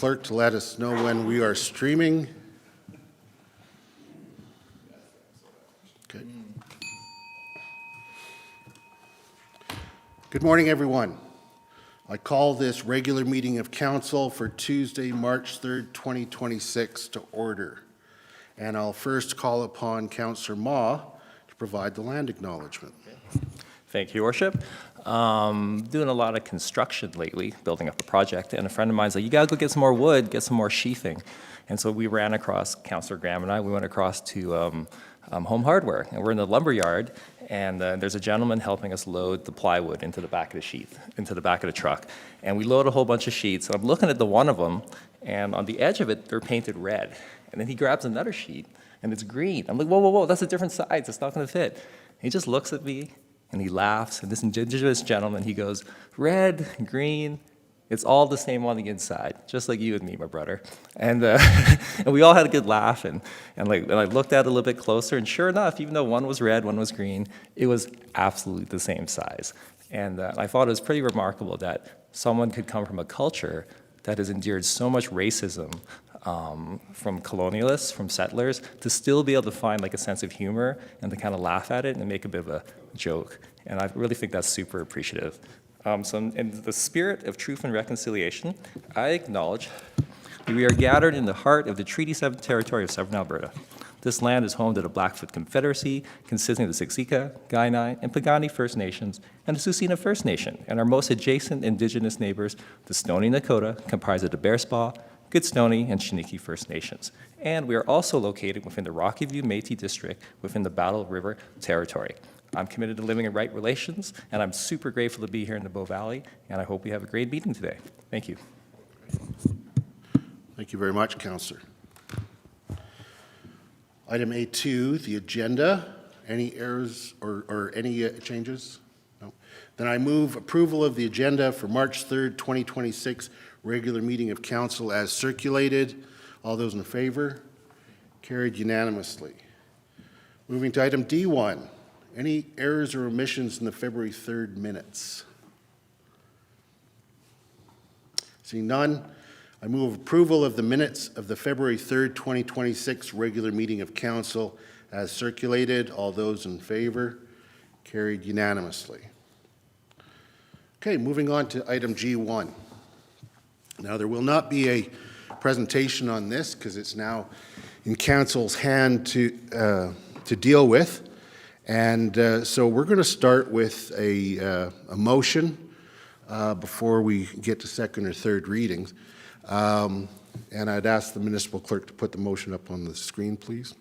clerk to let us know when we are streaming. Okay. Good morning, everyone. I call this regular meeting of council for Tuesday, March 3rd, 2026 to order. And I'll first call upon Councillor Ma to provide the land acknowledgement. Thank you, Your Worship. Doing a lot of construction lately, building up a project, and a friend of mine's like, you gotta go get some more wood, get some more sheathing. And so we ran across, Councillor Graham and I, we went across to Home Hardware, and we're in the lumber yard, and there's a gentleman helping us load the plywood into the back of the sheath, into the back of the truck. And we load a whole bunch of sheets, and I'm looking at the one of them, and on the edge of it, they're painted red. And then he grabs another sheet, and it's green. I'm like, whoa, whoa, whoa, that's a different size, it's not gonna fit. He just looks at me, and he laughs, and this indigenous gentleman, he goes, red, green, it's all the same on the inside, just like you and me, my brother. And, and we all had a good laugh, and I looked at it a little bit closer, and sure enough, even though one was red, one was green, it was absolutely the same size. And I thought it was pretty remarkable that someone could come from a culture that has endured so much racism from colonialists, from settlers, to still be able to find like a sense of humor and to kind of laugh at it and make a bit of a joke. And I really think that's super appreciative. So in the spirit of truth and reconciliation, I acknowledge that we are gathered in the heart of the Treaty 7 territory of Southern Alberta. This land is home to the Blackfoot Confederacy, consisting of the Siksika, Kainai, and Piikani First Nations, and the Tsuut'ina First Nation, and our most adjacent Indigenous neighbors, the Stoney Nakoda, comprised of the Bearspaw, Goodstoney, and Chiniki First Nations. And we are also located within the Rocky View Métis District within the Battle River Territory. I'm committed to living in right relations, and I'm super grateful to be here in the Bow Valley, and I hope we have a great meeting today. Thank you. Thank you very much, Councillor. Item A2, the agenda. Any errors or any changes? No. Then I move approval of the agenda for March 3rd, 2026, regular meeting of council as circulated. All those in favor? Carried unanimously. Moving to item D1. Any errors or omissions in the February 3rd minutes? Seeing none, I move approval of the minutes of the February 3rd, 2026 regular meeting of council as circulated. All those in favor? Carried unanimously. Okay, moving on to item G1. Now, there will not be a presentation on this because it's now in council's hand to deal with. And so we're going to start with a motion before we get to second or third readings. And I'd ask the municipal clerk to put the motion up on the screen, please.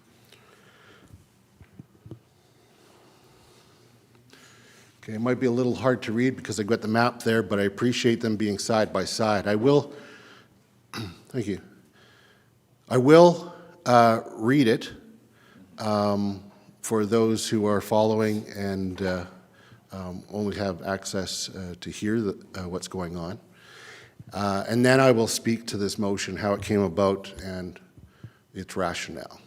Okay, it might be a little hard to read because I've got the map there, but I appreciate them being side by side. I will, thank you. I will read it for those who are following and only have access to hear what's going on. And then I will speak to this motion, how it came about, and its rationale.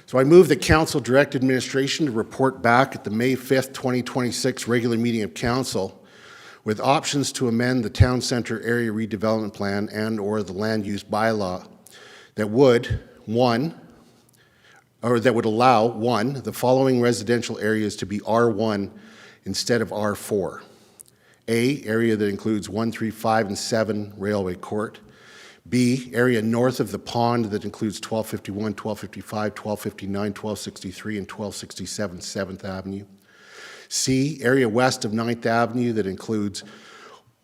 So I move that Council direct administration to report back at the May 5th, 2026 regular meeting of Council with options to amend the Town Centre Area Redevelopment Plan and or the Land Use Bylaw that would, that would allow, one, the following residential areas to be R1 instead of R4. A, area that includes 1, 3, 5, and 7 Railway Court. B, area north of the pond that includes 1251, 1255, 1259, 1263, and 1267 7th Avenue. C, area west of 9th Avenue that includes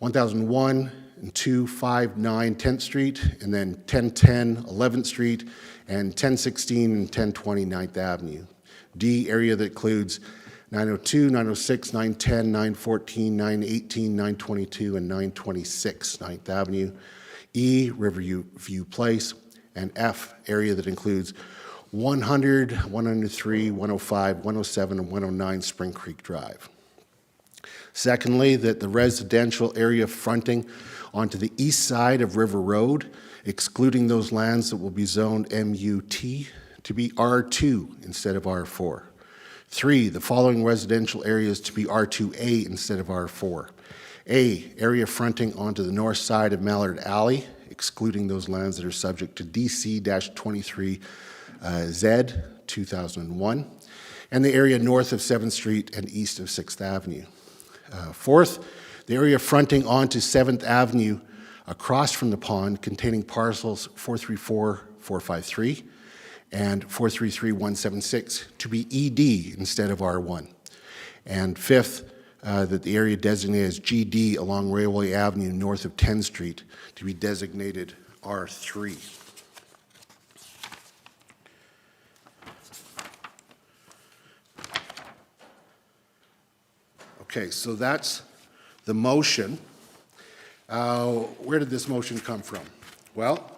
1001 and 2, 5, 9, 10th Street, and then 1010, 11th Street, and 1016 and 1020 9th Avenue. D, area that includes 902, 906, 910, 914, 918, 922, and 926 9th Avenue. E, Riverview Place, and F, area that includes 100, 103, 105, 107, and 109 Spring Creek Drive. Secondly, that the residential area fronting onto the east side of River Road, excluding those lands that will be zoned MUT, to be R2 instead of R4. 3, the following residential areas to be R2A instead of R4. A, area fronting onto the north side of Mallard Alley, excluding those lands that are subject to DC-23 Z 2001, and the area north of 7th Street and east of 6th Avenue. Fourth, the area fronting onto 7th Avenue across from the pond containing parcels 434-453 and 433-176 to be ED instead of R1. And fifth, that the area designated as GD along Railway Avenue north of 10th Street to be designated R3. Okay, so that's the motion. Where did this motion come from? Well,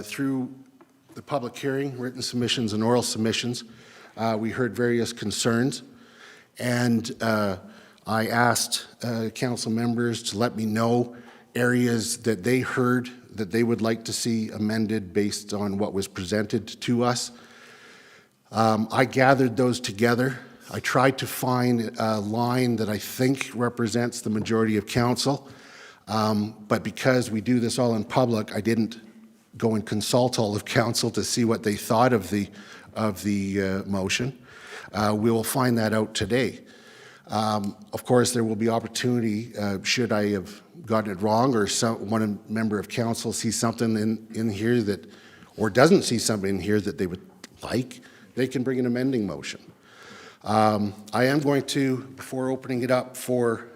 through the public hearing, written submissions and oral submissions, we heard various concerns, and I asked council members to let me know areas that they heard that they would like to see amended based on what was presented to us. I gathered those together. I tried to find a line that I think represents the majority of council, but because we do this all in public, I didn't go and consult all of council to see what they thought of the motion. We will find that out today. Of course, there will be opportunity, should I have gotten it wrong or one member of council sees something in here that, or doesn't see something in here that they would like, they can bring an amending motion. I am going to, before opening it up for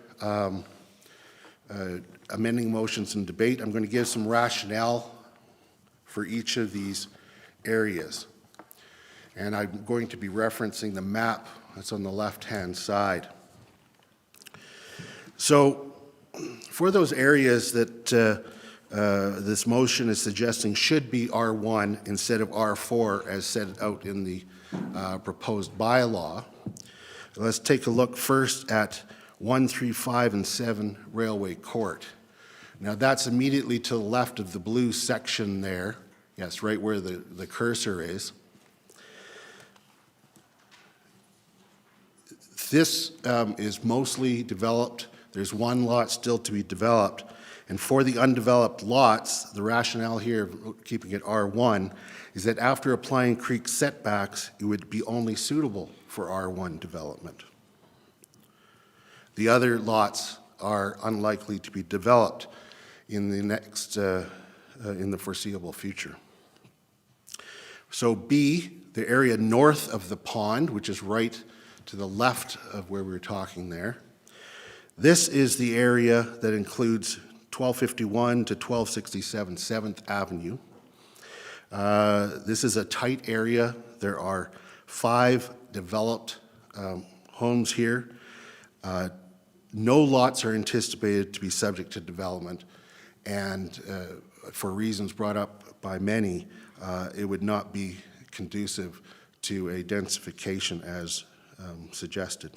amending motions and debate, I'm going to give some rationale for each of these areas. And I'm going to be referencing the map that's on the left-hand side. So for those areas that this motion is suggesting should be R1 instead of R4 as set out in the proposed bylaw, let's take a look first at 1, 3, 5, and 7 Railway Court. Now that's immediately to the left of the blue section there. Yes, right where the cursor is. This is mostly developed. There's one lot still to be developed. And for the undeveloped lots, the rationale here of keeping it R1 is that after applying creek setbacks, it would be only suitable for R1 development. The other lots are unlikely to be developed in the next, in the foreseeable future. So B, the area north of the pond, which is right to the left of where we were talking there. This is the area that includes 1251 to 1267 7th Avenue. This is a tight area. There are 5 developed homes here. No lots are anticipated to be subject to development, and for reasons brought up by many, it would not be conducive to a densification as suggested.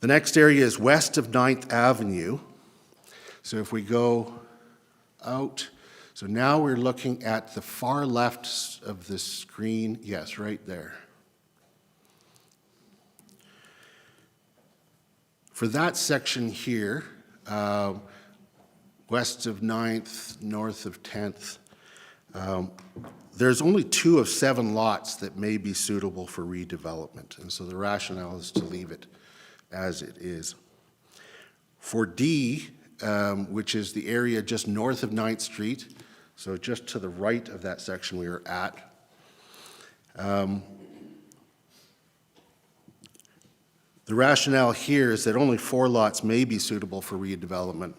The next area is west of 9th Avenue. So if we go out, so now we're looking at the far left of the screen. Yes, right there. For that section here, west of 9th, north of 10th, there's only 2 of 7 lots that may be suitable for redevelopment, and so the rationale is to leave it as it is. For D, which is the area just north of 9th Street, so just to the right of that section we are at, the rationale here is that only 4 lots may be suitable for redevelopment,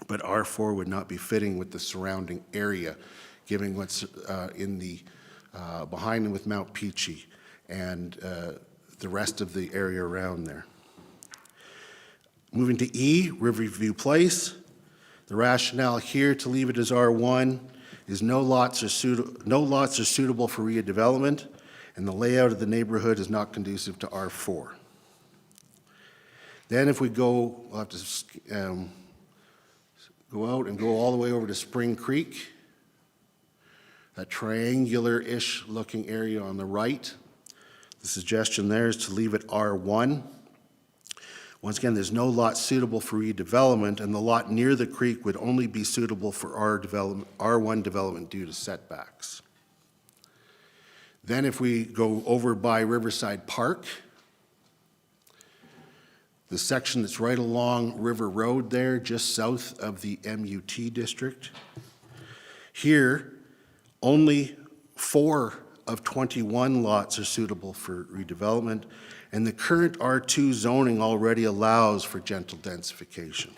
but R4 would not be fitting with the surrounding area, given what's in the behind and with Mount Peachy and the rest of the area around there. Moving to E, Riverview Place. The rationale here to leave it as R1 is no lots are suitable for redevelopment, and the layout of the neighborhood is not conducive to R4. Then if we go, we'll have to go out and go all the way over to Spring Creek, that triangular-ish looking area on the right. The suggestion there is to leave it R1. Once again, there's no lot suitable for redevelopment, and the lot near the creek would only be suitable for R1 development due to setbacks. Then if we go over by Riverside Park, the section that's right along River Road there, just south of the MUT district, here, only 4 of 21 lots are suitable for redevelopment, and the current R2 zoning already allows for gentle densification.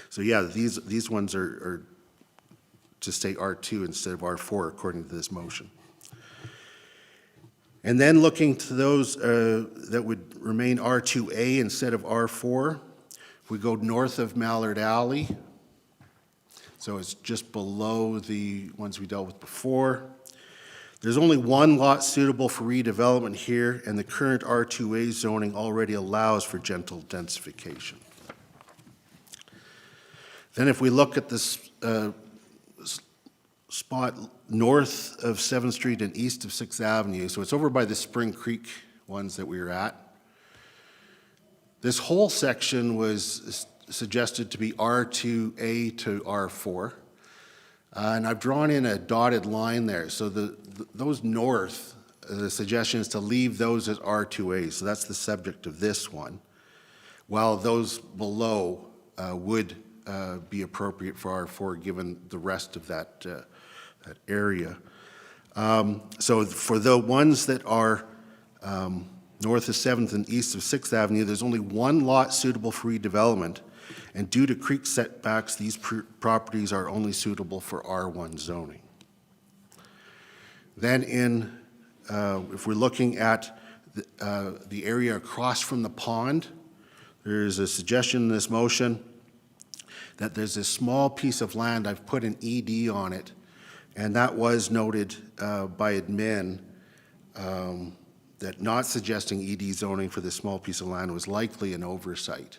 So yeah, these ones are to stay R2 instead of R4 according to this motion. And then looking to those that would remain R2A instead of R4, if we go north of Mallard Alley, so it's just below the ones we dealt with before, there's only 1 lot suitable for redevelopment here, and the current R2A zoning already allows for gentle densification. Then if we look at this spot north of 7th Street and east of 6th Avenue, so it's over by the Spring Creek ones that we were at, this whole section was suggested to be R2A to R4. And I've drawn in a dotted line there. So those north, the suggestion is to leave those as R2A. So that's the subject of this one. While those below would be appropriate for R4 given the rest of that area. So for the ones that are north of 7th and east of 6th Avenue, there's only 1 lot suitable for redevelopment. And due to creek setbacks, these properties are only suitable for R1 zoning. Then if we're looking at the area across from the pond, there's a suggestion in this motion that there's a small piece of land, I've put an ED on it, and that was noted by admin that not suggesting ED zoning for this small piece of land was likely an oversight.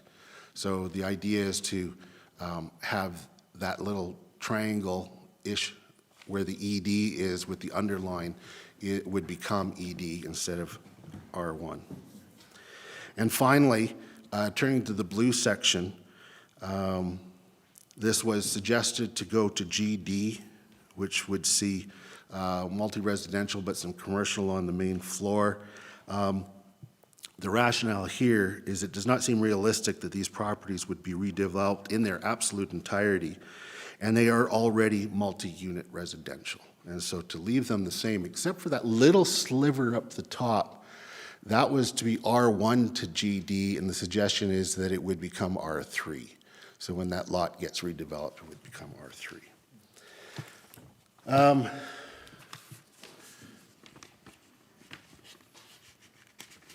So the idea is to have that little triangle-ish where the ED is with the underline, it would become ED instead of R1. And finally, turning to the blue section, this was suggested to go to GD, which would see multi-residential but some commercial on the main floor. The rationale here is it does not seem realistic that these properties would be redeveloped in their absolute entirety, and they are already multi-unit residential. And so to leave them the same, except for that little sliver up the top, that was to be R1 to GD, and the suggestion is that it would become R3. So when that lot gets redeveloped, it would become R3.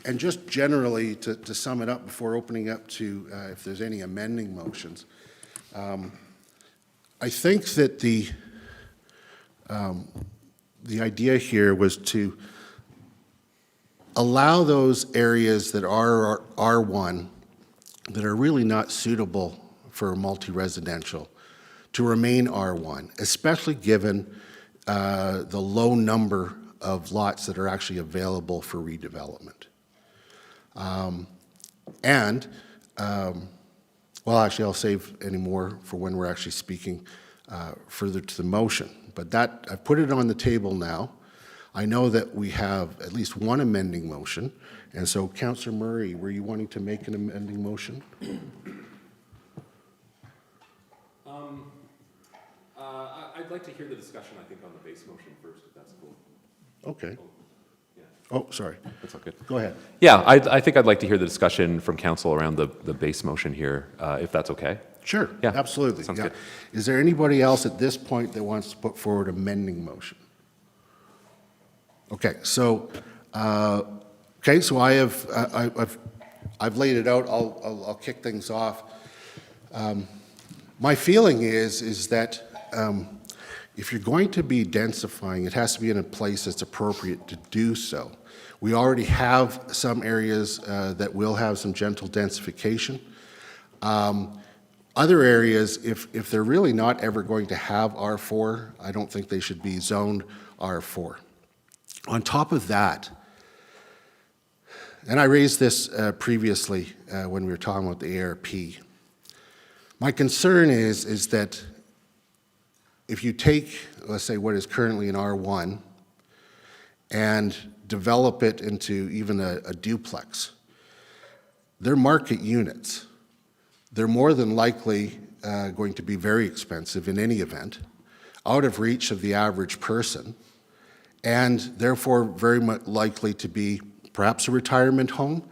And just generally, to sum it up before opening up to if there's any amending motions, I think that the idea here was to allow those areas that are R1 that are really not suitable for multi-residential to remain R1, especially given the low number of lots that are actually available for redevelopment. Well, actually, I'll save any more for when we're actually speaking further to the motion. But that, I've put it on the table now. I know that we have at least one amending motion. And so, Councillor Murray, were you wanting to make an amending motion? I'd like to hear the discussion, I think, on the base motion first, if that's cool. Okay. Yeah, Oh, sorry. that's all good. Go ahead. Yeah, I think I'd like to hear the discussion from council around the base motion here, if that's okay. Sure, Yeah, absolutely. sounds yeah. good. Is there anybody else at this point that wants to put forward amending motion? Okay, so I've laid it out. I'll kick things off. My feeling is that if you're going to be densifying, it has to be in a place that's appropriate to do so. We already have some areas that will have some gentle densification. Other areas, if they're really not ever going to have R4, I don't think they should be zoned R4. On top of that, and I raised this previously when we were talking about the ARP. My concern is that if you take, let's say, what is currently an R1 and develop it into even a duplex, they're market units. They're more than likely going to be very expensive in any event, out of reach of the average person, and therefore very much likely to be perhaps a retirement home,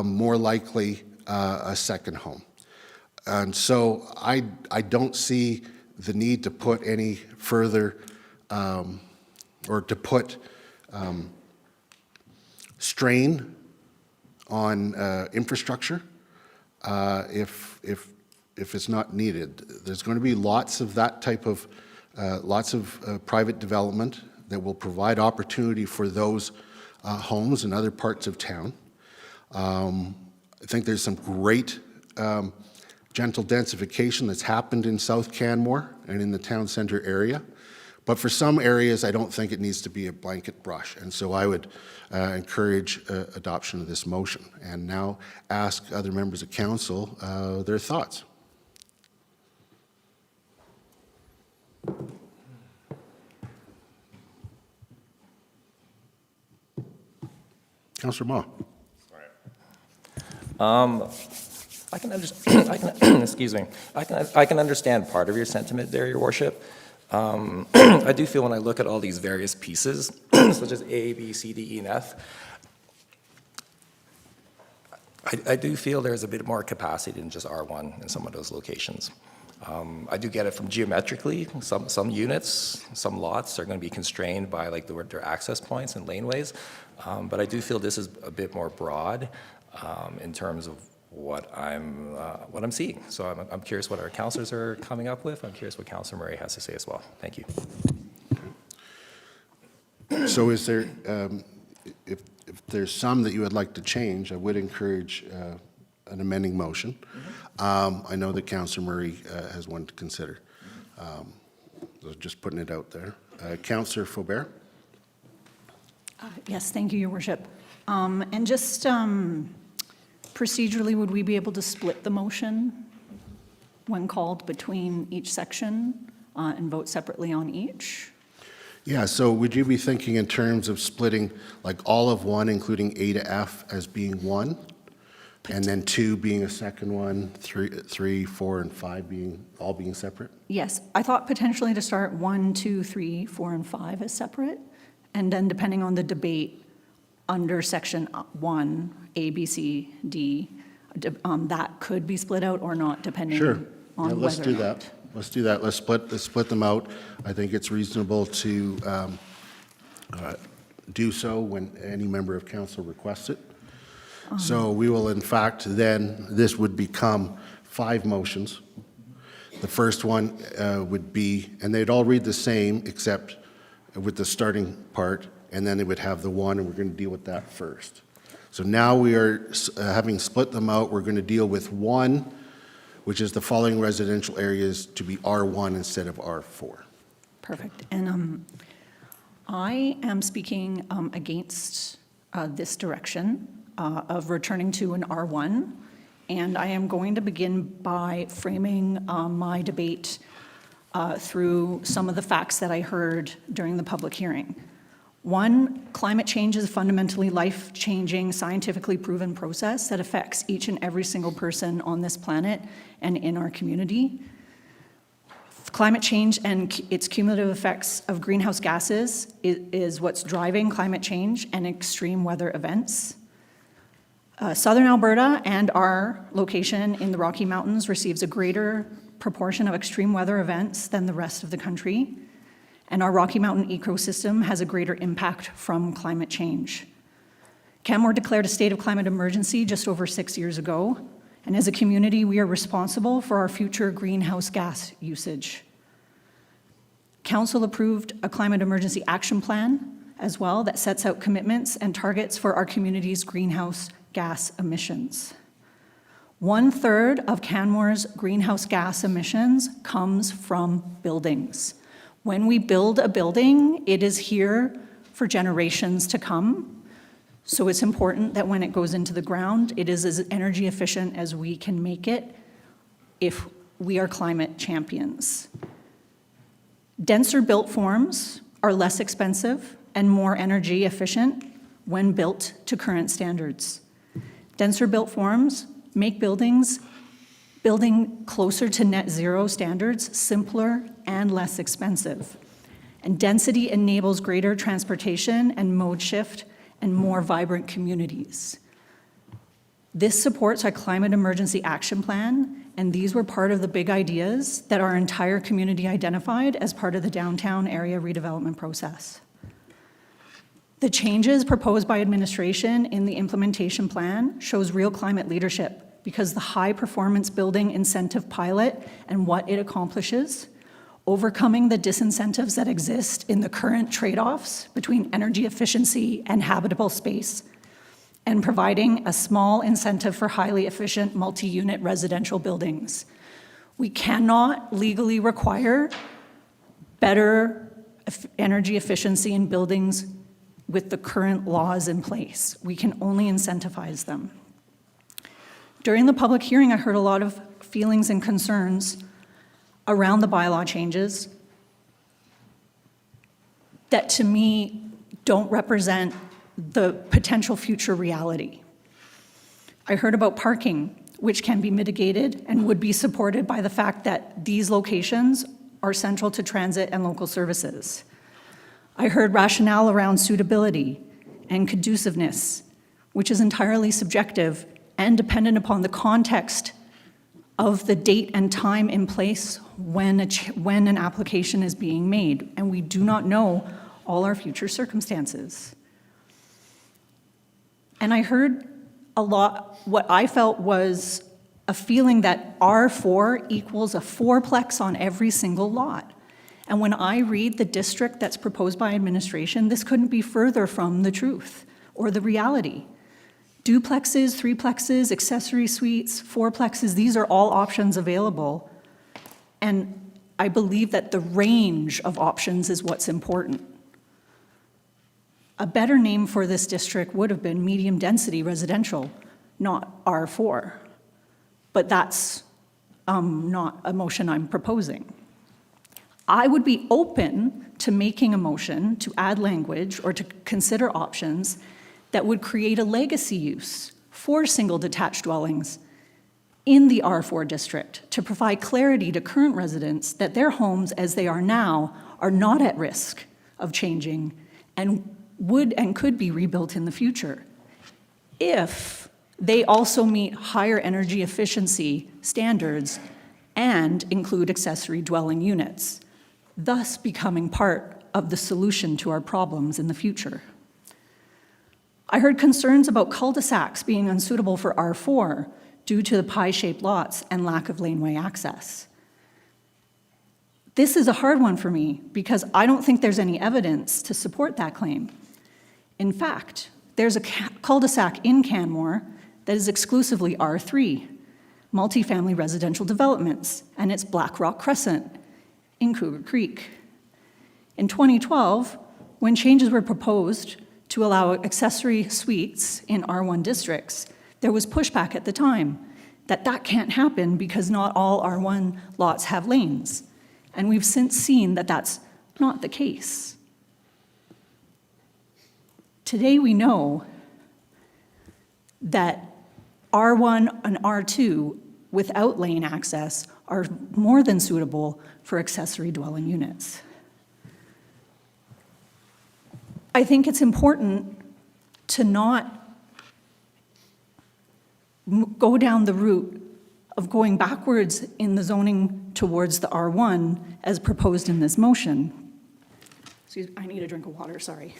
more likely a second home. And so I don't see the need to put any further, or to put strain on infrastructure if it's not needed. There's going to be lots of that type of, private development that will provide opportunity for those homes in other parts of town. I think there's some great gentle densification that's happened in South Canmore and in the town center area. But for some areas, I don't think it needs to be a blanket brush. And so I would encourage adoption of this motion and now ask other members of council their thoughts. Councillor Ma. I can understand, excuse me, I can understand part of your sentiment there, Your Worship. I do feel when I look at all these various pieces, such as A, B, C, D, E, and F, I do feel there's a bit more capacity than just R1 in some of those locations. I do get it from geometrically. Some units, some lots are going to be constrained by like their access points and laneways, but I do feel this is a bit more broad in terms of what I'm seeing. So I'm curious what our councillors are coming up with. I'm curious what Councillor Murray has to say as well. Thank you. So is there, if there's some that you would like to change, I would encourage an amending motion. I know that Councillor Murray has one to consider. So just putting it out there. Councillor Faubert? Yes, thank you, Your Worship. And just procedurally, would we be able to split the motion when called between each section and vote separately on each? Yeah, so would you be thinking in terms of splitting like all of one, including A to F, as being one? And then 2 being a second one, 3, 4, and 5 all being separate? Yes, I thought potentially to start 1, 2, 3, 4, and 5 as separate. And then depending on the debate under section 1, A, B, C, D, that could be split out or not, depending Sure. on Yeah, let's whether do or not. that. Let's do that. Let's split them out. I think it's reasonable to do so when any member of council requests it. So we will, in fact, then, this would become 5 motions. The first one would be, and they'd all read the same, except with the starting part, and then they would have the 1, and we're going to deal with that first. So now we are, having split them out, we're going to deal with 1, which is the following residential areas to be R1 instead of R4. Perfect. And I am speaking against this direction of returning to an R1, and I am going to begin by framing my debate through some of the facts that I heard during the public hearing. 1, climate change is a fundamentally life-changing, scientifically proven process that affects each and every single person on this planet and in our community. Climate change and its cumulative effects of greenhouse gases is what's driving climate change and extreme weather events. Southern Alberta and our location in the Rocky Mountains receives a greater proportion of extreme weather events than the rest of the country, and our Rocky Mountain ecosystem has a greater impact from climate change. Canmore declared a state of climate emergency just over 6 years ago, and as a community, we are responsible for our future greenhouse gas usage. Council approved a climate emergency action plan as well that sets out commitments and targets for our community's greenhouse gas emissions. 1/3 of Canmore's greenhouse gas emissions comes from buildings. When we build a building, it is here for generations to come. So it's important that when it goes into the ground, it is as energy efficient as we can make it if we are climate champions. Denser built forms are less expensive and more energy efficient when built to current standards. Denser built forms make building closer to net zero standards simpler and less expensive. And density enables greater transportation and mode shift and more vibrant communities. This supports our climate emergency action plan, and these were part of the big ideas that our entire community identified as part of the downtown area redevelopment process. The changes proposed by administration in the implementation plan shows real climate leadership because the high performance building incentive pilot and what it accomplishes, overcoming the disincentives that exist in the current trade-offs between energy efficiency and habitable space, and providing a small incentive for highly efficient multi-unit residential buildings. We cannot legally require better energy efficiency in buildings with the current laws in place. We can only incentivize them. During the public hearing, I heard a lot of feelings and concerns around the bylaw changes that to me don't represent the potential future reality. I heard about parking, which can be mitigated and would be supported by the fact that these locations are central to transit and local services. I heard rationale around suitability and conduciveness, which is entirely subjective and dependent upon the context of the date and time in place when an application is being made, and we do not know all our future circumstances. And I heard a lot, what I felt was a feeling that R4 equals a fourplex on every single lot. And when I read the district that's proposed by administration, this couldn't be further from the truth or the reality. Duplexes, threeplexes, accessory suites, fourplexes, these are all options available. And I believe that the range of options is what's important. A better name for this district would have been medium density residential, not R4. But that's not a motion I'm proposing. I would be open to making a motion to add language or to consider options that would create a legacy use for single detached dwellings in the R4 district to provide clarity to current residents that their homes as they are now are not at risk of changing and would and could be rebuilt in the future if they also meet higher energy efficiency standards and include accessory dwelling units, thus becoming part of the solution to our problems in the future. I heard concerns about cul-de-sacs being unsuitable for R4 due to the pie-shaped lots and lack of laneway access. This is a hard one for me because I don't think there's any evidence to support that claim. In fact, there's a cul-de-sac in Canmore that is exclusively R3, multifamily residential developments, and it's Black Rock Crescent in Cougar Creek. In 2012, when changes were proposed to allow accessory suites in R1 districts, there was pushback at the time that that can't happen because not all R1 lots have lanes. And we've since seen that that's not the case. Today we know that R1 and R2 without lane access are more than suitable for accessory dwelling units. I think it's important to not go down the route of going backwards in the zoning towards the R1 as proposed in this motion. Excuse me, I need a drink of water, sorry.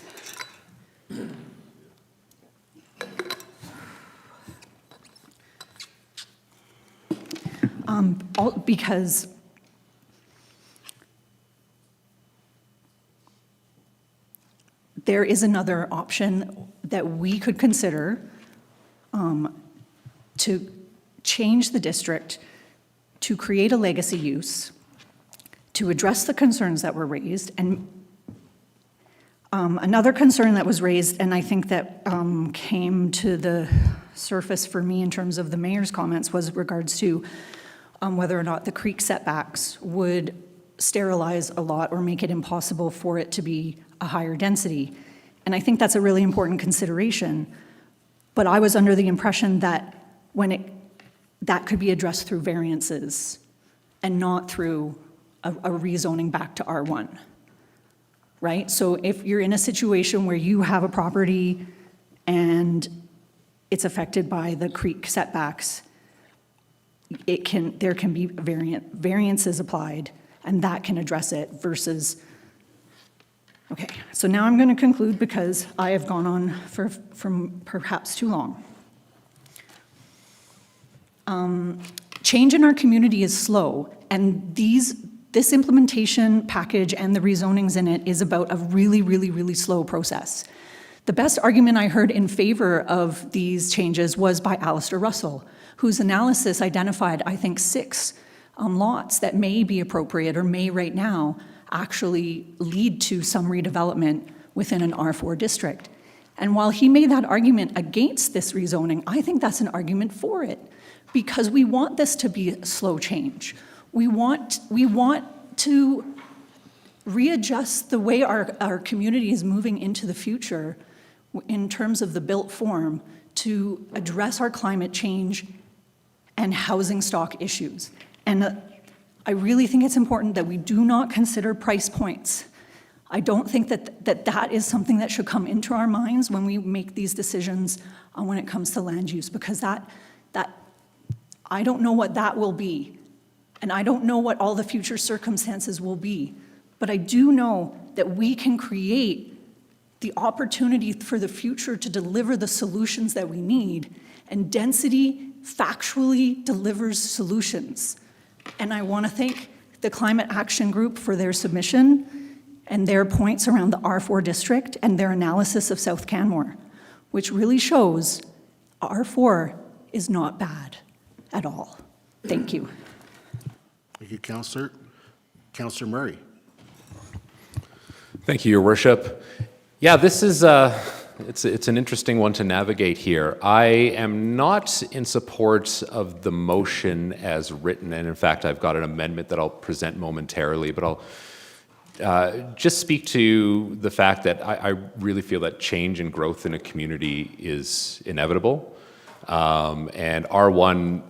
Because there is another option that we could consider to change the district to create a legacy use, to address the concerns that were raised, and Another concern that was raised, and I think that came to the surface for me in terms of the mayor's comments, was regards to whether or not the creek setbacks would sterilize a lot or make it impossible for it to be a higher density. And I think that's a really important consideration. But I was under the impression that that could be addressed through variances and not through a rezoning back to R1. Right? So if you're in a situation where you have a property and it's affected by the creek setbacks, there can be variances applied, and that can address it versus, okay, so now I'm going to conclude because I have gone on for perhaps too long. Change in our community is slow, and this implementation package and the rezonings in it is about a really, really, really slow process. The best argument I heard in favor of these changes was by Alistair Russell, whose analysis identified, I think, 6 lots that may be appropriate or may right now actually lead to some redevelopment within an R4 district. And while he made that argument against this rezoning, I think that's an argument for it, because we want this to be a slow change. We want to readjust the way our community is moving into the future in terms of the built form to address our climate change and housing stock issues. And I really think it's important that we do not consider price points. I don't think that is something that should come into our minds when we make these decisions when it comes to land use, because that I don't know what that will be. And I don't know what all the future circumstances will be, but I do know that we can create the opportunity for the future to deliver the solutions that we need, and density factually delivers solutions. And I want to thank the Climate Action Group for their submission and their points around the R4 district and their analysis of South Canmore, which really shows R4 is not bad at all. Thank you. Thank you, Councillor. Councillor Murray. Thank you, Your Worship. Yeah, this is it's an interesting one to navigate here. I am not in support of the motion as written, and in fact, I've got an amendment that I'll present momentarily, but I'll just speak to the fact that I really feel that change and growth in a community is inevitable, and R1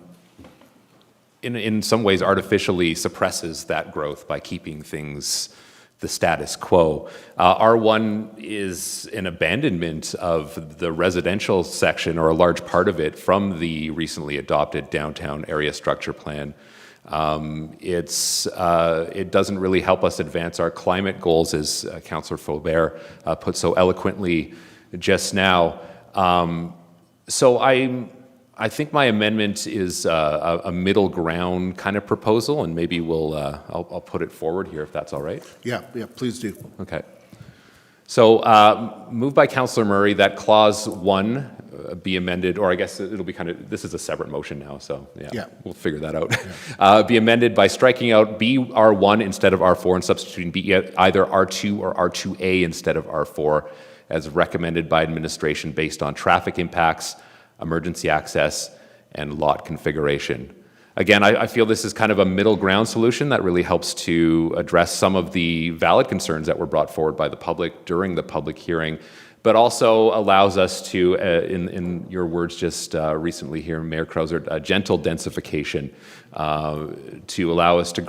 in some ways artificially suppresses that growth by keeping things the status quo. R1 is an abandonment of the residential section, or a large part of it, from the recently adopted downtown area structure plan. It doesn't really help us advance our climate goals, as Councillor Faubert put so eloquently just now. So I think my amendment is a middle ground kind of proposal, and maybe I'll put it forward here if that's all right. Yeah, please do. Okay. So moved by Councillor Murray that clause 1 be amended, or I guess it'll be this is a separate motion now, so yeah. We'll figure that out. Yeah. Be amended by striking out BR1 instead of R4 and substituting B either R2 or R2A instead of R4, as recommended by administration based on traffic impacts, emergency access, and lot configuration. Again, I feel this is kind of a middle ground solution that really helps to address some of the valid concerns that were brought forward by the public during the public hearing, but also allows us to, in your words just recently here, Mayor Krauser, gentle densification to allow us to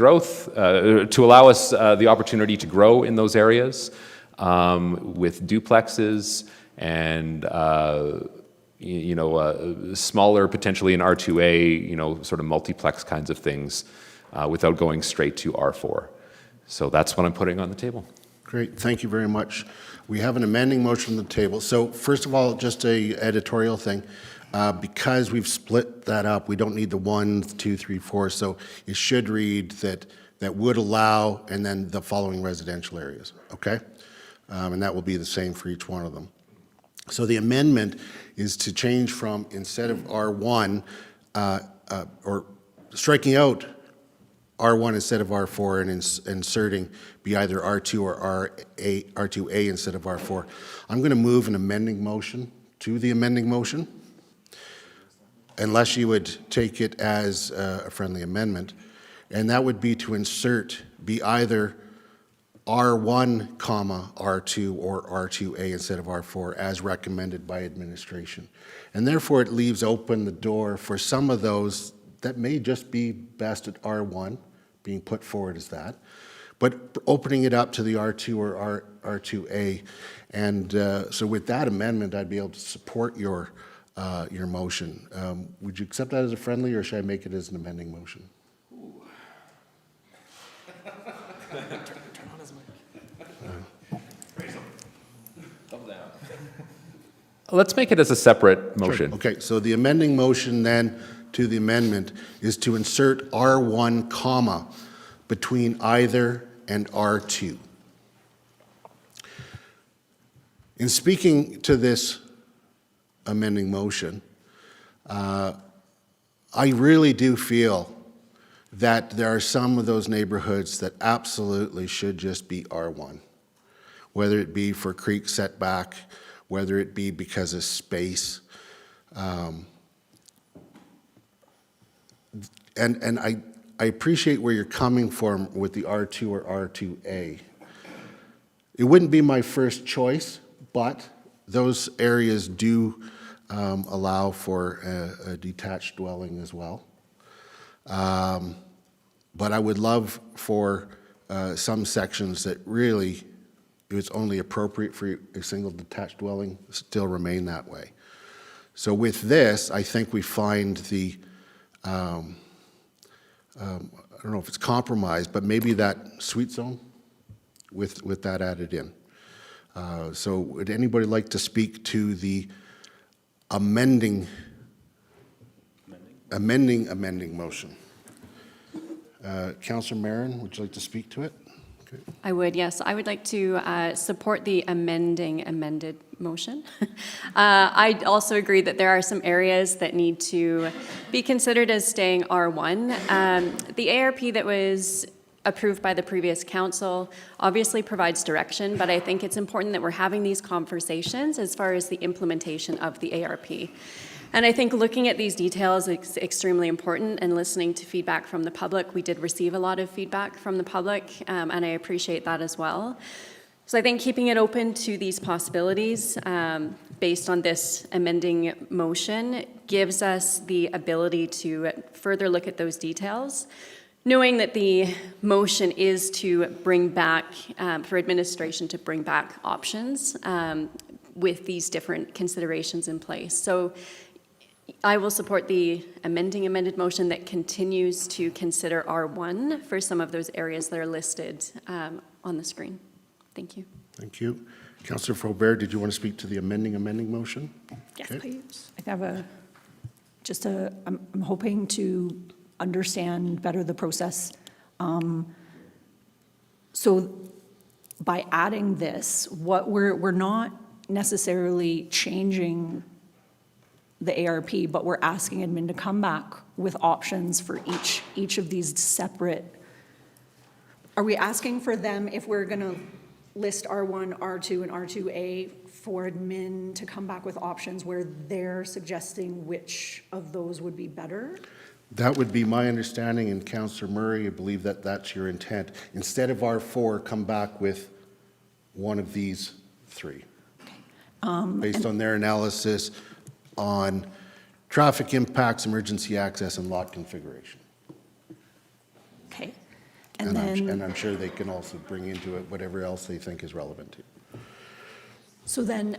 the opportunity to grow in those areas with duplexes and smaller, potentially in R2A, sort of multiplex kinds of things without going straight to R4. So that's what I'm putting on the table. Great, thank you very much. We have an amending motion on the table. So first of all, just a editorial thing. Because we've split that up, we don't need the 1, 2, 3, 4. So it should read that would allow, and then the following residential areas, okay? And that will be the same for each one of them. So the amendment is to change from, instead of R1, or striking out R1 instead of R4 and inserting be either R2 or R2A instead of R4. I'm going to move an amending motion to the amending motion, unless you would take it as a friendly amendment, and that would be to insert be either R1, comma, R2 or R2A instead of R4 as recommended by administration. And therefore it leaves open the door for some of those that may just be best at R1 being put forward as that, but opening it up to the R2 or R2A. And so with that amendment, I'd be able to support your motion. Would you accept that as a friendly, or should I make it as an amending motion? Let's make it as a separate motion. Sure. Okay, so the amending motion then to the amendment is to insert R1, comma, between either and R2. In speaking to this amending motion, I really do feel that there are some of those neighborhoods that absolutely should just be R1, whether it be for creek setback, whether it be because of space. And I appreciate where you're coming from with the R2 or R2A. It wouldn't be my first choice, but those areas do allow for a detached dwelling as well. But I would love for some sections that really it's only appropriate for a single detached dwelling still remain that way. So with this, I think we find the, I don't know if it's compromise, but maybe that sweet zone with that added in. So would anybody like to speak to the amending motion? Councillor Marin, would you like to speak to it? Okay. I would, yes. I would like to support the amended motion. I also agree that there are some areas that need to be considered as staying R1. The ARP that was approved by the previous council obviously provides direction, but I think it's important that we're having these conversations as far as the implementation of the ARP. And I think looking at these details is extremely important, and listening to feedback from the public. We did receive a lot of feedback from the public, and I appreciate that as well. So I think keeping it open to these possibilities based on this amending motion gives us the ability to further look at those details, knowing that the motion is to bring back, for administration to bring back options with these different considerations in place. So I will support the amended motion that continues to consider R1 for some of those areas that are listed on the screen. Thank you. Thank you. Councillor Faubert, did you want to speak to the amending motion? Yes, Okay. please. I have I'm hoping to understand better the process. So by adding this, what we're not necessarily changing the ARP, but we're asking admin to come back with options for each of these separate. Are we asking for them, if we're going to list R1, R2, and R2A, for admin to come back with options where they're suggesting which of those would be better? That would be my understanding, and Councillor Murray, I believe that that's your intent. Instead of R4, come back with one of these three, based on their analysis on traffic impacts, emergency access, and lot configuration. Okay. And I'm sure they can also bring into it whatever else they think is relevant to. So then,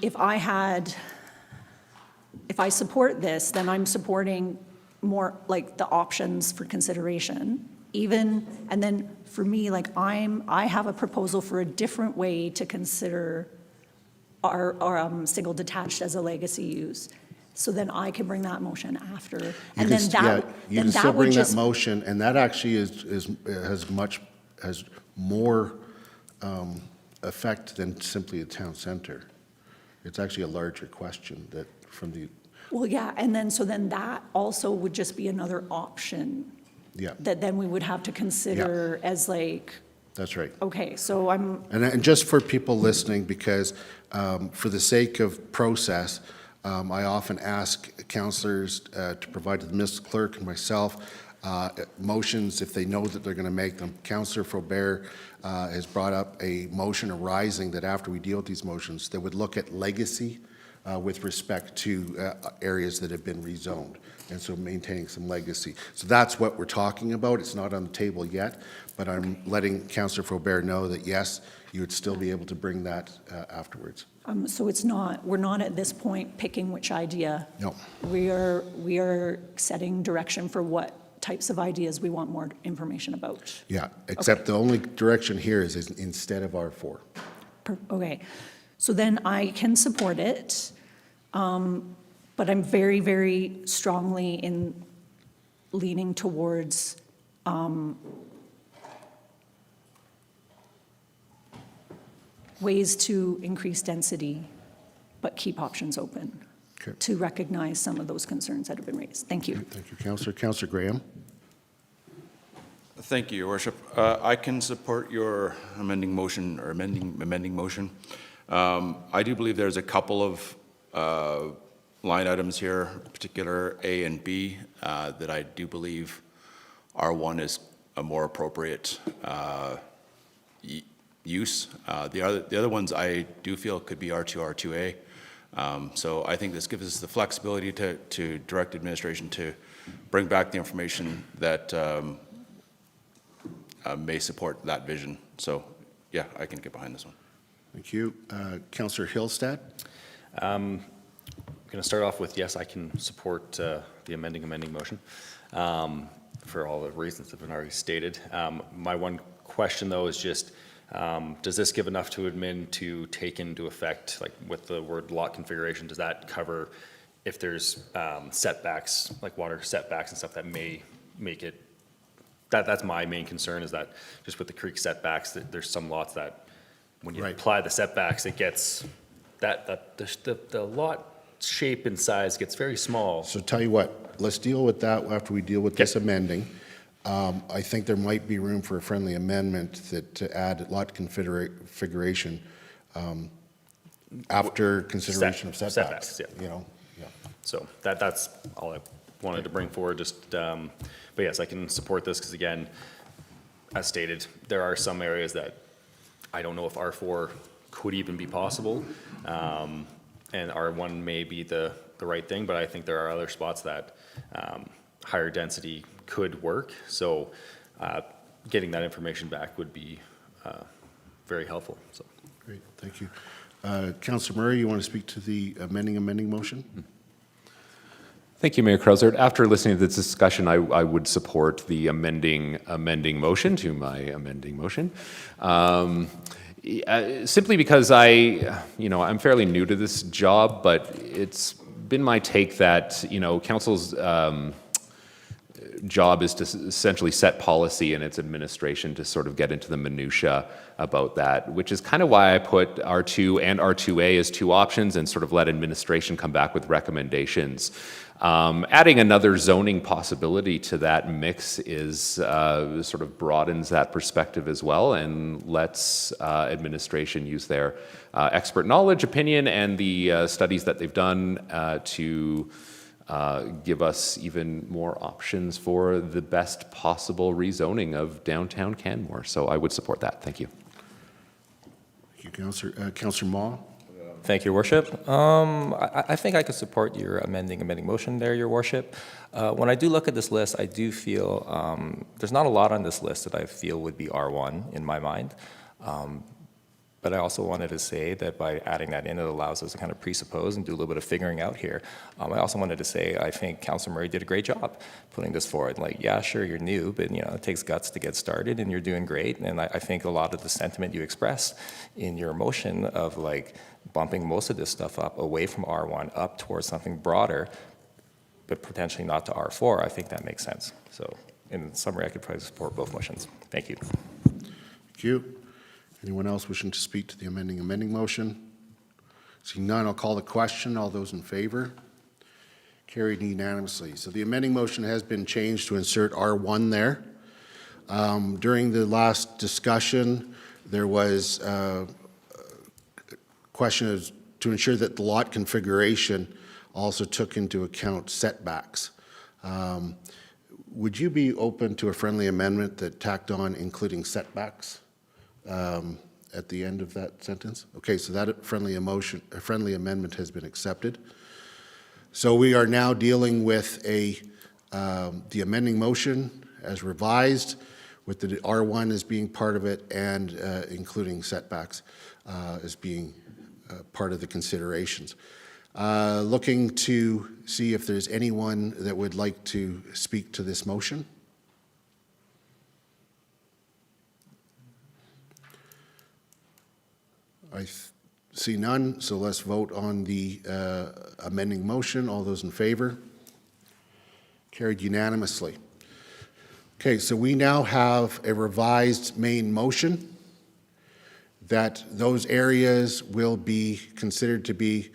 if I support this, then I'm supporting more like the options for consideration, and then for me, like I have a proposal for a different way to consider our single detached as a legacy use. So then I can bring that motion after, and then that, you can still bring that motion, and that actually has more effect than simply a town center. It's actually a larger question that from the. Well, yeah, and then so then that also would just be another option Yeah. that then we would have to consider as like, That's right. okay, so I'm, And just for people listening, because for the sake of process, I often ask councillors to provide to the municipal clerk and myself motions if they know that they're going to make them. Councillor Faubert has brought up a motion arising that after we deal with these motions, that would look at legacy with respect to areas that have been rezoned, and so maintaining some legacy. So that's what we're talking about. It's not on the table yet, but I'm letting Councillor Faubert know that yes, you would still be able to bring that afterwards. so it's not, we're not at this point picking which idea. No. We are setting direction for what types of ideas we want more information about. Yeah, except the only direction here is instead of R4. Okay, so then I can support it, but I'm very, very strongly in leaning towards ways to increase density, but keep options open Okay. to recognize some of those concerns that have been raised. Thank you. Thank you, Councillor. Councillor Graham? Thank you, Your Worship. I can support your amending motion or amending motion. I do believe there's a couple of line items here, in particular A and B, that I do believe R1 is a more appropriate use. The other ones I do feel could be R2, R2A. So I think this gives us the flexibility to direct administration to bring back the information that may support that vision. So, yeah, I can get behind this one. Thank you. Councillor Hillstad? I'm going to start off with, yes, I can support the amending motion for all the reasons that have been already stated. My one question, though, is just, does this give enough to admin to take into effect, like with the word lot configuration, does that cover if there's setbacks, like water setbacks and stuff that may make it, that's my main concern, is that just with the creek setbacks, that there's some lots that when you Right. apply the setbacks, it gets, the lot shape and size gets very small. So tell you what, let's deal with that after we deal with this amending. I think there might be room for a friendly amendment that to add lot configuration after consideration of setbacks. Setbacks, yeah. You know, yeah. So that's all I wanted to bring forward, just, but yes, I can support this, because again, as stated, there are some areas that I don't know if R4 could even be possible, and R1 may be the right thing, but I think there are other spots that higher density could work, so getting that information back would be very helpful, so. Great, thank you. Councillor Murray, you want to speak to the amending motion? Thank you, Mayor Crowsard. After listening to this discussion, I would support the amending motion to my amending motion. Simply because I'm fairly new to this job, but it's been my take that, council's job is to essentially set policy and its administration to sort of get into the minutia about that, which is kind of why I put R2 and R2A as two options and sort of let administration come back with recommendations. Adding another zoning possibility to that mix is sort of broadens that perspective as well, and lets administration use their expert knowledge, opinion, and the studies that they've done to give us even more options for the best possible rezoning of downtown Canmore. So I would support that. Thank you. Thank you, Councillor. Councillor Maw? Thank you, Your Worship. I think I could support your amending motion there, Your Worship. When I do look at this list, I do feel there's not a lot on this list that I feel would be R1 in my mind. But I also wanted to say that by adding that in, it allows us to kind of presuppose and do a little bit of figuring out here. I also wanted to say I think Councillor Murray did a great job putting this forward. Like, yeah, sure, you're new, but it takes guts to get started, and you're doing great. And I think a lot of the sentiment you expressed in your motion of like bumping most of this stuff up away from R1 up towards something broader, but potentially not to R4, I think that makes sense. So in summary, I could probably support both motions. Thank you. Thank you. Anyone else wishing to speak to the amending motion? Seeing none, I'll call the question. All those in favor? Carried unanimously. So the amending motion has been changed to insert R1 there. During the last discussion, there was a question of to ensure that the lot configuration also took into account setbacks. Would you be open to a friendly amendment that tacked on including setbacks at the end of that sentence? Okay, so that friendly amendment has been accepted. So we are now dealing with the amending motion as revised, with the R1 as being part of it and including setbacks as being part of the considerations. Looking to see if there's anyone that would like to speak to this motion. I see none, so let's vote on the amending motion. All those in favor? Carried unanimously. Okay, so we now have a revised main motion that those areas will be considered to be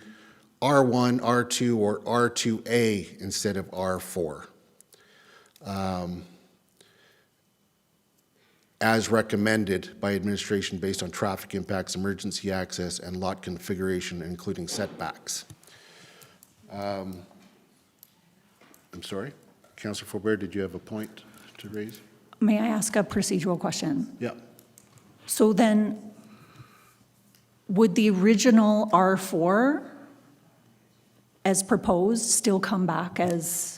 R1, R2, or R2A instead of R4. As recommended by administration based on traffic impacts, emergency access, and lot configuration, including setbacks. I'm sorry, Councillor Faubert, did you have a point to raise? May I ask a procedural question? Yeah. So then, would the original R4 as proposed still come back as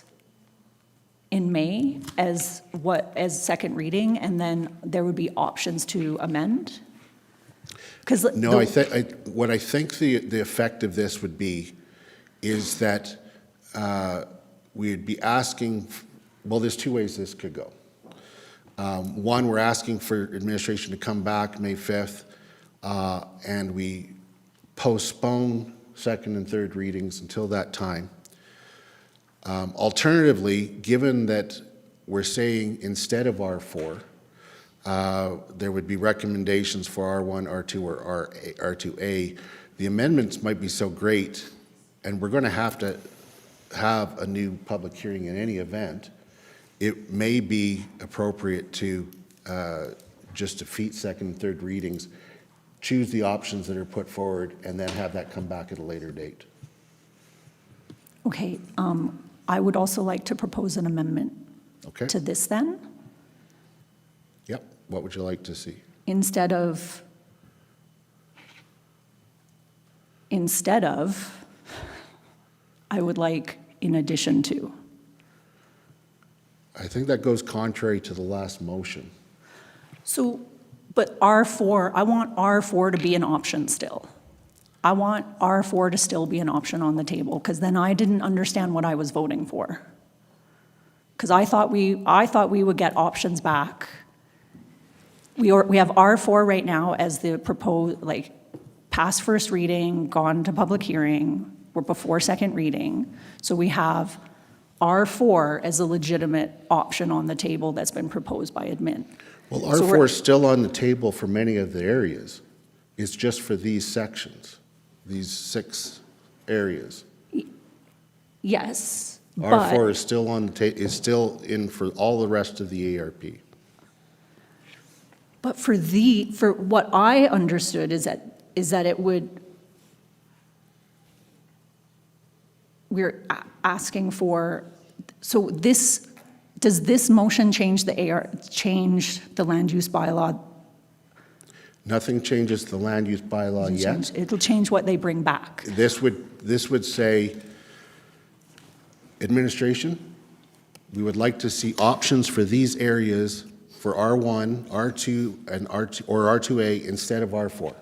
in May as second reading, and then there would be options to amend? Because No, what I think the effect of this would be is that we'd be asking, well, there's two ways this could go. One, we're asking for administration to come back May 5th, and we postpone second and third readings until that time. Alternatively, given that we're saying instead of R4, there would be recommendations for R1, R2, or R2A, the amendments might be so great, and we're going to have a new public hearing in any event, it may be appropriate to just defeat second and third readings, choose the options that are put forward, and then have that come back at a later date. Okay, I would also like to propose an amendment Okay? to this then. Yep. What would you like to see? Instead of, I would like in addition to. I think that goes contrary to the last motion. So, but R4, I want R4 to be an option still. I want R4 to still be an option on the table, because then I didn't understand what I was voting for. Because I thought we would get options back. We have R4 right now as the proposed, like, past first reading, gone to public hearing, we're before second reading. So we have R4 as a legitimate option on the table that's been proposed by admin. Well, So R4 is still on the table for many of the areas. It's just for these sections, these 6 areas. Yes, R4 but, is still on the is still in for all the rest of the ARP. but for what I understood is that it would, we're asking for, so this, does this motion change change the land use bylaw? Nothing changes the land use bylaw yet. It'll change what they bring back. This would say, administration, we would like to see options for these areas for R1, R2, and R2 or R2A instead of R4.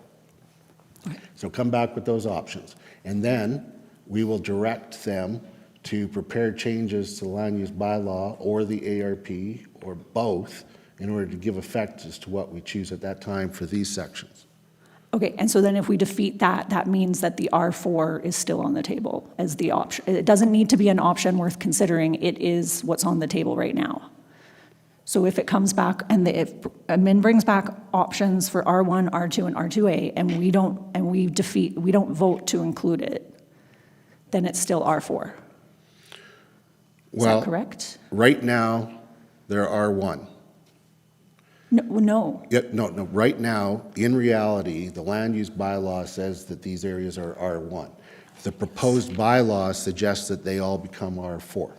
Okay. So come back with those options. And then we will direct them to prepare changes to the land use bylaw or the ARP or both in order to give effect as to what we choose at that time for these sections. Okay, and so then if we defeat that, that means that the R4 is still on the table as the option. It doesn't need to be an option worth considering. It is what's on the table right now. So if it comes back and if admin brings back options for R1, R2, and R2A, and we don't vote to include it, then it's still R4. Is that correct? Right now, they're R1. No. Yeah, no, right now, in reality, the land use bylaw says that these areas are R1. The proposed bylaw suggests that they all become R4,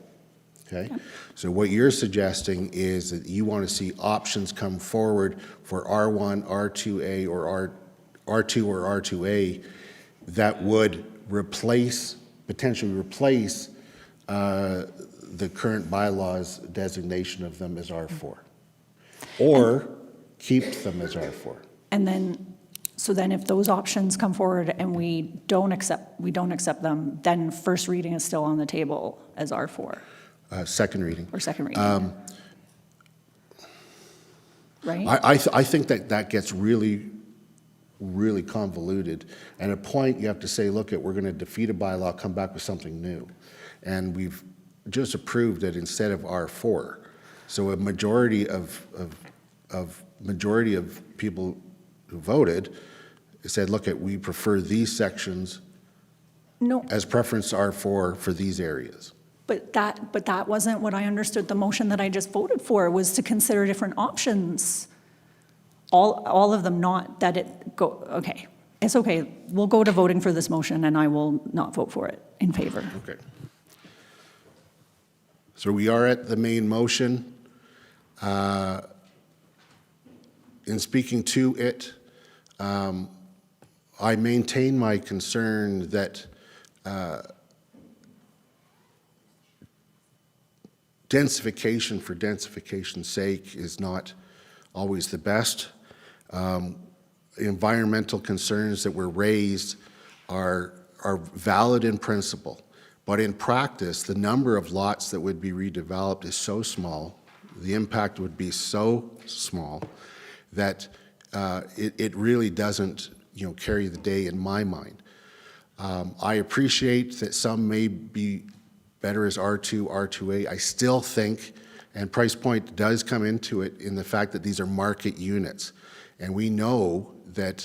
okay? So what you're suggesting is that you want to see options come forward for R1, R2A, or R2 or R2A that would potentially replace the current bylaw's designation of them as R4. Or keep them as R4. And then, so then if those options come forward and we don't accept them, then first reading is still on the table as R4 Second reading. or second reading? Right? I think that gets really, really convoluted. And at a point, you have to say, look, we're going to defeat a bylaw, come back with something new. And we've just approved it instead of R4. So a majority of people who voted said, look, we prefer these sections No, as preference R4 for these areas. but that wasn't what I understood the motion that I just voted for, was to consider different options. All of them, not that it go, okay. It's okay. We'll go to voting for this motion and I will not vote for it in favor. Okay. So we are at the main motion. In speaking to it, I maintain my concern that densification for densification's sake is not always the best. Environmental concerns that were raised are valid in principle, but in practice, the number of lots that would be redeveloped is so small, the impact would be so small that it really doesn't, carry the day in my mind. I appreciate that some may be better as R2, R2A. I still think, and price point does come into it in the fact that these are market units. And we know that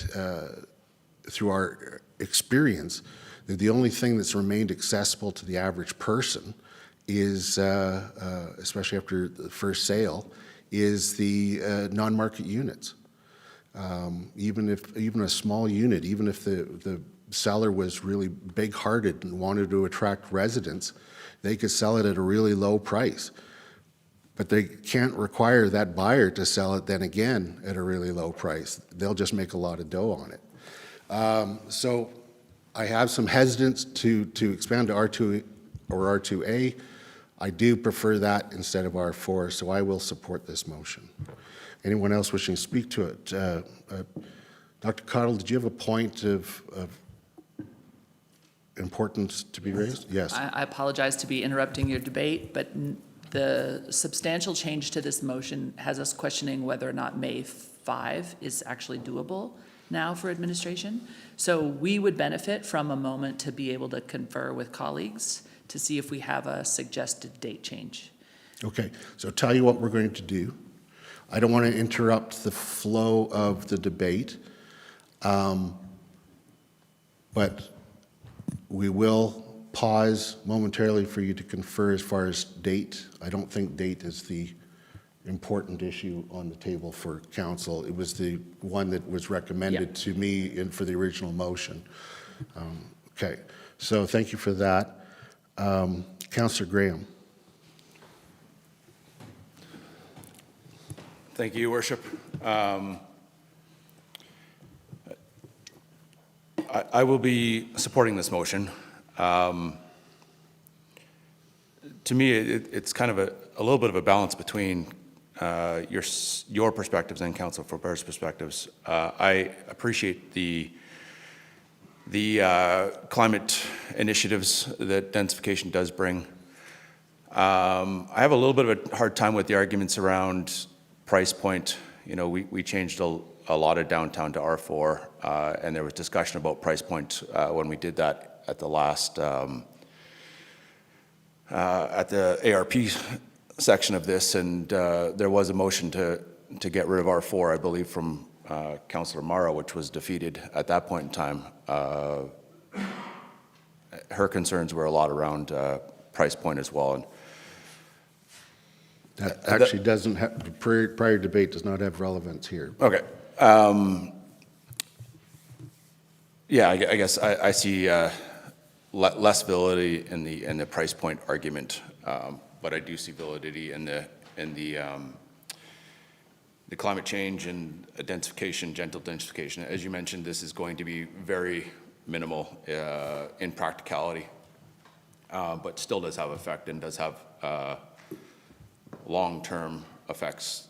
through our experience, that the only thing that's remained accessible to the average person is, especially after the first sale, is the non-market units. Even a small unit, even if the seller was really big-hearted and wanted to attract residents, they could sell it at a really low price. But they can't require that buyer to sell it then again at a really low price. They'll just make a lot of dough on it. So I have some hesitance to expand to R2 or R2A. I do prefer that instead of R4, so I will support this motion. Anyone else wishing to speak to it? Dr. Cottle, did you have a point of importance to be raised? Yes. I apologize to be interrupting your debate, but the substantial change to this motion has us questioning whether or not May 5 is actually doable now for administration. So we would benefit from a moment to be able to confer with colleagues to see if we have a suggested date change. Okay, so tell you what we're going to do. I don't want to interrupt the flow of the debate, but we will pause momentarily for you to confer as far as date. I don't think date is the important issue on the table for council. It was the one that was recommended to me for the original motion. Okay, so thank you for that. Councillor Graham. Thank you, Your Worship. I will be supporting this motion. To me, it's kind of a little bit of a balance between your perspectives and Council for Bear's perspectives. I appreciate the climate initiatives that densification does bring. I have a little bit of a hard time with the arguments around price point. We changed a lot of downtown to R4, and there was discussion about price point when we did that at the last, at the ARP section of this, and there was a motion to get rid of R4, I believe, from Councillor Morrow, which was defeated at that point in time. Her concerns were a lot around price point as well. And That actually doesn't have, prior debate does not have relevance here. Okay. Yeah, I guess I see less validity in the price point argument, but I do see validity in the climate change and densification, gentle densification. As you mentioned, this is going to be very minimal in practicality, but still does have effect and does have long-term effects.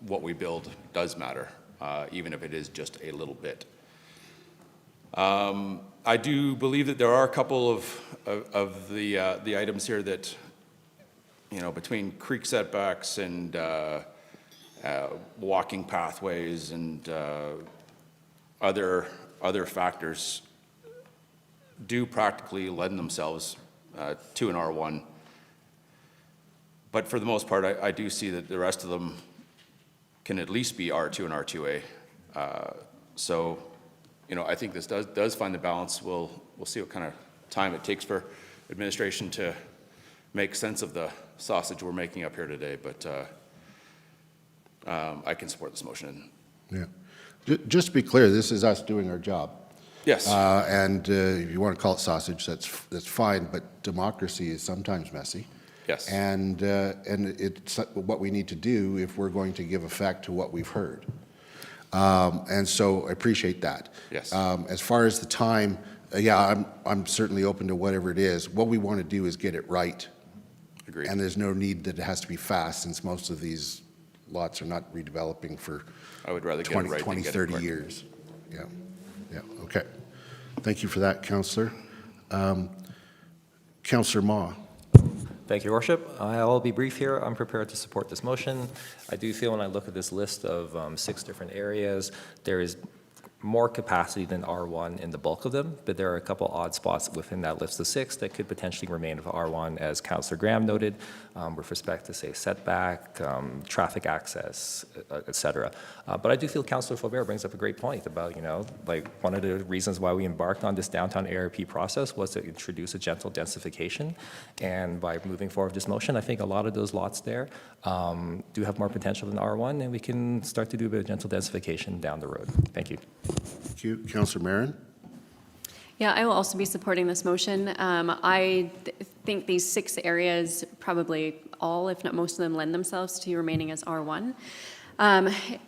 What we build does matter, even if it is just a little bit. I do believe that there are a couple of the items here that, you know, between creek setbacks and walking pathways and other factors do practically lend themselves to an R1. But for the most part, I do see that the rest of them can at least be R2 and R2A. So, you know, I think this does find the balance. We'll see what kind of time it takes for administration to make sense of the sausage we're making up here today, but I can support this motion. Yeah. Just to be clear, this is us doing our job. Yes. And if you want to call it sausage, that's fine, but democracy is sometimes messy. Yes. And it's what we need to do if we're going to give effect to what we've heard. And so I appreciate that. Yes. As far as the time, yeah, I'm certainly open to whatever it is. What we want to do is get it right. Agreed. And there's no need that it has to be fast, since most of these lots are not redeveloping for I would rather 20, get it right 20 than get 30 it quick. years. Yeah, yeah, okay. Thank you for that, Councillor. Councillor Ma. Thank you, Your Worship. I'll be brief here. I'm prepared to support this motion. I do feel when I look at this list of 6 different areas, there is more capacity than R1 in the bulk of them, but there are a couple odd spots within that list of 6 that could potentially remain of R1, as Councillor Graham noted, with respect to, say, setback, traffic access, et cetera. But I do feel Councillor Faubert brings up a great point about, you know, like one of the reasons why we embarked on this downtown ARP process was to introduce a gentle densification. And by moving forward with this motion, I think a lot of those lots there do have more potential than R1, and we can start to do a bit of gentle densification down the road. Thank you. Thank you. Councillor Marin. Yeah, I will also be supporting this motion. I think these 6 areas, probably all, if not most of them, lend themselves to remaining as R1.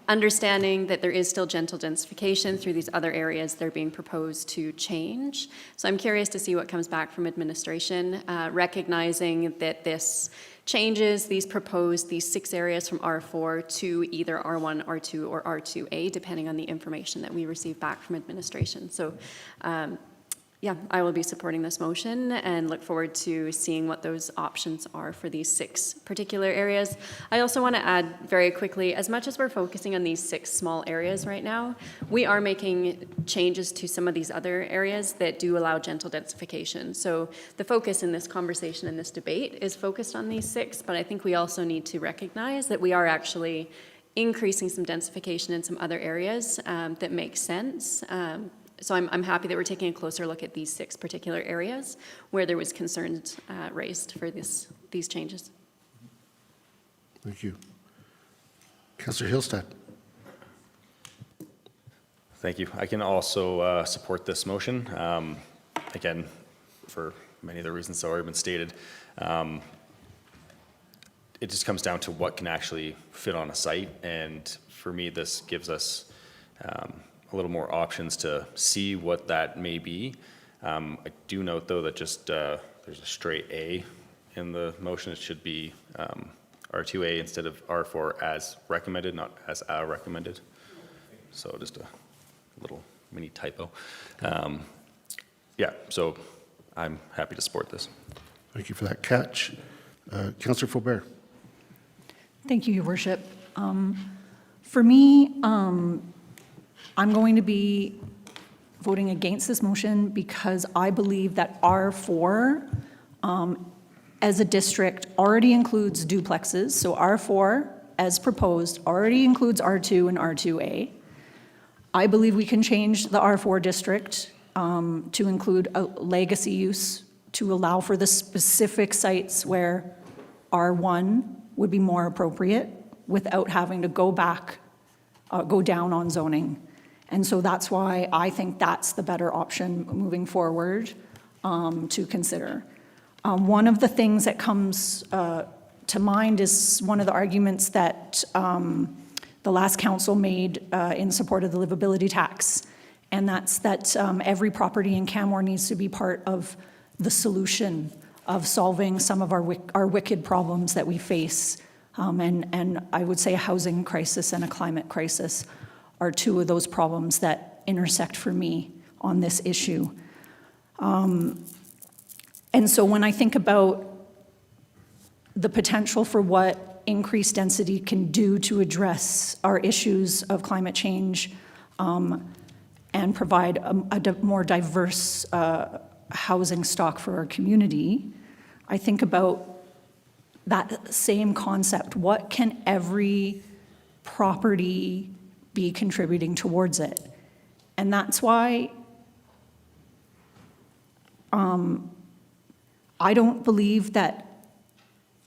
Understanding that there is still gentle densification through these other areas they're being proposed to change. So I'm curious to see what comes back from administration, recognizing that this changes these 6 areas from R4 to either R1, R2, or R2A, depending on the information that we receive back from administration. So yeah, I will be supporting this motion and look forward to seeing what those options are for these 6 particular areas. I also want to add very quickly, as much as we're focusing on these 6 small areas right now, we are making changes to some of these other areas that do allow gentle densification. So the focus in this conversation, in this debate, is focused on these 6, but I think we also need to recognize that we are actually increasing some densification in some other areas that make sense. So I'm happy that we're taking a closer look at these 6 particular areas where there was concerns raised for these changes. Thank you. Councillor Hillstead. Thank you. I can also support this motion. Again, for many of the reasons that have already been stated, it just comes down to what can actually fit on a site. And for me, this gives us a little more options to see what that may be. I do note, though, that just there's a straight A in the motion. It should be R2A instead of R4 as recommended, not as recommended. So just a little mini typo. Yeah, so I'm happy to support this. Thank you for that catch. Councillor Faubert. Thank you, Your Worship. For me, I'm going to be voting against this motion because I believe that R4 as a district already includes duplexes. So R4, as proposed, already includes R2 and R2A. I believe we can change the R4 district to include a legacy use to allow for the specific sites where R1 would be more appropriate without having to go back, go down on zoning. And so that's why I think that's the better option moving forward to consider. One of the things that comes to mind is one of the arguments that the last council made in support of the livability tax. And that's that every property in Canmore needs to be part of the solution of solving some of our wicked problems that we face. And I would say a housing crisis and a climate crisis are two of those problems that intersect for me on this issue. And so when I think about the potential for what increased density can do to address our issues of climate change and provide a more diverse housing stock for our community, I think about that same concept. What can every property be contributing towards it? And that's why I don't believe that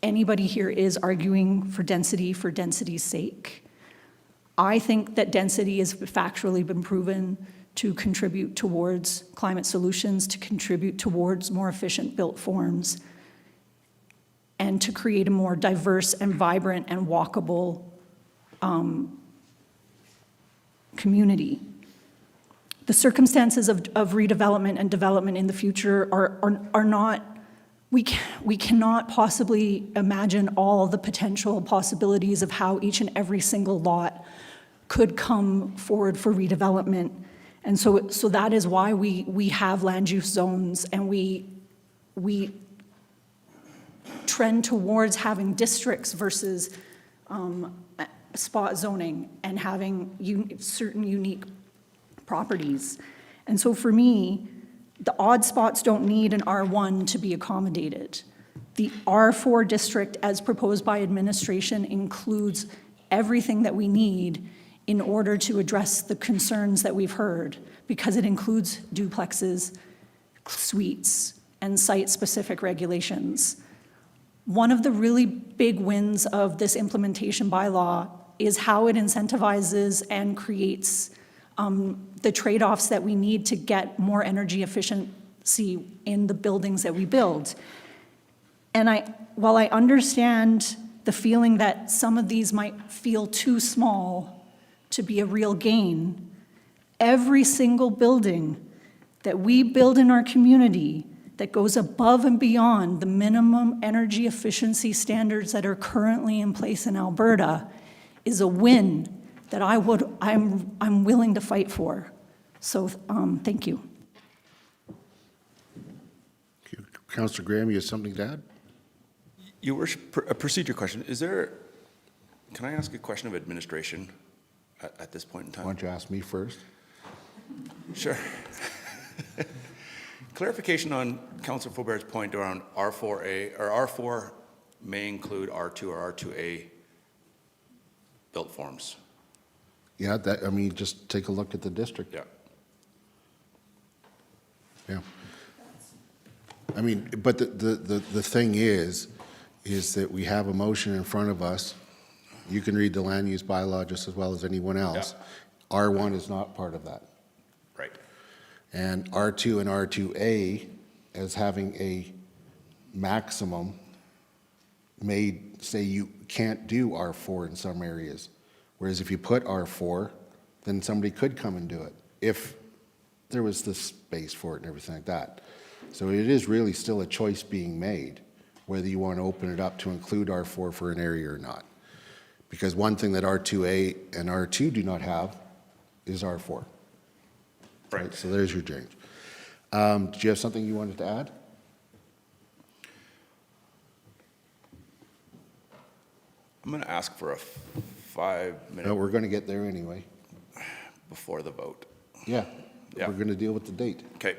anybody here is arguing for density's sake. I think that density has factually been proven to contribute towards climate solutions, to contribute towards more efficient built forms, and to create a more diverse and vibrant and walkable community. The circumstances of redevelopment and development in the future are not, we cannot possibly imagine all the potential possibilities of how each and every single lot could come forward for redevelopment. And so that is why we have land use zones, and we trend towards having districts versus spot zoning and having certain unique properties. And so for me, the odd spots don't need an R1 to be accommodated. The R4 district, as proposed by administration, includes everything that we need in order to address the concerns that we've heard, because it includes duplexes, suites, and site-specific regulations. One of the really big wins of this implementation bylaw is how it incentivizes and creates the trade-offs that we need to get more energy efficiency in the buildings that we build. And while I understand the feeling that some of these might feel too small to be a real gain, every single building that we build in our community that goes above and beyond the minimum energy efficiency standards that are currently in place in Alberta is a win that I'm willing to fight for. So thank you. Councillor Graham, you have something to add? Your Worship, a procedure question. Can I ask a question of administration at this point in time? Why don't you ask me first? Sure. Clarification on Councillor Faubert's point around R4A, or R4 may include R2 or R2A built forms. Yeah, just take a look at the district. Yeah. Yeah. But the thing is that we have a motion in front of us. You can read the land use bylaw just as well as anyone else. Yeah. R1 is not part of that. Right. And R2 and R2A, as having a maximum, may say you can't do R4 in some areas. Whereas if you put R4, then somebody could come and do it if there was the space for it and everything like that. So it is really still a choice being made whether you want to open it up to include R4 for an area or not. Because one thing that R2A and R2 do not have is R4. Right. So there's your change. Did you have something you wanted to add? I'm going to ask for a 5-minute. No, we're going to get there anyway. Before the vote. Yeah. Yeah. We're going to deal with the date. Okay.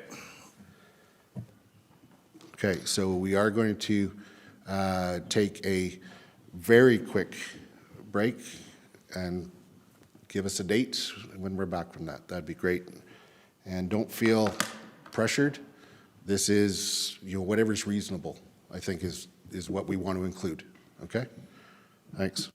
Okay, so we are going to take a very quick break and give us a date when we're back from that. That'd be great. And don't feel pressured. This is, whatever's reasonable, I think is what we want to include, okay? Thanks.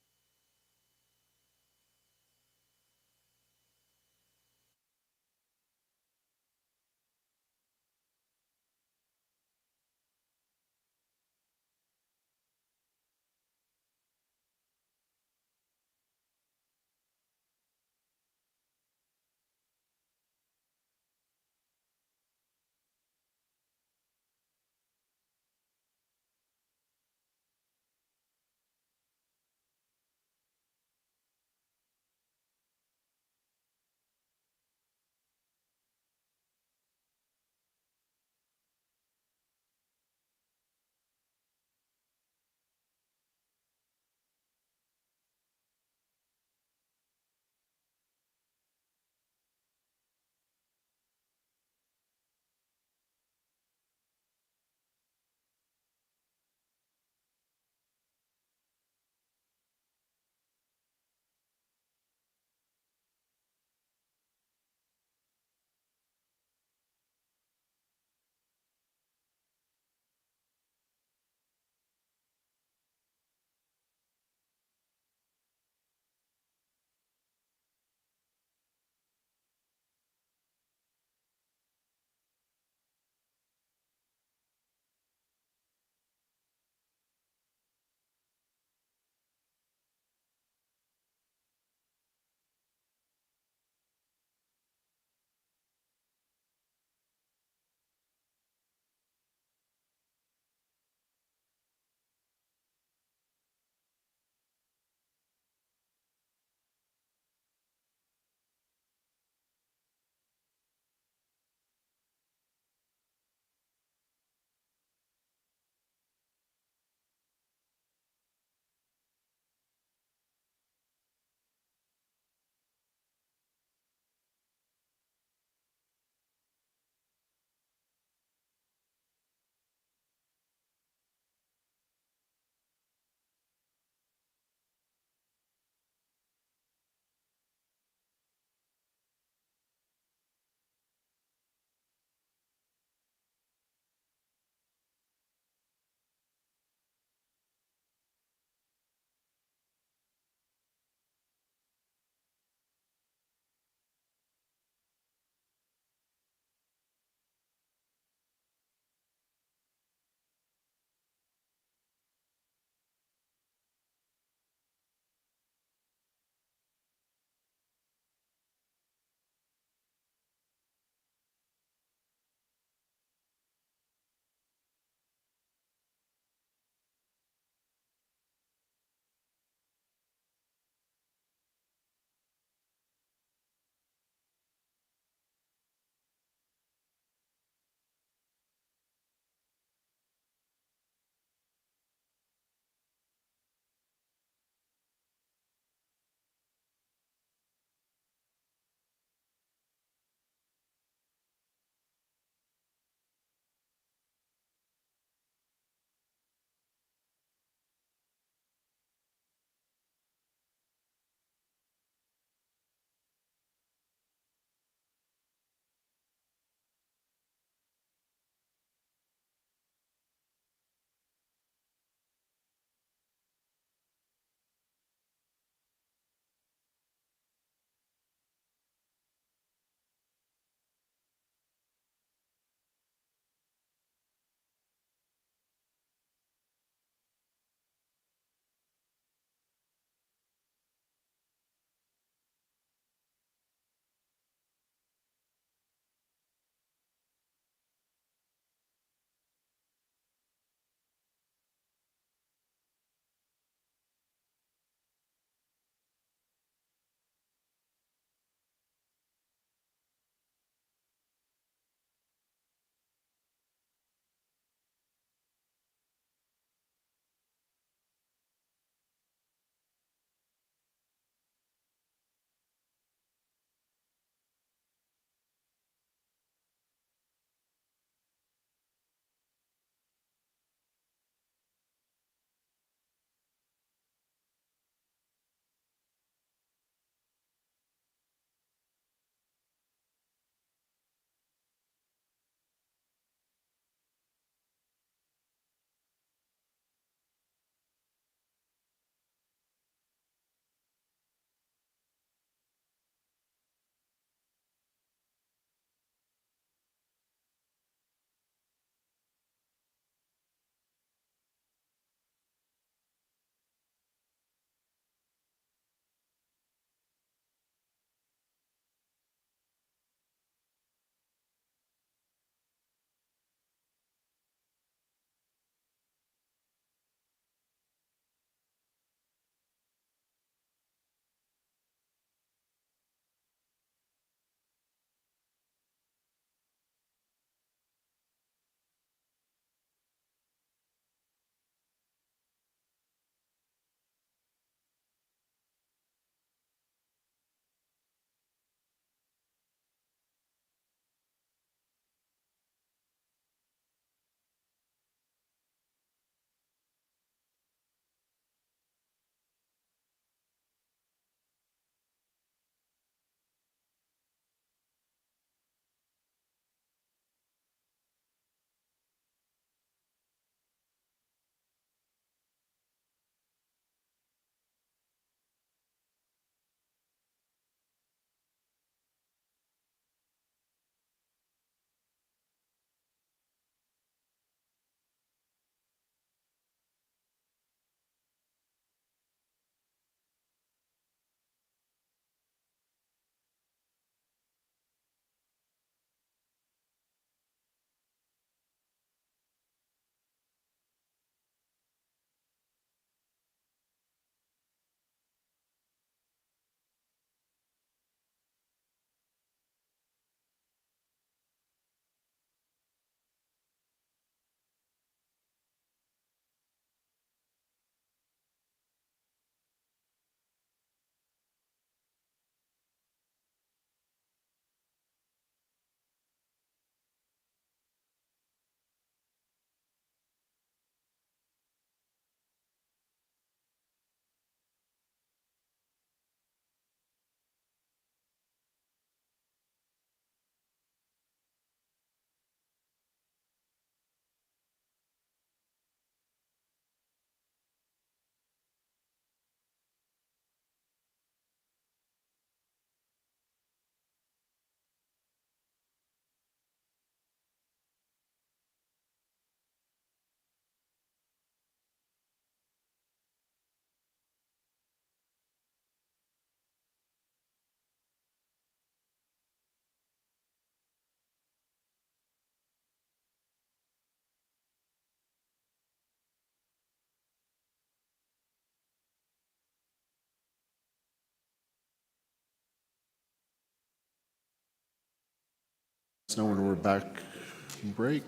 Let us know when we're back from break.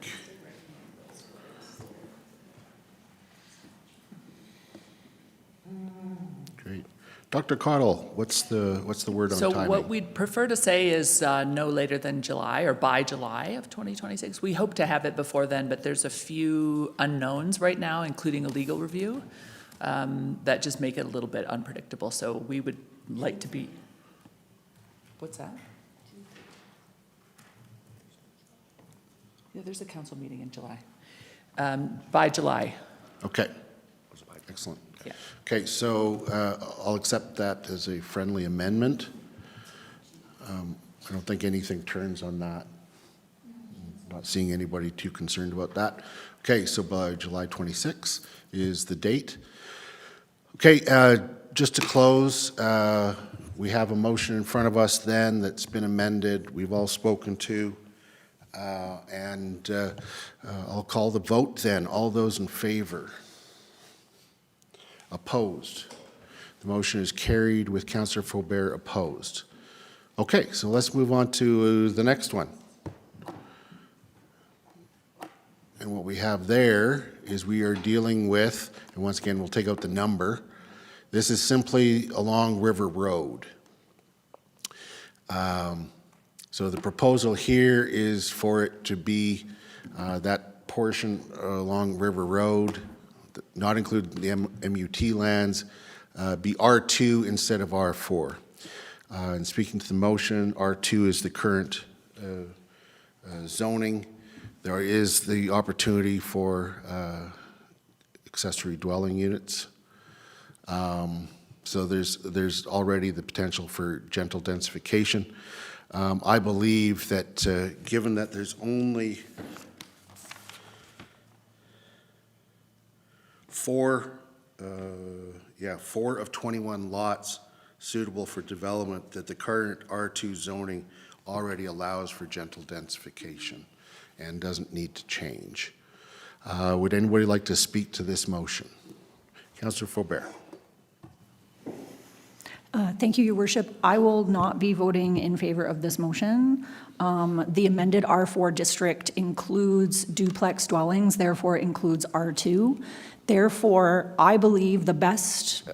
Great. Dr. Cottle, what's the word on So timing? what we'd prefer to say is no later than July or by July of 2026. We hope to have it before then, but there's a few unknowns right now, including a legal review, that just make it a little bit unpredictable. So we would like to be, what's that? Yeah, there's a council meeting in July. By July, Okay. Excellent. yeah. Okay, so I'll accept that as a friendly amendment. I don't think anything turns on that. Not seeing anybody too concerned about that. Okay, so by July 26th is the date. Okay, just to close, we have a motion in front of us then that's been amended. We've all spoken to. And I'll call the vote then. All those in favor? Opposed? The motion is carried with Councillor Faubert opposed. Okay, so let's move on to the next one. And what we have there is we are dealing with, and once again, we'll take out the number. This is simply along River Road. So the proposal here is for it to be that portion along River Road, not include the MUT lands, be R2 instead of R4. And speaking to the motion, R2 is the current zoning. There is the opportunity for accessory dwelling units. So there's already the potential for gentle densification. I believe that given that there's only four of 21 lots suitable for development, that the current R2 zoning already allows for gentle densification and doesn't need to change. Would anybody like to speak to this motion? Councillor Faubert. Thank you, Your Worship. I will not be voting in favor of this motion. The amended R4 district includes duplex dwellings, therefore includes R2. Therefore, I believe the best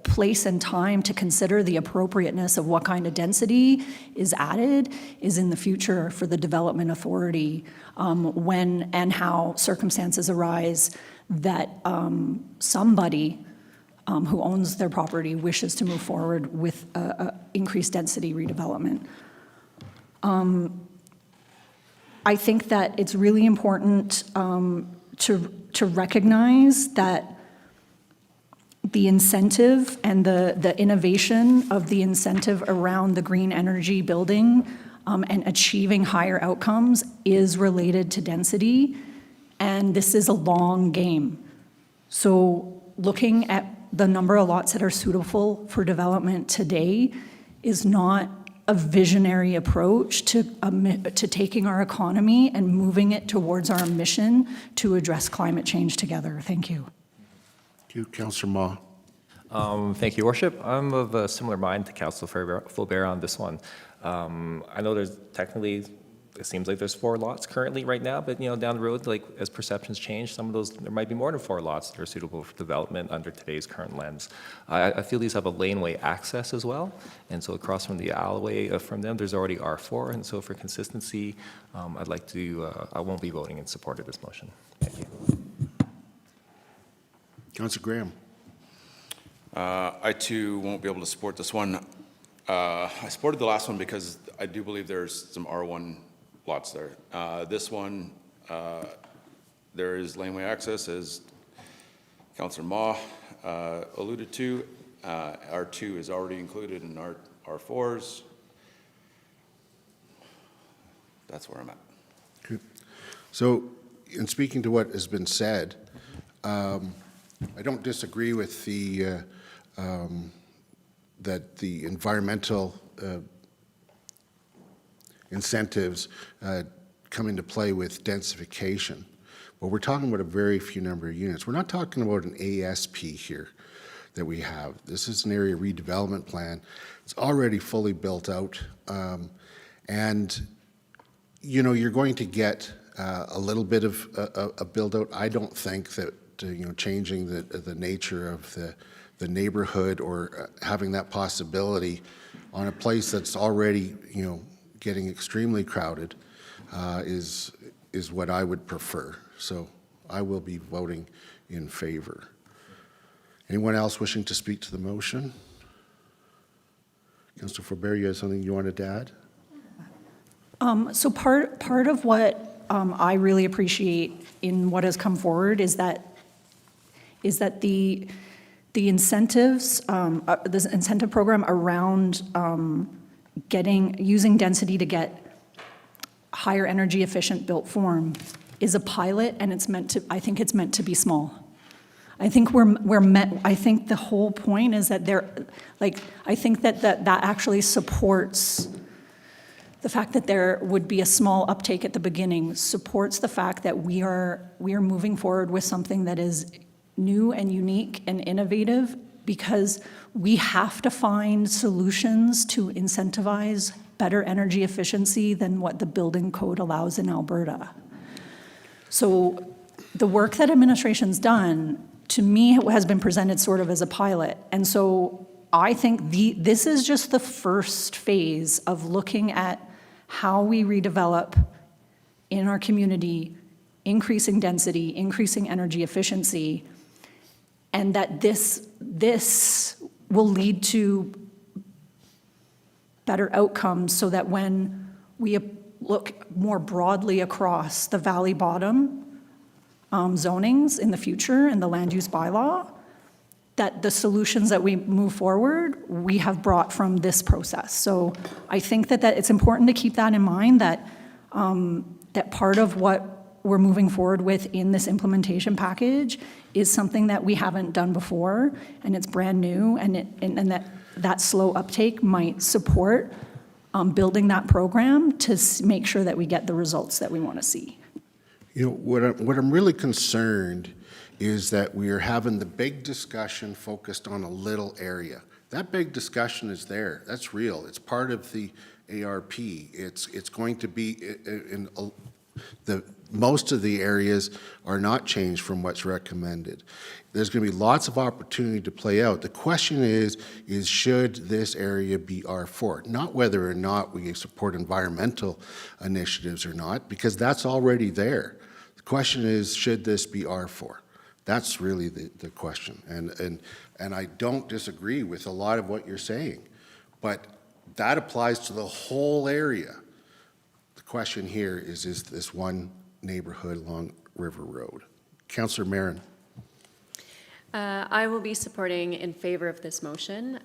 place and time to consider the appropriateness of what kind of density is added is in the future for the development authority, when and how circumstances arise that somebody who owns their property wishes to move forward with increased density redevelopment. I think that it's really important to recognize that the incentive and the innovation of the incentive around the green energy building and achieving higher outcomes is related to density, and this is a long game. So looking at the number of lots that are suitable for development today is not a visionary approach to taking our economy and moving it towards our mission to address climate change together. Thank you. Thank you, Councillor Ma. Thank you, Your Worship. I'm of a similar mind to Councillor Faubert on this one. I know there's technically, it seems like there's 4 lots currently right now, but down the road, like as perceptions change, some of those, there might be more than 4 lots that are suitable for development under today's current lens. I feel these have a laneway access as well, and so across from the alleyway from them, there's already R4, and so for consistency, I'd like to, I won't be voting in support of this motion. Thank you. Councillor Graham. I too won't be able to support this one. I supported the last one because I do believe there's some R1 lots there. This one, there is laneway access, as Councillor Ma alluded to. R2 is already included in R4s. That's where I'm at. Good. So, in speaking to what has been said, I don't disagree with the that the environmental incentives come into play with densification. But we're talking about a very few number of units. We're not talking about an ASP here that we have. This is an area redevelopment plan. It's already fully built out. And you know, you're going to get a little bit of a build-out. I don't think that, you know, changing the nature of the neighborhood or having that possibility on a place that's already, you know, getting extremely crowded is what I would prefer. So I will be voting in favor. Anyone else wishing to speak to the motion? Councillor Faubert, you have something you wanted to add? So part of what I really appreciate in what has come forward is that the incentives, this incentive program around using density to get higher energy efficient built form is a pilot, and I think it's meant to be small. I think I think the whole point is that I think that actually supports the fact that there would be a small uptake at the beginning, supports the fact that we are moving forward with something that is new and unique and innovative, because we have to find solutions to incentivize better energy efficiency than what the building code allows in Alberta. So the work that administration's done, to me, has been presented sort of as a pilot. And so I think this is just the first phase of looking at how we redevelop in our community, increasing density, increasing energy efficiency, and that this will lead to better outcomes, so that when we look more broadly across the valley bottom zonings in the future in the land use bylaw, that the solutions that we move forward, we have brought from this process. So I think that it's important to keep that in mind, that that part of what we're moving forward with in this implementation package is something that we haven't done before, and it's brand new, and that slow uptake might support building that program to make sure that we get the results that we want to see. You know, what I'm really concerned is that we are having the big discussion focused on a little area. That big discussion is there. That's real. It's part of the ARP. It's going to be in most of the areas are not changed from what's recommended. There's going to be lots of opportunity to play out. The question is should this area be R4? Not whether or not we support environmental initiatives or not, because that's already there. The question is, should this be R4? That's really the question. And I don't disagree with a lot of what you're saying, but that applies to the whole area. The question here is this one neighborhood along River Road? Councillor Marin. I will be supporting in favor of this motion,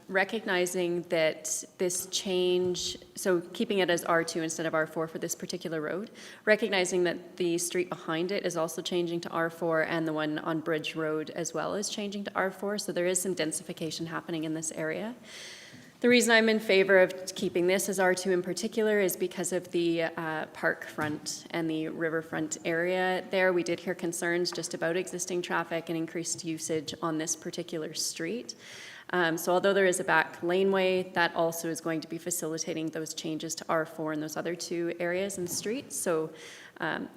recognizing that this change, so keeping it as R2 instead of R4 for this particular road, recognizing that the street behind it is also changing to R4, and the one on Bridge Road as well is changing to R4, so there is some densification happening in this area. The reason I'm in favor of keeping this as R2 in particular is because of the park front and the riverfront area there. We did hear concerns just about existing traffic and increased usage on this particular street. So although there is a back laneway, that also is going to be facilitating those changes to R4 in those other two areas and streets. So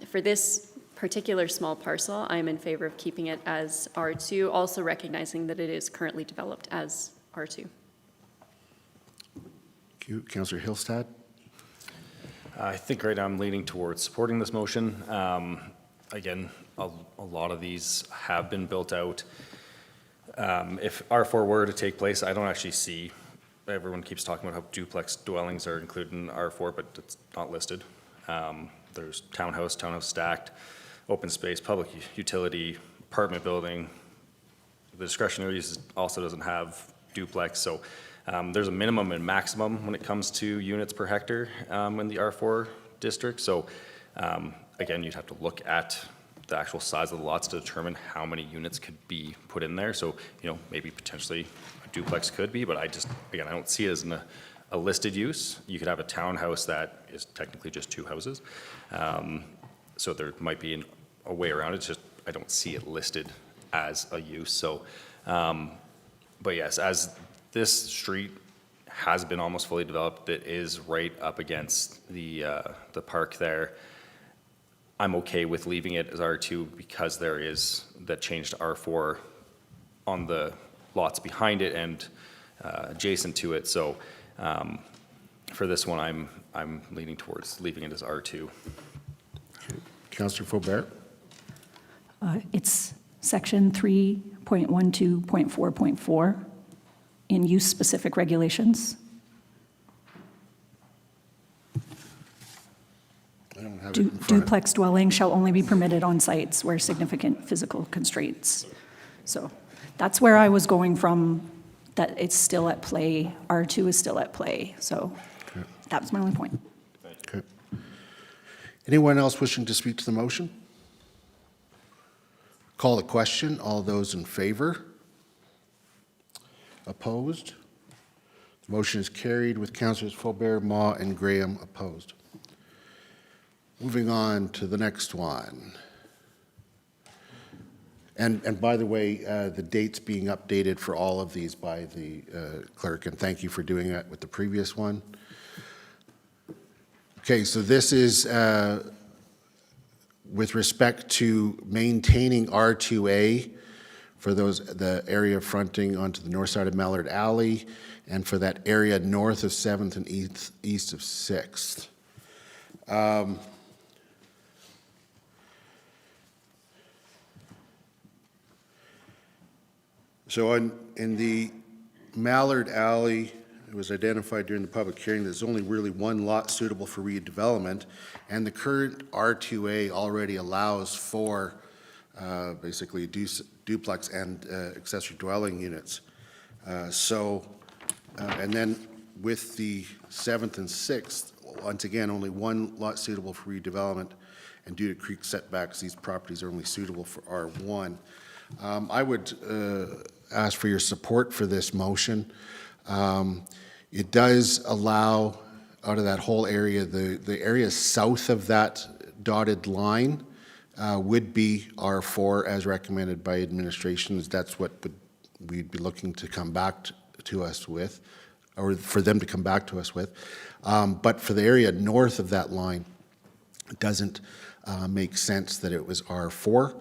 for this particular small parcel, I'm in favor of keeping it as R2, also recognizing that it is currently developed as R2. Councillor Hillstad. I think right now I'm leaning towards supporting this motion. Again, a lot of these have been built out. If R4 were to take place, I don't actually see, everyone keeps talking about how duplex dwellings are included in R4, but it's not listed. There's townhouse stacked, open space, public utility, apartment building. The discretionary use also doesn't have duplex, so there's a minimum and maximum when it comes to units per hectare in the R4 district. So again, you'd have to look at the actual size of the lots to determine how many units could be put in there. So, you know, maybe potentially a duplex could be, but I don't see it as a listed use. You could have a townhouse that is technically just two houses. So there might be a way around it. It's just, I don't see it listed as a use. So, but yes, as this street has been almost fully developed, that is right up against the park there. I'm okay with leaving it as R2 because there is that change to R4 on the lots behind it and adjacent to it. So for this one, I'm leaning towards leaving it as R2. Councillor Faubert? It's section 3.12.4.4 in use-specific regulations. I don't have it in front of me. Duplex dwelling shall only be permitted on sites where significant physical constraints. So that's where I was going from, that it's still at play, R2 is still at play. So that was my only point. Okay. Anyone else wishing to speak to the motion? Call the question. All those in favor? Opposed? The motion is carried with Councillors Faubert, Ma, and Graham opposed. Moving on to the next one. And by the way, the date's being updated for all of these by the clerk, and thank you for doing that with the previous one. Okay, so this is with respect to maintaining R2A for the area fronting onto the north side of Mallard Alley and for that area north of 7th and east of 6th. So in the Mallard Alley, it was identified during the public hearing there's only really one lot suitable for redevelopment, and the current R2A already allows for basically duplex and accessory dwelling units. And then with the 7th and 6th, once again, only one lot suitable for redevelopment, and due to creek setbacks, these properties are only suitable for R1. I would ask for your support for this motion. It does allow, out of that whole area, the area south of that dotted line would be R4 as recommended by administration. That's what we'd be looking to come back to us with, or for them to come back to us with. But for the area north of that line, it doesn't make sense that it was R4.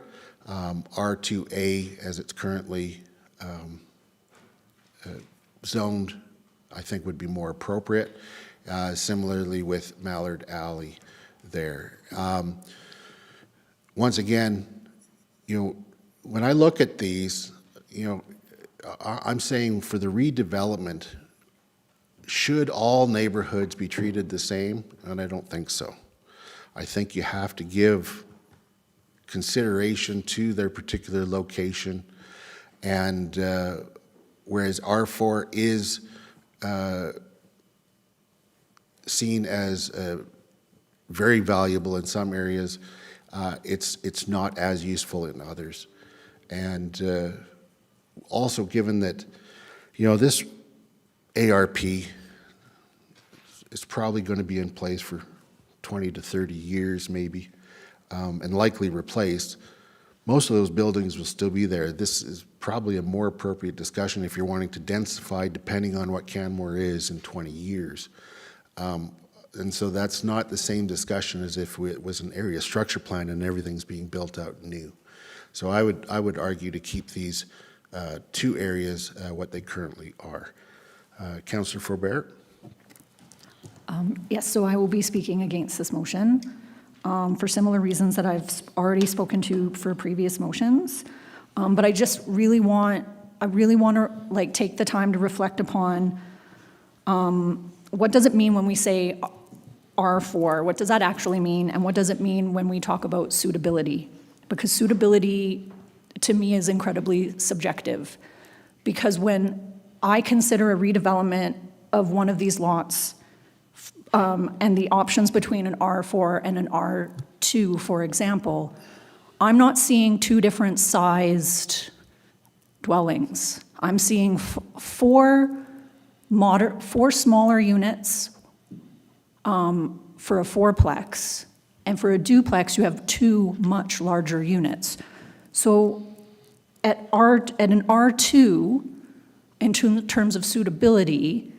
R2A, as it's currently zoned, I think would be more appropriate. Similarly with Mallard Alley there. Once again, when I look at these, I'm saying for the redevelopment, should all neighborhoods be treated the same? And I don't think so. I think you have to give consideration to their particular location, and whereas R4 is seen as very valuable in some areas, it's not as useful in others. And also given that, this ARP is probably going to be in place for 20 to 30 years maybe, and likely replaced, most of those buildings will still be there. This is probably a more appropriate discussion if you're wanting to densify depending on what Canmore is in 20 years. And so that's not the same discussion as if it was an area structure plan and everything's being built out new. So I would argue to keep these two areas what they currently are. Councillor Faubert? Yes, so I will be speaking against this motion for similar reasons that I've already spoken to for previous motions. But I just really want to take the time to reflect upon what does it mean when we say R4? What does that actually mean? And what does it mean when we talk about suitability? Because suitability to me is incredibly subjective. Because when I consider a redevelopment of one of these lots and the options between an R4 and an R2, for example, I'm not seeing two different sized dwellings. I'm seeing four smaller units for a fourplex, and for a duplex, you have two much larger units. So at an R2, in terms of suitability,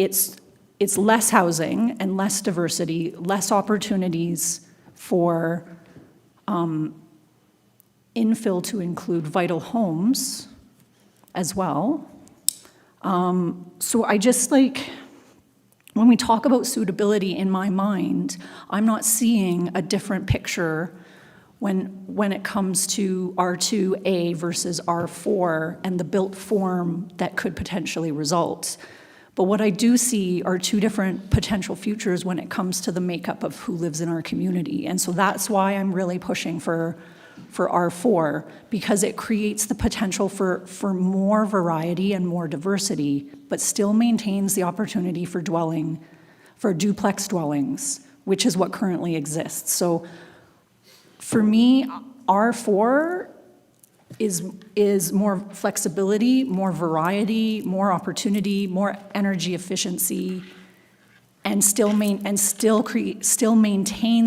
it's less housing and less diversity, less opportunities for infill to include vital homes as well. So I just like, when we talk about suitability in my mind, I'm not seeing a different picture when it comes to R2A versus R4 and the built form that could potentially result. But what I do see are two different potential futures when it comes to the makeup of who lives in our community. And so that's why I'm really pushing for R4, because it creates the potential for more variety and more diversity, but still maintains the opportunity for duplex dwellings, which is what currently exists. So for me, R4 is more flexibility, more variety, more opportunity, more energy efficiency, and still maintains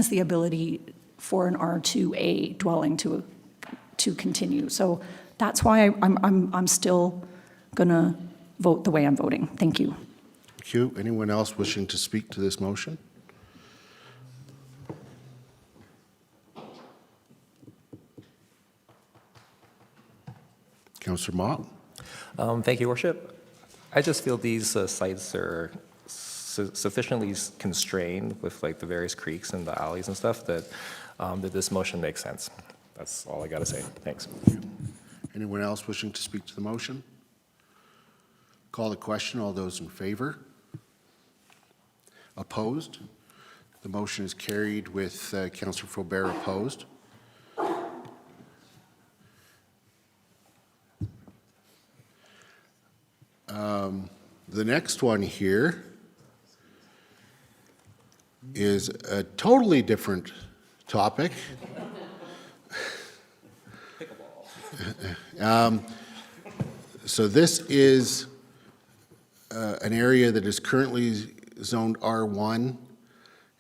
the ability for an R2A dwelling to continue. So that's why I'm still gonna vote the way I'm voting. Thank you. Thank you. Anyone else wishing to speak to this motion? Councillor Mott? Thank you, Worship. I just feel these sites are sufficiently constrained with like the various creeks and the alleys and stuff that this motion makes sense. That's all I got to say. Thanks. Anyone else wishing to speak to the motion? Call the question. All those in favor? Opposed? The motion is carried with Councillor Faubert opposed. The next one here is a totally different topic. So this is an area that is currently zoned R1.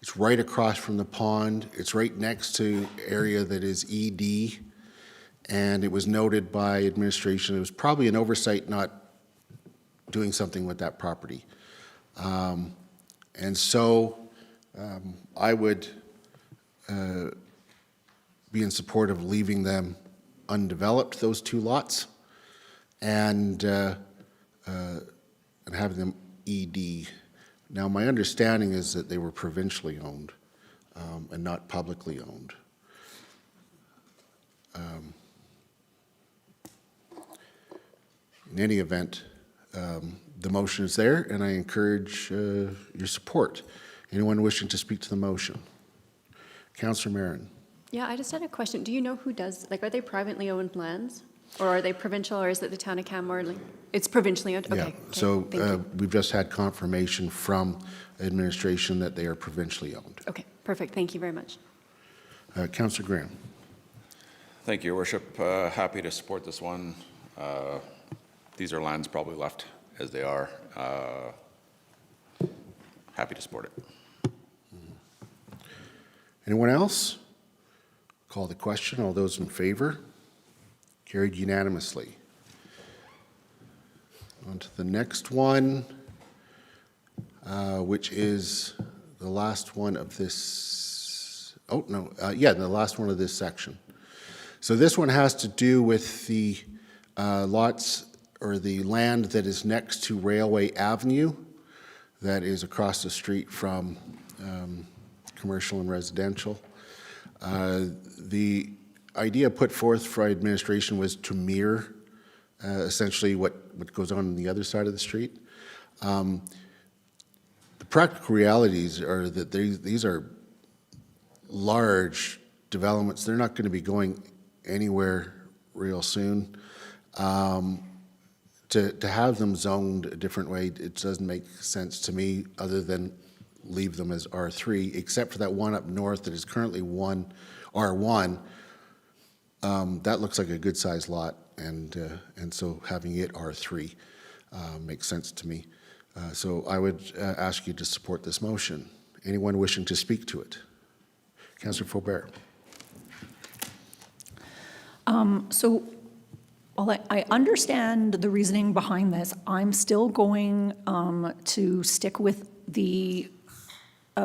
It's right across from the pond. It's right next to area that is ED. And it was noted by administration, it was probably an oversight not doing something with that property. And so I would be in support of leaving them undeveloped, those two lots, and having them ED. Now, my understanding is that they were provincially owned and not publicly owned. In any event, the motion is there, and I encourage your support. Anyone wishing to speak to the motion? Councillor Marin. Yeah, I just had a question. Do you know who does, like, are they privately owned lands? Or are they provincial, or is it the town of Canmore? Like, it's provincially owned? Okay. Yeah, okay, so thank you. we've just had confirmation from administration that they are provincially owned. Okay, perfect. Thank you very much. Councillor Graham. Thank you, Your Worship. Happy to support this one. These are lands probably left as they are. Happy to support it. Anyone else? Call the question. All those in favor? Carried unanimously. On to the next one, which is the last one of this, the last one of this section. So this one has to do with the lots or the land that is next to Railway Avenue, that is across the street from commercial and residential. The idea put forth for administration was to mirror essentially what goes on on the other side of the street. The practical realities are that these are large developments. They're not going to be going anywhere real soon. To have them zoned a different way, it doesn't make sense to me other than leave them as R3, except for that one up north that is currently R1. That looks like a good-sized lot, and so having it R3 makes sense to me. So I would ask you to support this motion. Anyone wishing to speak to it? Councillor Faubert. So Well, I understand the reasoning behind this. I'm still going to stick with the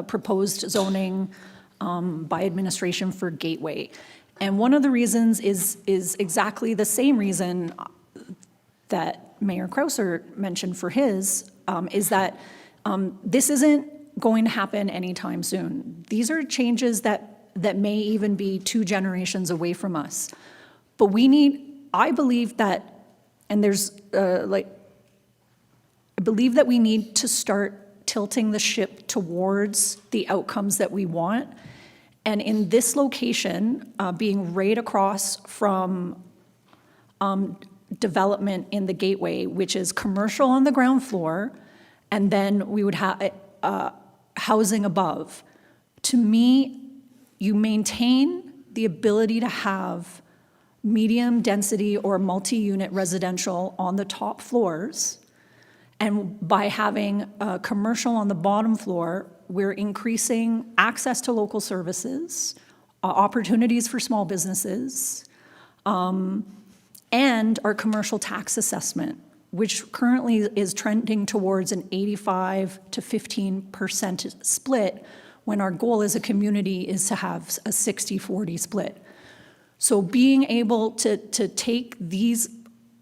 proposed zoning by administration for Gateway. And one of the reasons is exactly the same reason that Mayor Krauser mentioned for his, is that this isn't going to happen anytime soon. These are changes that may even be 2 generations away from us. But I believe that, and I believe that we need to start tilting the ship towards the outcomes that we want. And in this location, being right across from development in the Gateway, which is commercial on the ground floor, and then we would have housing above. To me, you maintain the ability to have medium density or multi-unit residential on the top floors. And by having commercial on the bottom floor, we're increasing access to local services, opportunities for small businesses, and our commercial tax assessment, which currently is trending towards an 85 to 15% split, when our goal as a community is to have a 60-40 split. So being able to take these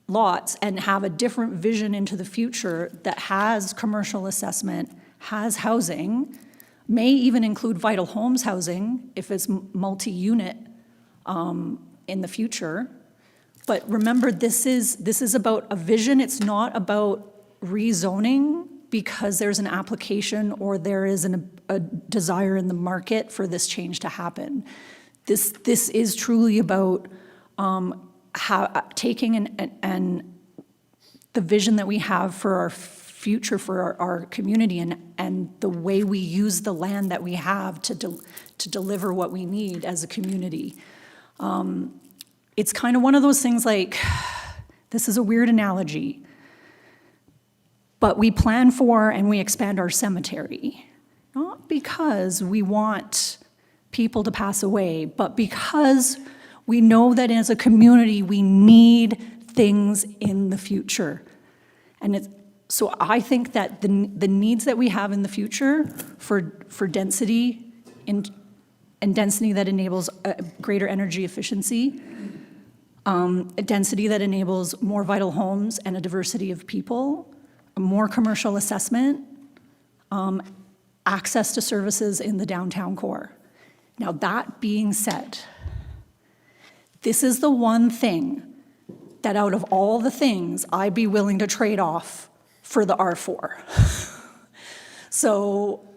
lots and have a different vision into the future that has commercial assessment, has housing, may even include Vital Homes housing if it's multi-unit in the future. But remember, this is about a vision. It's not about rezoning because there's an application or there is a desire in the market for this change to happen. This is truly about taking and the vision that we have for our future, for our community, and the way we use the land that we have to deliver what we need as a community. It's kind of one of those things like, this is a weird analogy, but we plan for and we expand our cemetery, not because we want people to pass away, but because we know that as a community, we need things in the future. And so I think that the needs that we have in the future for density and density that enables greater energy efficiency, a density that enables more vital homes and a diversity of people, more commercial assessment, access to services in the downtown core. Now, that being said, this is the one thing that out of all the things, I'd be willing to trade off for the R4. So,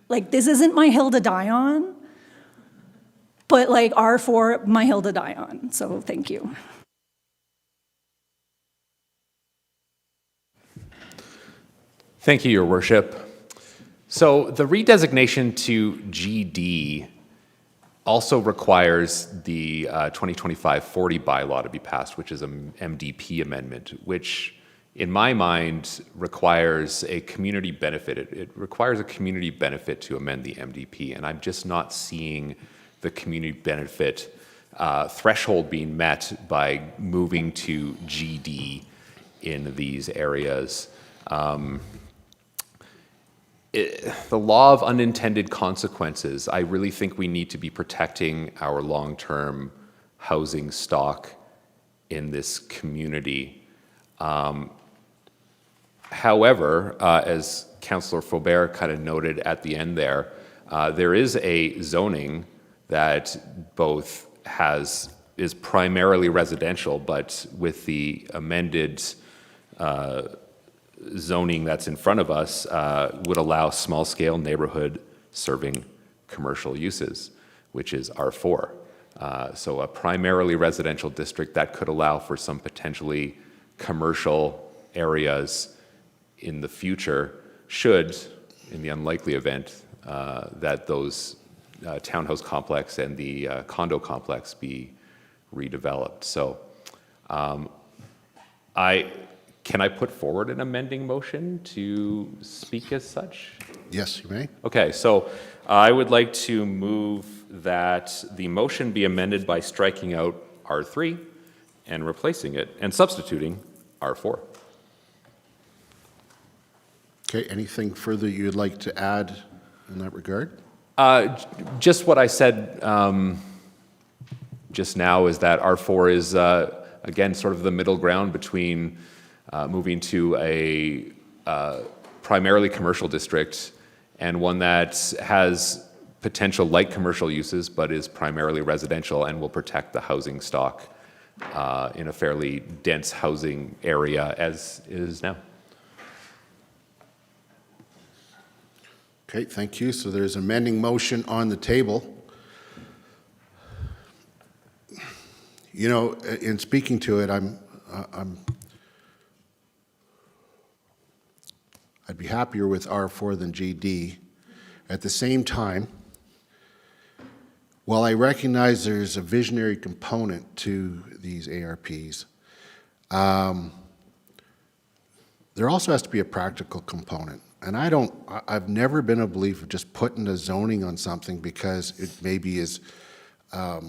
this isn't my hill to die on, but R4, my hill to die on. So, thank you. Thank you, Your Worship. So the redesignation to GD also requires the 2025-40 bylaw to be passed, which is an MDP amendment, which in my mind requires a community benefit. It requires a community benefit to amend the MDP, and I'm just not seeing the community benefit threshold being met by moving to GD in these areas. The law of unintended consequences, I really think we need to be protecting our long-term housing stock in this community. However, as Councillor Faubert kind of noted at the end there is a zoning that both is primarily residential, but with the amended zoning that's in front of us would allow small-scale neighborhood serving commercial uses, which is R4. So a primarily residential district that could allow for some potentially commercial areas in the future should, in the unlikely event that those townhouse complex and the condo complex be redeveloped. So can I put forward an amending motion to speak as such? Yes, you may. Okay, so I would like to move that the motion be amended by striking out R3 and replacing it and substituting R4. Okay, anything further you'd like to add in that regard? Just what I said just now is that R4 is, again, sort of the middle ground between moving to a primarily commercial district and one that has potential light commercial uses but is primarily residential and will protect the housing stock in a fairly dense housing area as is now. Okay, thank you. So there's amending motion on the table. You know, in speaking to it, I'd be happier with R4 than GD. At the same time, while I recognize there's a visionary component to these ARPs, there also has to be a practical component. And I've never been a believer of just putting a zoning on something because it maybe is, there's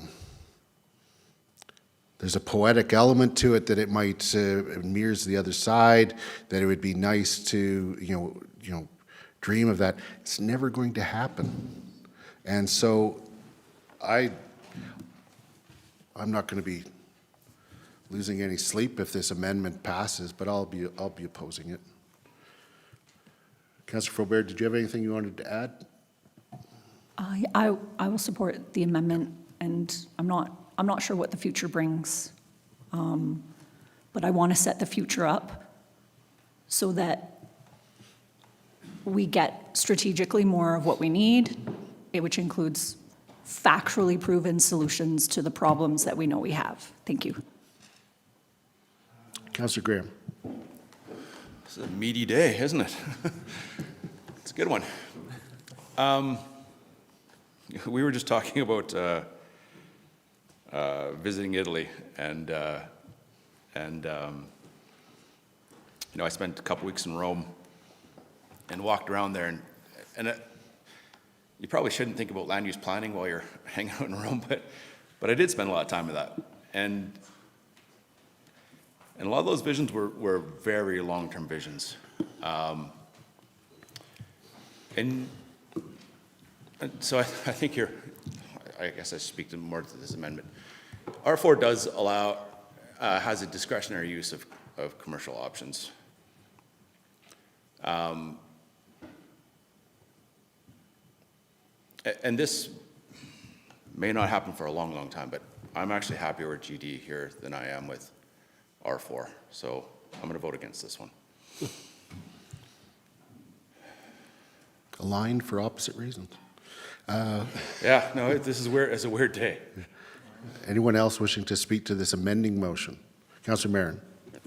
a poetic element to it that it might mirrors the other side, that it would be nice to, you know, dream of that. It's never going to happen. And so I'm not going to be losing any sleep if this amendment passes, but I'll be opposing it. Councillor Faubert, did you have anything you wanted to add? I will support the amendment, and I'm not sure what the future brings, but I want to set the future up so that we get strategically more of what we need, which includes factually proven solutions to the problems that we know we have. Thank you. Councillor Graham. It's a meaty day, isn't it? It's a good one. We were just talking about visiting Italy, and you know, I spent a couple weeks in Rome and walked around there, and you probably shouldn't think about land use planning while you're hanging out in Rome, but I did spend a lot of time with that, and a lot of those visions were very long-term visions. And so I think I guess I speak to more to this amendment. R4 does allow, has a discretionary use of commercial options. And this may not happen for a long, long time, but I'm actually happier with GD here than I am with R4. So I'm going to vote against this one. Aligned for opposite reasons. Yeah, no, this is weird. It's a weird day. Anyone else wishing to speak to this amending motion? Councillor Marin.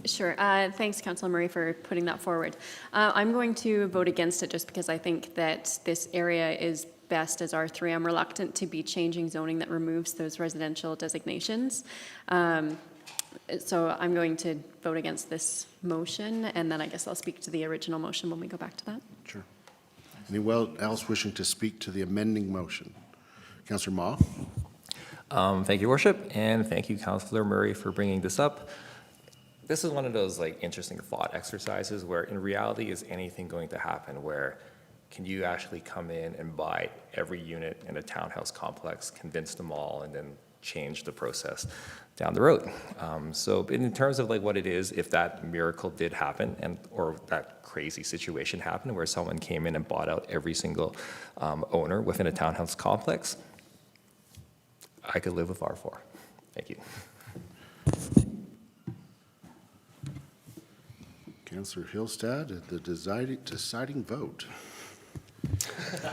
Sure. Thanks, Councillor Murray, for putting that forward. I'm going to vote against it just because I think that this area is best as R3. I'm reluctant to be changing zoning that removes those residential designations. So I'm going to vote against this motion, and then I guess I'll speak to the original motion when we go back to that. Sure. Anyone else wishing to speak to the amending motion? Councillor Ma. Thank you, Your Worship, and thank you, Councillor Murray, for bringing this up. This is one of those interesting thought exercises where in reality is anything going to happen, where can you actually come in and buy every unit in a townhouse complex, convince them all, and then change the process down the road? So in terms of what it is, if that miracle did happen, or that crazy situation happened where someone came in and bought out every single owner within a townhouse complex, I could live with R4. Thank you. Councillor Hillstad at the deciding vote.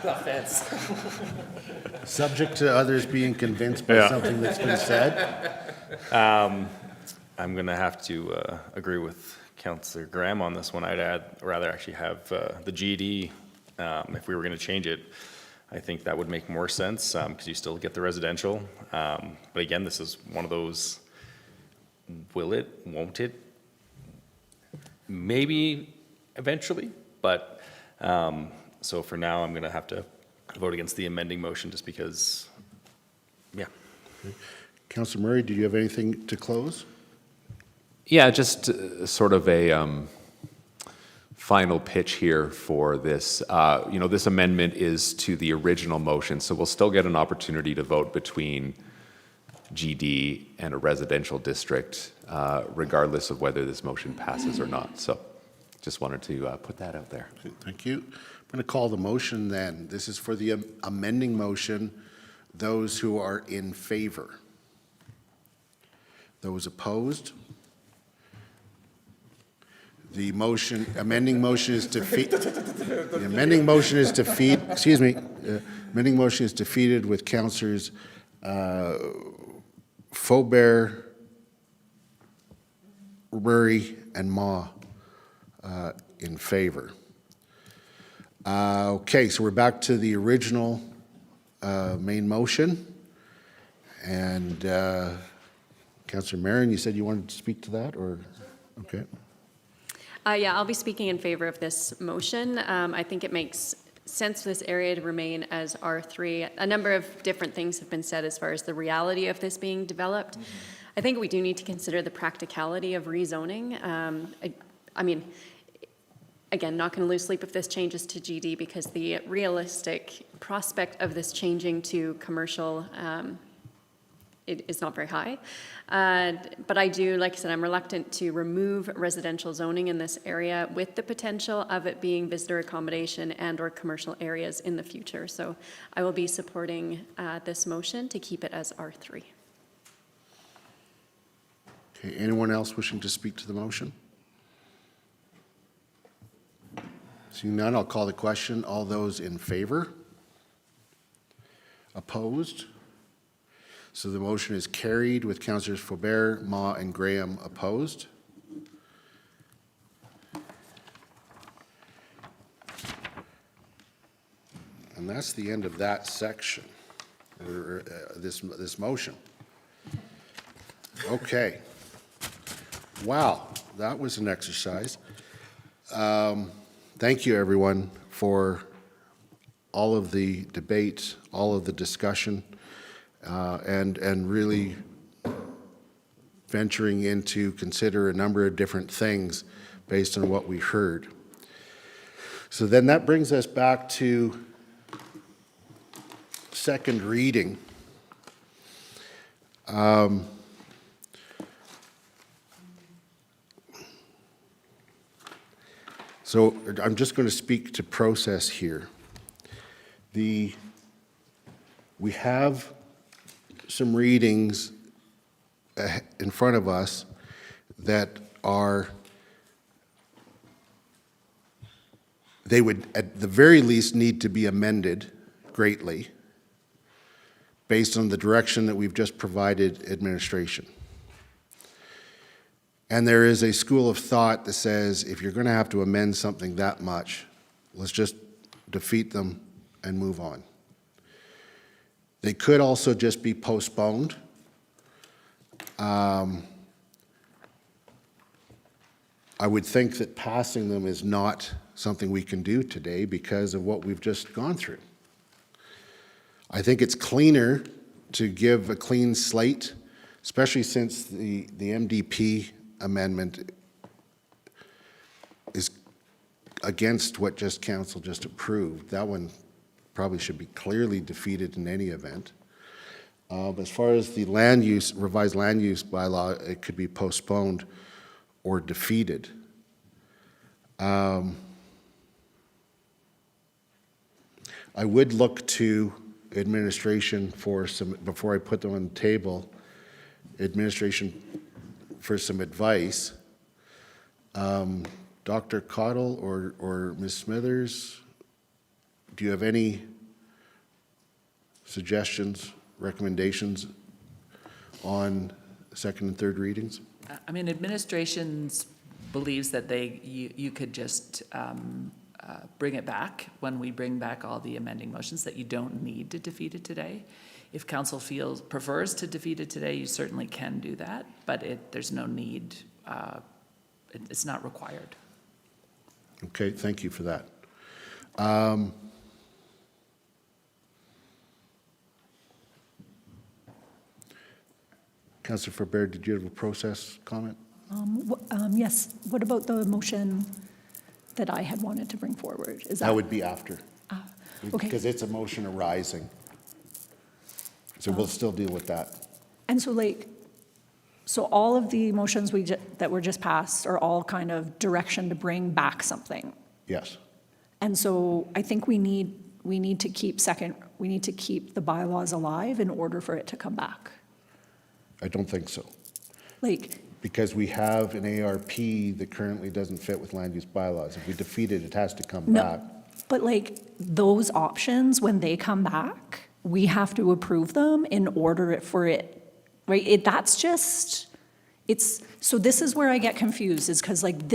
Offense. Subject to others being convinced by something that's been said. I'm going to have to agree with Councillor Graham on this one. I'd rather actually have the GD, if we were going to change it. I think that would make more sense because you still get the residential. But again, this is one of those, will it, won't it? Maybe eventually, but so for now, I'm going to have to vote against the amending motion just because, yeah. Okay. Councillor Murray, do you have anything to close? Yeah, just sort of a final pitch here for this. This amendment is to the original motion, so we'll still get an opportunity to vote between GD and a residential district, regardless of whether this motion passes or not. So just wanted to put that out there. Okay, thank you. I'm going to call the motion then. This is for the amending motion. Those who are in favor. Those opposed? The motion, amending motion is the amending motion is amending motion is defeated with Councillors Faubert, Murray, and Ma in favor. Okay, so we're back to the original main motion. And Councillor Marion, you said you wanted to speak to that, or? Okay. Yeah, I'll be speaking in favor of this motion. I think it makes sense for this area to remain as R3. A number of different things have been said as far as the reality of this being developed. I think we do need to consider the practicality of rezoning. I mean, again, not going to lose sleep if this changes to GD, because the realistic prospect of this changing to commercial it is not very high. But I do, like I said, I'm reluctant to remove residential zoning in this area with the potential of it being visitor accommodation and or commercial areas in the future. So I will be supporting this motion to keep it as R3. Okay, anyone else wishing to speak to the motion? Seeing none, I'll call the question. All those in favor? Opposed? So the motion is carried with Councillors Faubert, Ma, and Graham opposed. And that's the end of that section, or this motion. Okay. Wow, that was an exercise. Thank you, everyone, for all of the debate, all of the discussion, and really venturing into consider a number of different things based on what we heard. So then that brings us back to second reading. So I'm just going to speak to process here. We have some readings in front of us that are, they would at the very least need to be amended greatly based on the direction that we've just provided administration. And there is a school of thought that says if you're going to have to amend something that much, let's just defeat them and move on. They could also just be postponed. I would think that passing them is not something we can do today because of what we've just gone through. I think it's cleaner to give a clean slate, especially since the MDP amendment is against what council just approved. That one probably should be clearly defeated in any event. As far as the revised land use bylaw, it could be postponed or defeated. I would look to administration for some, before I put them on the table, administration for some advice. Dr. Cottle or Ms. Smithers, do you have any suggestions, recommendations on second and third readings? I mean, administration believes that you could just bring it back when we bring back all the amending motions, that you don't need to defeat it today. If council prefers to defeat it today, you certainly can do that, but there's no need. It's not required. Okay, thank you for that. Councillor Faubert, did you have a process comment? Yes, what about the motion that I had wanted to bring forward? Is That would be after, okay. because it's a motion arising. So we'll still deal with that. And so so all of the motions that were just passed are all kind of direction to bring back something. Yes. And so I think we need to keep the bylaws alive in order for it to come back. I don't think so. Like, Because we have an ARP that currently doesn't fit with land use bylaws. If we defeat it, it has to come back. no, but like those options, when they come back, we have to approve them in order for it, right? So this is where I get confused, is because like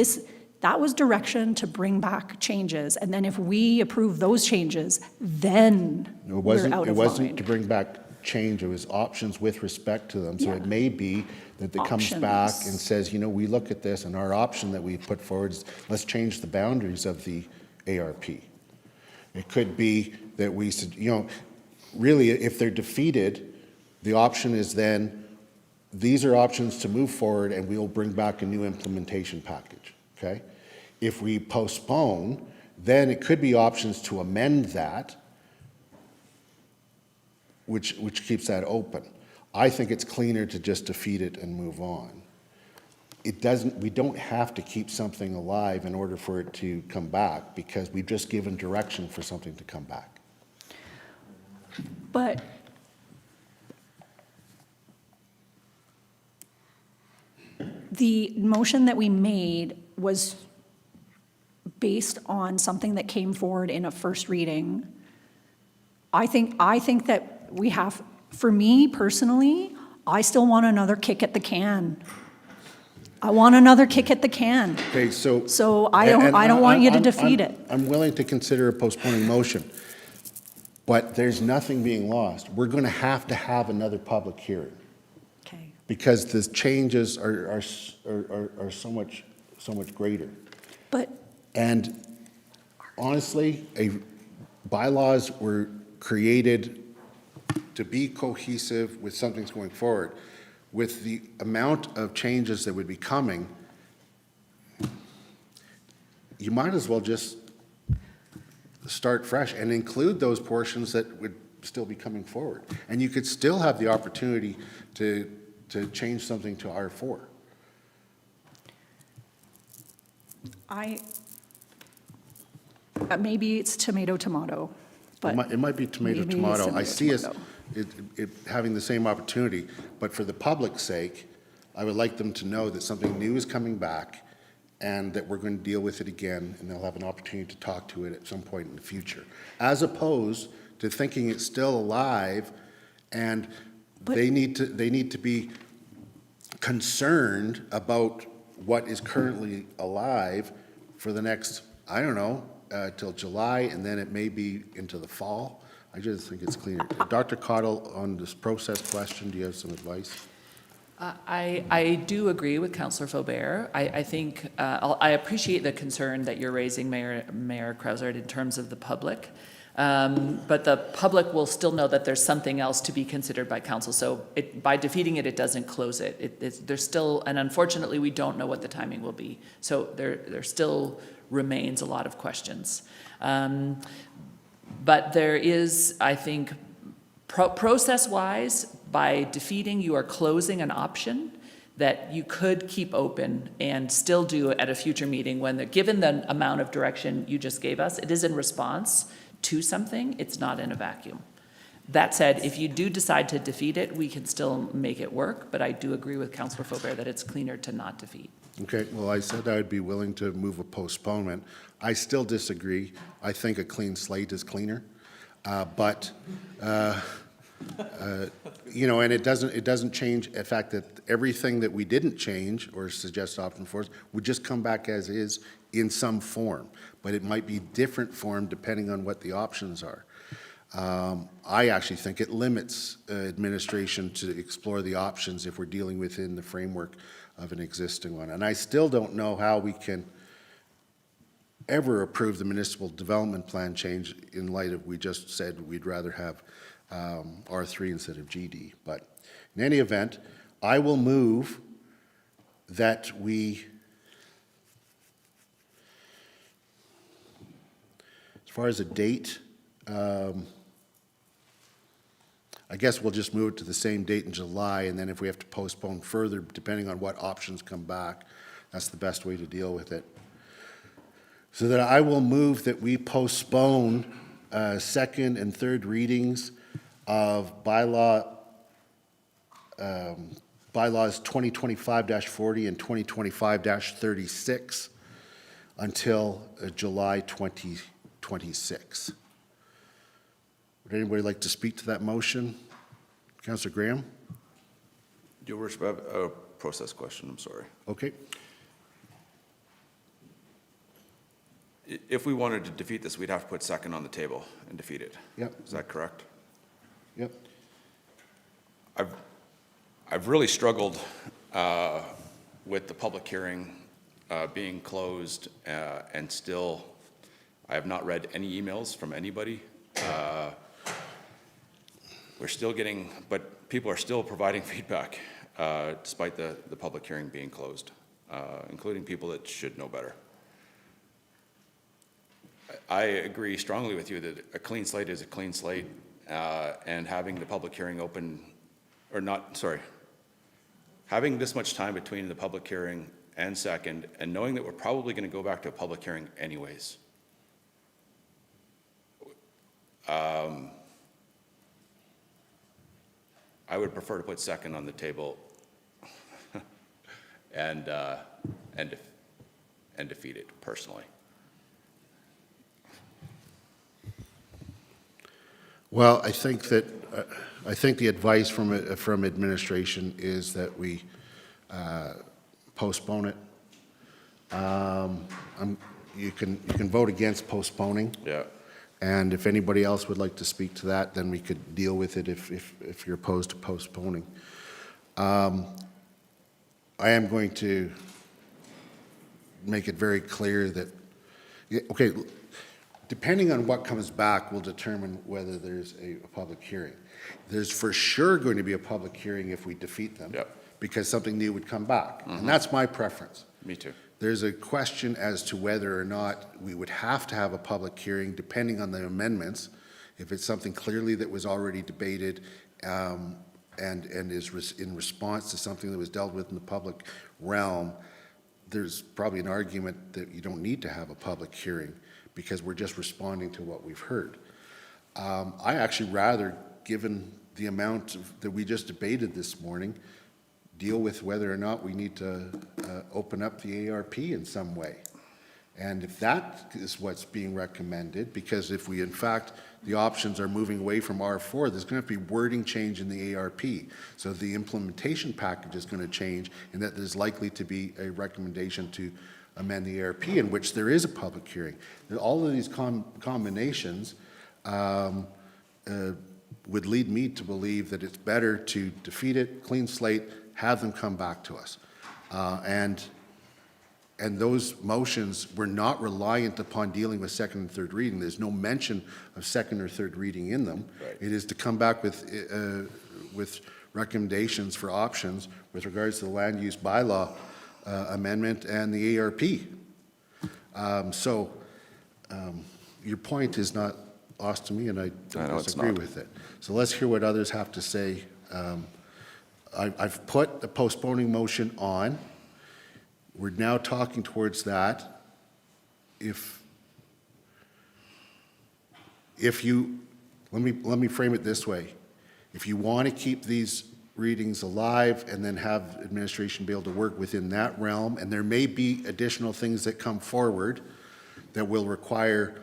that was direction to bring back changes. And then if we approve those changes, then It we're wasn't, out it of wasn't to line. bring back change, it was options with respect to them. So Yeah. it may be that it comes back Options. and says, we look at this and our option that we put forward is, let's change the boundaries of the ARP. It could be that we said, really, if they're defeated, the option is then, these are options to move forward and we'll bring back a new implementation package, okay? If we postpone, then it could be options to amend that, which keeps that open. I think it's cleaner to just defeat it and move on. We don't have to keep something alive in order for it to come back, because we've just given direction for something to come back. But the motion that we made was based on something that came forward in a first reading. I think that we have, for me personally, I still want another kick at the can. I want another kick at the can. Okay, so. So I don't want you to defeat it. I'm willing to consider a postponing motion, but there's nothing being lost. We're going to have another public hearing, Okay. because the changes are so much greater. But And honestly, bylaws were created to be cohesive with something's going forward. With the amount of changes that would be coming, you might as well just start fresh and include those portions that would still be coming forward. And you could still have the opportunity to change something to R4. Maybe it's tomato, but. It might be tomato, maybe it's tomato. I see us tomato. it having the same opportunity, but for the public's sake, I would like them to know that something new is coming back and that we're going to deal with it again, and they'll have an opportunity to talk to it at some point in the future, as opposed to thinking it's still alive and they need to be concerned about what is currently alive for the next, I don't know, till July, and then it may be into the fall. I just think it's cleaner. Dr. Cottle, on this process question, do you have some advice? I do agree with Councillor Faubert. I think, I appreciate the concern that you're raising, Mayor Krausert, in terms of the public. But the public will still know that there's something else to be considered by council. So by defeating it, it doesn't close it. There's still, and unfortunately, we don't know what the timing will be. So there still remains a lot of questions. But there is, I think, process-wise, by defeating, you are closing an option that you could keep open and still do at a future meeting when, given the amount of direction you just gave us, it is in response to something, it's not in a vacuum. That said, if you do decide to defeat it, we can still make it work, but I do agree with Councillor Faubert that it's cleaner to not defeat. Okay, well, I said I would be willing to move a postponement. I still disagree. I think a clean slate is cleaner. And it doesn't change the fact that everything that we didn't change or suggest option for would just come back as is in some form, but it might be different form depending on what the options are. I actually think it limits administration to explore the options if we're dealing within the framework of an existing one. And I still don't know how we can ever approve the municipal development plan change in light of, we just said we'd rather have R3 instead of GD. But in any event, I will move that we, as far as a date, I guess we'll just move it to the same date in July, and then if we have to postpone further, depending on what options come back, that's the best way to deal with it. So that I will move that we postpone second and third readings of bylaws 2025-40 and 2025-36 until July 2026. Would anybody like to speak to that motion? Councillor Graham? Your Worship, I have a process question, I'm sorry. Okay. If we wanted to defeat this, we'd have to put second on the table and defeat it. Yep. Is that correct? Yep. I've really struggled with the public hearing being closed, and still, I have not read any emails from anybody. We're still getting, but people are still providing feedback despite the public hearing being closed, including people that should know better. I agree strongly with you that a clean slate is a clean slate, and having the public hearing open, or not, sorry, having this much time between the public hearing and second, and knowing that we're probably going to go back to a public hearing anyways. I would prefer to put second on the table and defeat it personally. Well, I think that, I think the advice from administration is that we postpone it. You can vote against postponing. Yeah. And if anybody else would like to speak to that, then we could deal with it if you're opposed to postponing. I am going to make it very clear that, okay, depending on what comes back will determine whether there's a public hearing. There's for sure going to be a public hearing if we defeat them. Yep. Because something new would come back. And that's my preference. Me too. There's a question as to whether or not we would have to have a public hearing depending on the amendments. If it's something clearly that was already debated and is in response to something that was dealt with in the public realm, there's probably an argument that you don't need to have a public hearing because we're just responding to what we've heard. I actually rather, given the amount that we just debated this morning, deal with whether or not we need to open up the ARP in some way. And if that is what's being recommended, because if we, in fact, the options are moving away from R4, there's going to have to be wording change in the ARP. So the implementation package is going to change, and that there's likely to be a recommendation to amend the ARP in which there is a public hearing. All of these combinations would lead me to believe that it's better to defeat it, clean slate, have them come back to us. And those motions were not reliant upon dealing with second and third reading. There's no mention of second or third reading in them. Right. It is to come back with recommendations for options with regards to the land use bylaw amendment and the ARP. Your point is not lost to me, and I don't disagree with it. So let's hear what others have to say. I've put the postponing motion on. We're now talking towards that. If you, let me frame it this way. If you want to keep these readings alive and then have administration be able to work within that realm, and there may be additional things that come forward that will require,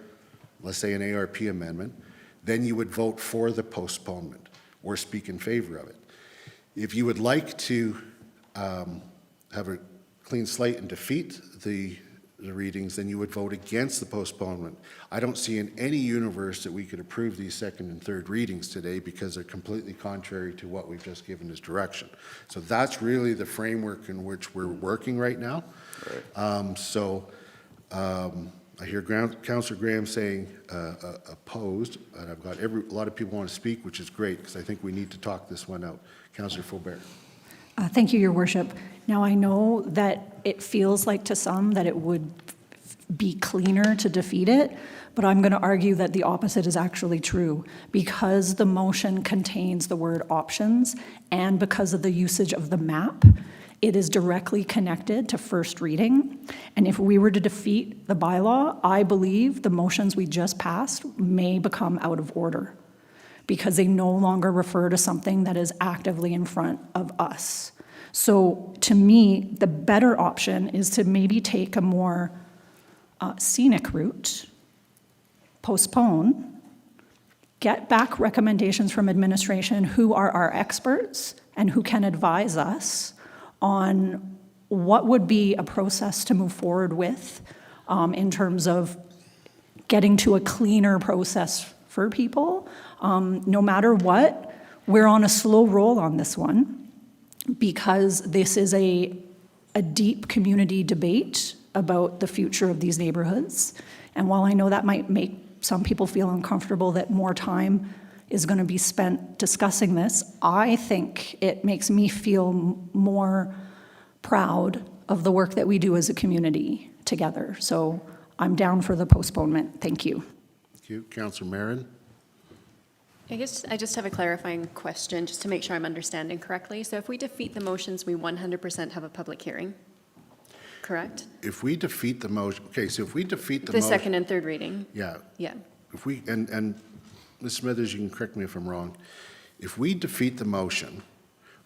let's say, an ARP amendment, then you would vote for the postponement or speak in favor of it. If you would like to have a clean slate and defeat the readings, then you would vote against the postponement. I don't see in any universe that we could approve these second and third readings today because they're completely contrary to what we've just given as direction. So that's really the framework in which we're working right now. Right. I hear Councillor Graham saying opposed, and I've got a lot of people want to speak, which is great because I think we need to talk this one out. Councillor Faubert. Thank you, Your Worship. Now, I know that it feels like to some that it would be cleaner to defeat it, but I'm going to argue that the opposite is actually true. Because the motion contains the word options and because of the usage of the map, it is directly connected to first reading. And if we were to defeat the bylaw, I believe the motions we just passed may become out of order because they no longer refer to something that is actively in front of us. So to me, the better option is to maybe take a more scenic route, postpone, get back recommendations from administration who are our experts and who can advise us on what would be a process to move forward with in terms of getting to a cleaner process for people. No matter what, we're on a slow roll on this one because this is a deep community debate about the future of these neighborhoods. And while I know that might make some people feel uncomfortable that more time is going to be spent discussing this, I think it makes me feel more proud of the work that we do as a community together. So I'm down for the postponement. Thank you. Thank you. Councillor Marin? I guess I just have a clarifying question, just to make sure I'm understanding correctly. So if we defeat the motions, we 100% have a public hearing, correct? If we defeat the motion, okay, so if we defeat the The motion. second and third reading? Yeah. Yeah. If we, and Ms. Smithers, you can correct me if I'm wrong. If we defeat the motion,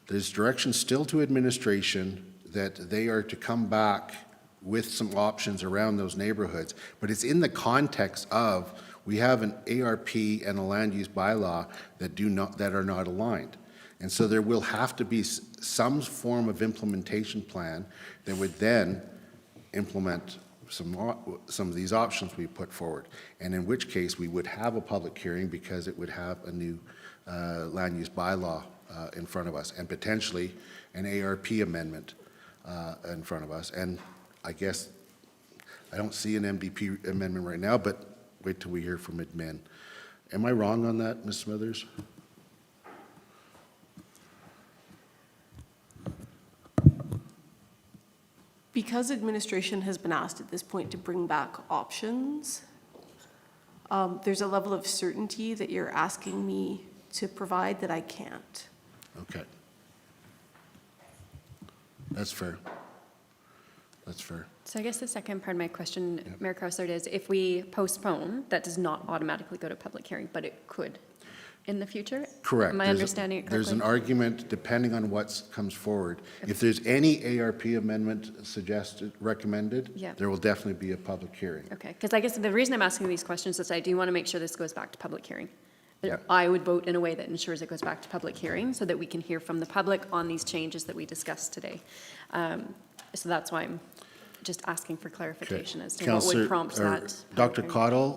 there's direction still to administration that they are to come back with some options around those neighborhoods, but it's in the context of we have an ARP and a land use bylaw that are not aligned. And so there will have to be some form of implementation plan that would then implement some of these options we put forward. And in which case we would have a public hearing because it would have a new land use bylaw in front of us and potentially an ARP amendment in front of us. And I guess I don't see an MDP amendment right now, but wait till we hear from admin. Am I wrong on that, Ms. Smithers? Because administration has been asked at this point to bring back options, there's a level of certainty that you're asking me to provide that I can't. Okay. That's fair. That's fair. So I guess the second part of my question, Mayor Crowsard, is if we postpone, that does not automatically go to public hearing, but it could in the future? Correct. Am I understanding it correctly? There's an argument, depending on what comes forward. If there's any ARP amendment suggested, recommended, Yeah. there will definitely be a public hearing. Okay, because I guess the reason I'm asking these questions is I do want to make sure this goes back to public hearing. Yeah. I would vote in a way that ensures it goes back to public hearing so that we can hear from the public on these changes that we discussed today. So that's why I'm just asking for clarification as to what would prompt that. Dr. Cottle,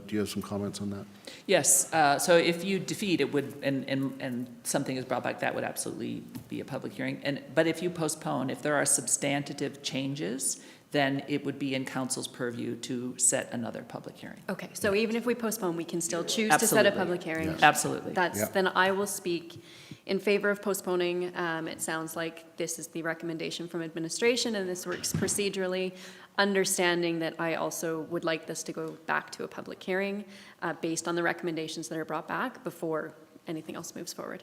do you have some comments on that? Yes, so if you defeat, it would, and something is brought back, that would absolutely be a public hearing. But if you postpone, if there are substantive changes, then it would be in council's purview to set another public hearing. Okay, so even if we postpone, we can still choose to set a Absolutely. public hearing? Yes. Absolutely. Yeah. Then I will speak in favor of postponing. It sounds like this is the recommendation from administration and this works procedurally, understanding that I also would like this to go back to a public hearing based on the recommendations that are brought back before anything else moves forward.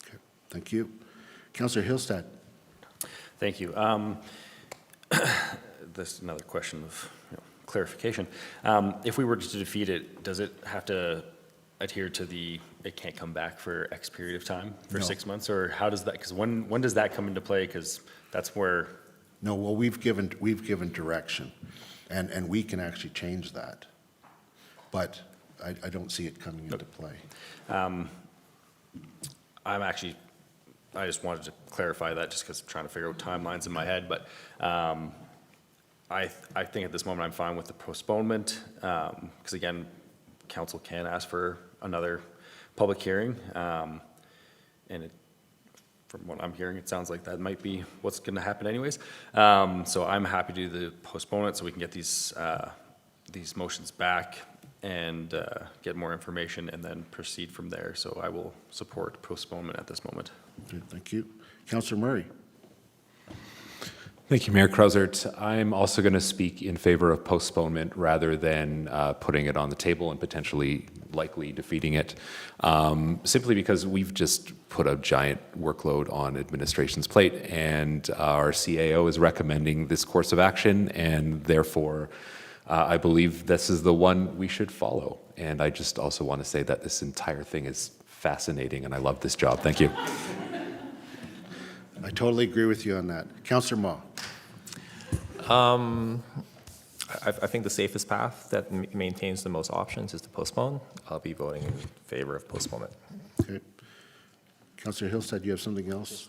Okay, thank you. Councillor Hillstead. Thank you. This is another question of clarification. If we were to defeat it, does it have to adhere to it can't come back for X period of time, for No. 6 months? Or how does that, because when does that come into play? Because that's where, No, well, we've given direction, and we can actually change that. But I don't see it coming into play. I just wanted to clarify that just because I'm trying to figure out timelines in my head, but I think at this moment I'm fine with the postponement, because again, council can ask for another public hearing, and from what I'm hearing, it sounds like that might be what's going to happen anyways. So I'm happy to do the postponement so we can get these motions back and get more information and then proceed from there. So I will support postponement at this moment. Okay, thank you. Councillor Murray. Thank you, Mayor Krausert. I'm also going to speak in favor of postponement rather than putting it on the table and potentially likely defeating it, simply because we've just put a giant workload on administration's plate, and our CAO is recommending this course of action, and therefore I believe this is the one we should follow. And I just also want to say that this entire thing is fascinating, and I love this job. Thank you. I totally agree with you on that. Councillor Ma. I think the safest path that maintains the most options is to postpone. I'll be voting in favor of postponement. Okay. Councillor Hillstead, you have something else?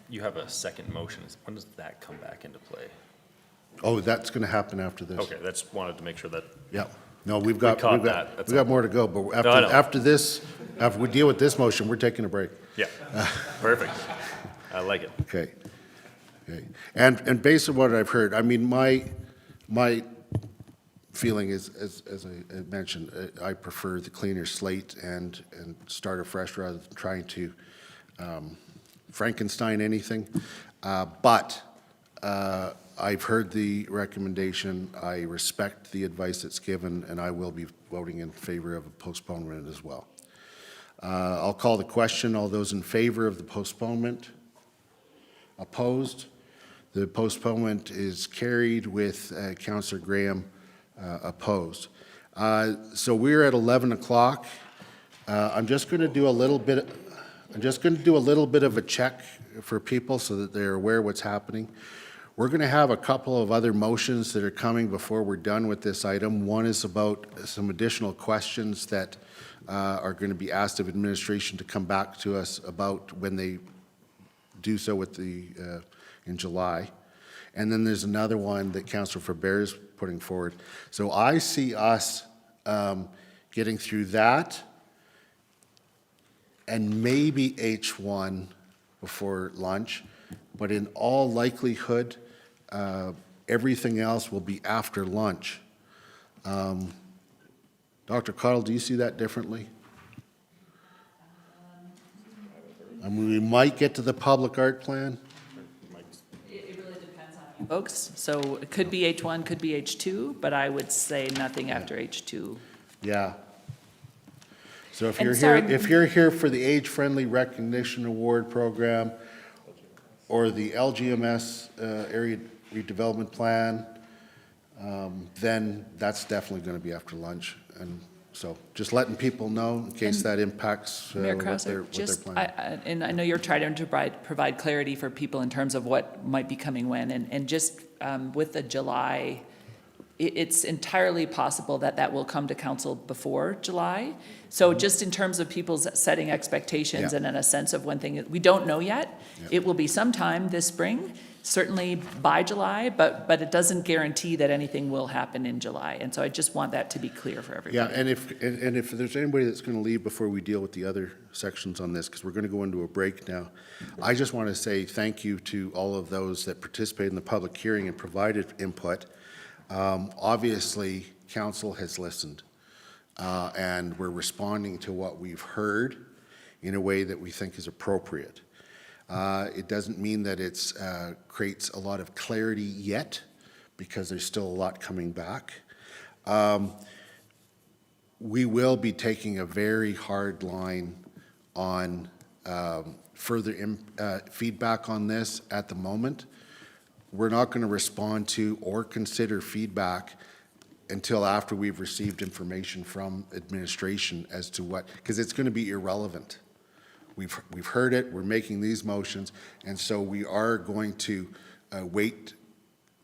You have a second motion. When does that come back into play? Oh, that's going to happen after this. Okay, that's wanted to make sure that. Yeah. No, we've got more to go, but I know. after this, after we deal with this motion, we're taking a break. Yeah, perfect. I like it. Okay. Okay. And based on what I've heard, I mean, my feeling is, as I mentioned, I prefer the cleaner slate and start afresh rather than trying to Frankenstein anything. But I've heard the recommendation. I respect the advice that's given, and I will be voting in favor of a postponement as well. I'll call the question. All those in favor of the postponement? Opposed? The postponement is carried with Councillor Graham opposed. So we're at 11 o'clock. I'm just going to do a little bit. I'm just going to do a little bit of a check for people so that they're aware what's happening. We're going to have a couple of other motions that are coming before we're done with this item. One is about some additional questions that are going to be asked of administration to come back to us about when they do so with the in July. And then there's another one that Councillor Faber is putting forward. So I see us getting through that and maybe H1 before lunch, but in all likelihood, everything else will be after lunch. Dr. Cottle, do you see that differently? I mean, we might get to the public art plan. It really depends on you folks. So it could be H1, could be H2, but I would say nothing after H2. Yeah. So if And you're sorry- here, if you're here for the Age-Friendly Recognition Award Program or the LGMS Area Redevelopment Plan, then that's definitely going to be after lunch. And so just letting people know in case And that impacts Mayor what they're Krauser, planning. and I know you're trying to provide clarity for people in terms of what might be coming when, and just with the July, it's entirely possible that that will come to council before July. So just in terms of people's setting expectations Yeah. and in a sense of when things, we don't know yet. Yeah. It will be sometime this spring, certainly by July, but it doesn't guarantee that anything will happen in July. And so I just want that to be clear for everybody. Yeah, and if there's anybody that's going to leave before we deal with the other sections on this, because we're going to go into a break now, I just want to say thank you to all of those that participated in the public hearing and provided input. Obviously, council has listened, and we're responding to what we've heard in a way that we think is appropriate. It doesn't mean that it creates a lot of clarity yet, because there's still a lot coming back. We will be taking a very hard line on further feedback on this at the moment. We're not going to respond to or consider feedback until after we've received information from administration as to what, because it's going to be irrelevant. We've heard it, we're making these motions, and so we are going to wait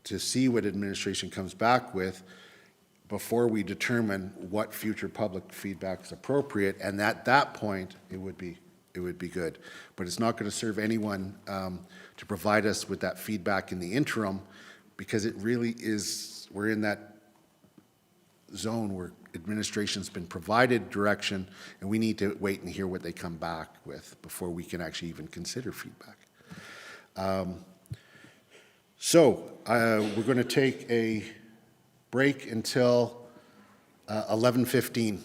to see what administration comes back with before we determine what future public feedback is appropriate, and at that point, it would be good. But it's not going to serve anyone to provide us with that feedback in the interim, because it really is, we're in that zone where administration's been provided direction, and we need to wait and hear what they come back with before we can actually even consider feedback. So we're going to take a break until 11:15.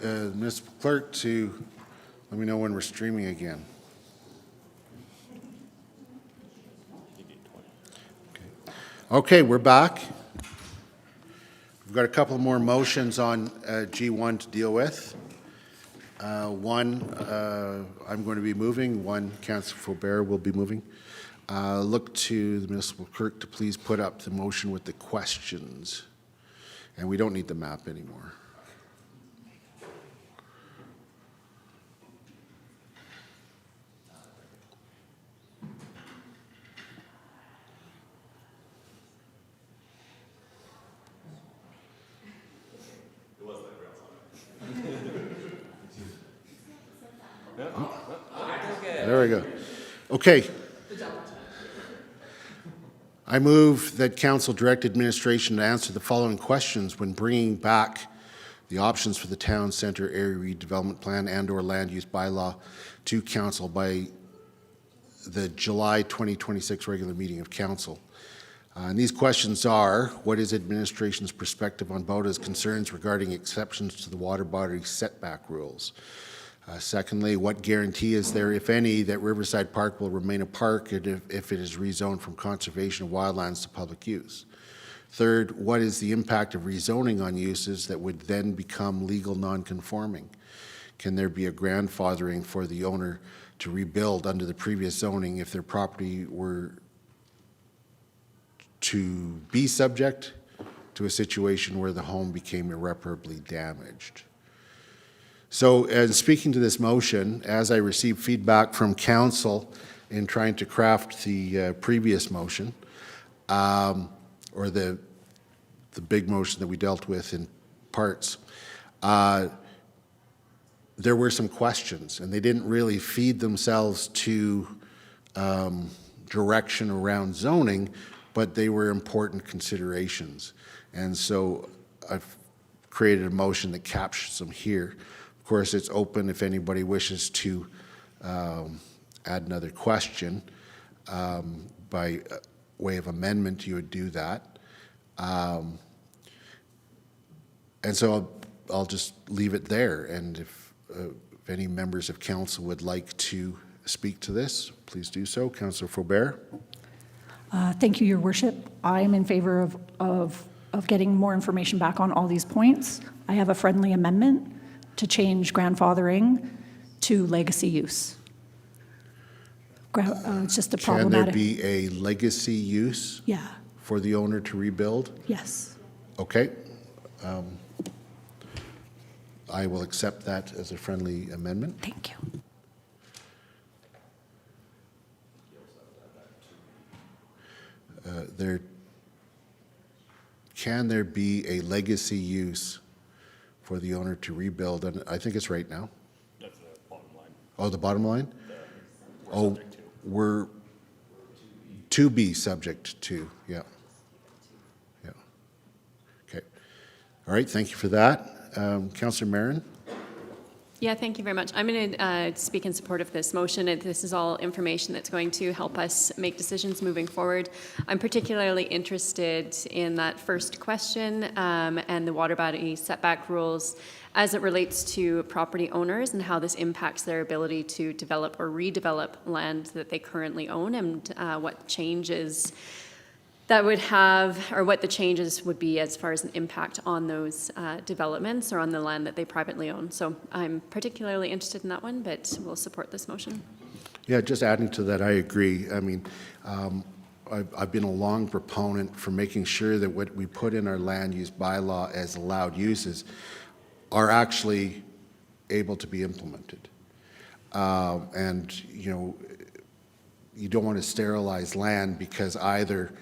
Municipal Clerk to let me know when we're streaming again. Okay, we're back. We've got a couple more motions on G1 to deal with. One, I'm going to be moving. One, Councillor Faubert will be moving. Look to the municipal clerk to please put up the motion with the questions. And we don't need the map anymore. There we go. Okay. I move that council direct administration to answer the following questions when bringing back the options for the town centre area redevelopment plan and/or land use bylaw to council by the July 2026 regular meeting of council. And these questions are, what is administration's perspective on BOTA's concerns regarding exceptions to the water body setback rules? Secondly, what guarantee is there, if any, that Riverside Park will remain a park if it is rezoned from conservation of wildlands to public use? Third, what is the impact of rezoning on uses that would then become legal non-conforming? Can there be a grandfathering for the owner to rebuild under the previous zoning if their property were to be subject to a situation where the home became irreparably damaged? So, in speaking to this motion, as I received feedback from council in trying to craft the previous motion, or the big motion that we dealt with in parts, there were some questions, and they didn't really feed themselves to direction around zoning, but they were important considerations. And so I've created a motion that captures them here. Of course, it's open if anybody wishes to add another question. By way of amendment, you would do that. And so I'll just leave it there. And if any members of council would like to speak to this, please do so. Councillor Faubert. Thank you, Your Worship. I am in favor of getting more information back on all these points. I have a friendly amendment to change grandfathering to legacy use. It's just a problematic. Can there be a legacy use Yeah, for the owner to rebuild? yes. Okay. I will accept that as a friendly amendment. Thank you. Can there be a legacy use for the owner to rebuild? And I think it's right now. That's the bottom line. Oh, the bottom line? We're subject to. We're to be subject to, yeah. Yeah. Okay. All right, thank you for that. Councillor Marin? Yeah, thank you very much. I'm going to speak in support of this motion. This is all information that's going to help us make decisions moving forward. I'm particularly interested in that first question and the water body setback rules as it relates to property owners and how this impacts their ability to develop or redevelop land that they currently own, and what changes that would have, or what the changes would be as far as an impact on those developments or on the land that they privately own. So I'm particularly interested in that one, but we'll support this motion. Yeah, just adding to that, I agree. I mean, I've been a long proponent for making sure that what we put in our land use bylaw as allowed uses are actually able to be implemented. And, you know, you don't want to sterilize land because either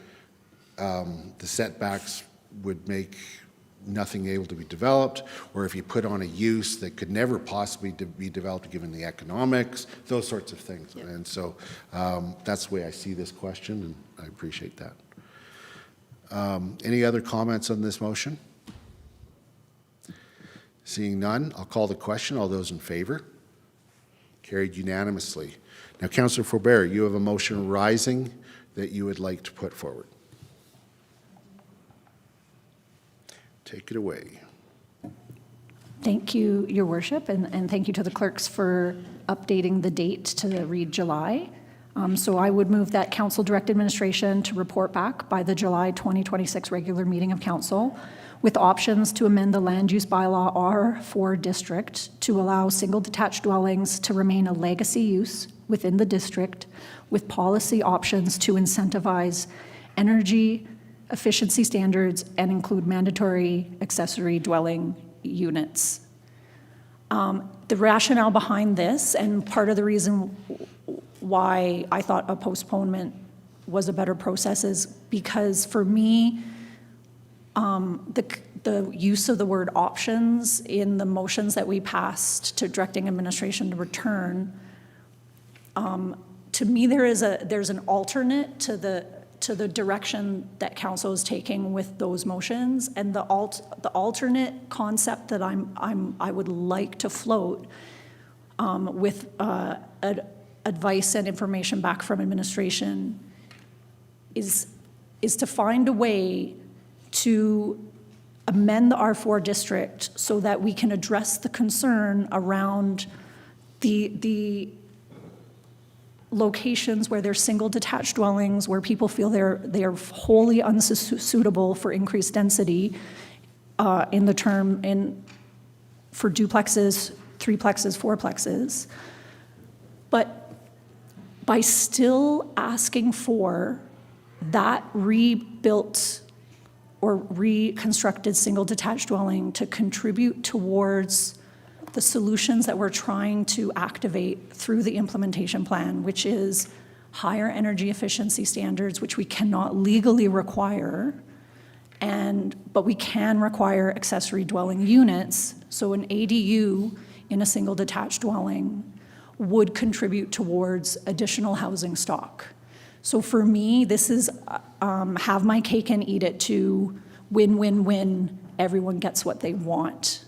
the setbacks would make nothing able to be developed, or if you put on a use that could never possibly be developed given the economics, those sorts of things. Yep. And so that's the way I see this question, and I appreciate that. Any other comments on this motion? Seeing none, I'll call the question. All those in favor? Carried unanimously. Now, Councillor Faubert, you have a motion rising that you would like to put forward. Take it away. Thank you, Your Worship, and thank you to the clerks for updating the date to read July. So I would move that council direct administration to report back by the July 2026 regular meeting of council with options to amend the land use bylaw R4 district to allow single detached dwellings to remain a legacy use within the district with policy options to incentivize energy efficiency standards and include mandatory accessory dwelling units. The rationale behind this, and part of the reason why I thought a postponement was a better process, is because for me, the use of the word options in the motions that we passed to directing administration to return, to me there's an alternate to the direction that council is taking with those motions, and the alternate concept that I would like to float with advice and information back from administration is to find a way to amend the R4 district so that we can address the concern around the locations where there's single detached dwellings, where people feel they're wholly unsuitable for increased density for duplexes, threeplexes, fourplexes. But by still asking for that rebuilt or reconstructed single detached dwelling to contribute towards the solutions that we're trying to activate through the implementation plan, which is higher energy efficiency standards, which we cannot legally require, but we can require accessory dwelling units. So an ADU in a single detached dwelling would contribute towards additional housing stock. So for me, this is have my cake and eat it to win, win, win, everyone gets what they want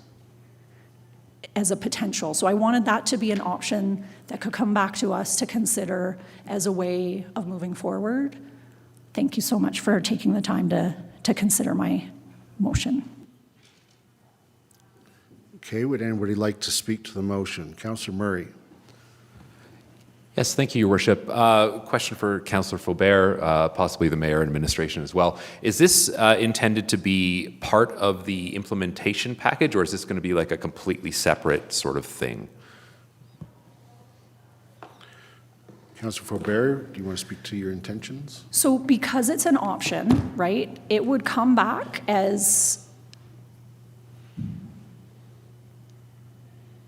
as a potential. So I wanted that to be an option that could come back to us to consider as a way of moving forward. Thank you so much for taking the time to consider my motion. Okay, would anybody like to speak to the motion? Councillor Murray. Yes, thank you, Your Worship. Question for Councillor Faubert, possibly the Mayor and Administration as well. Is this intended to be part of the implementation package, or is this going to be like a completely separate sort of thing? Councillor Faubert, do you want to speak to your intentions? So because it's an option, right, it would come back as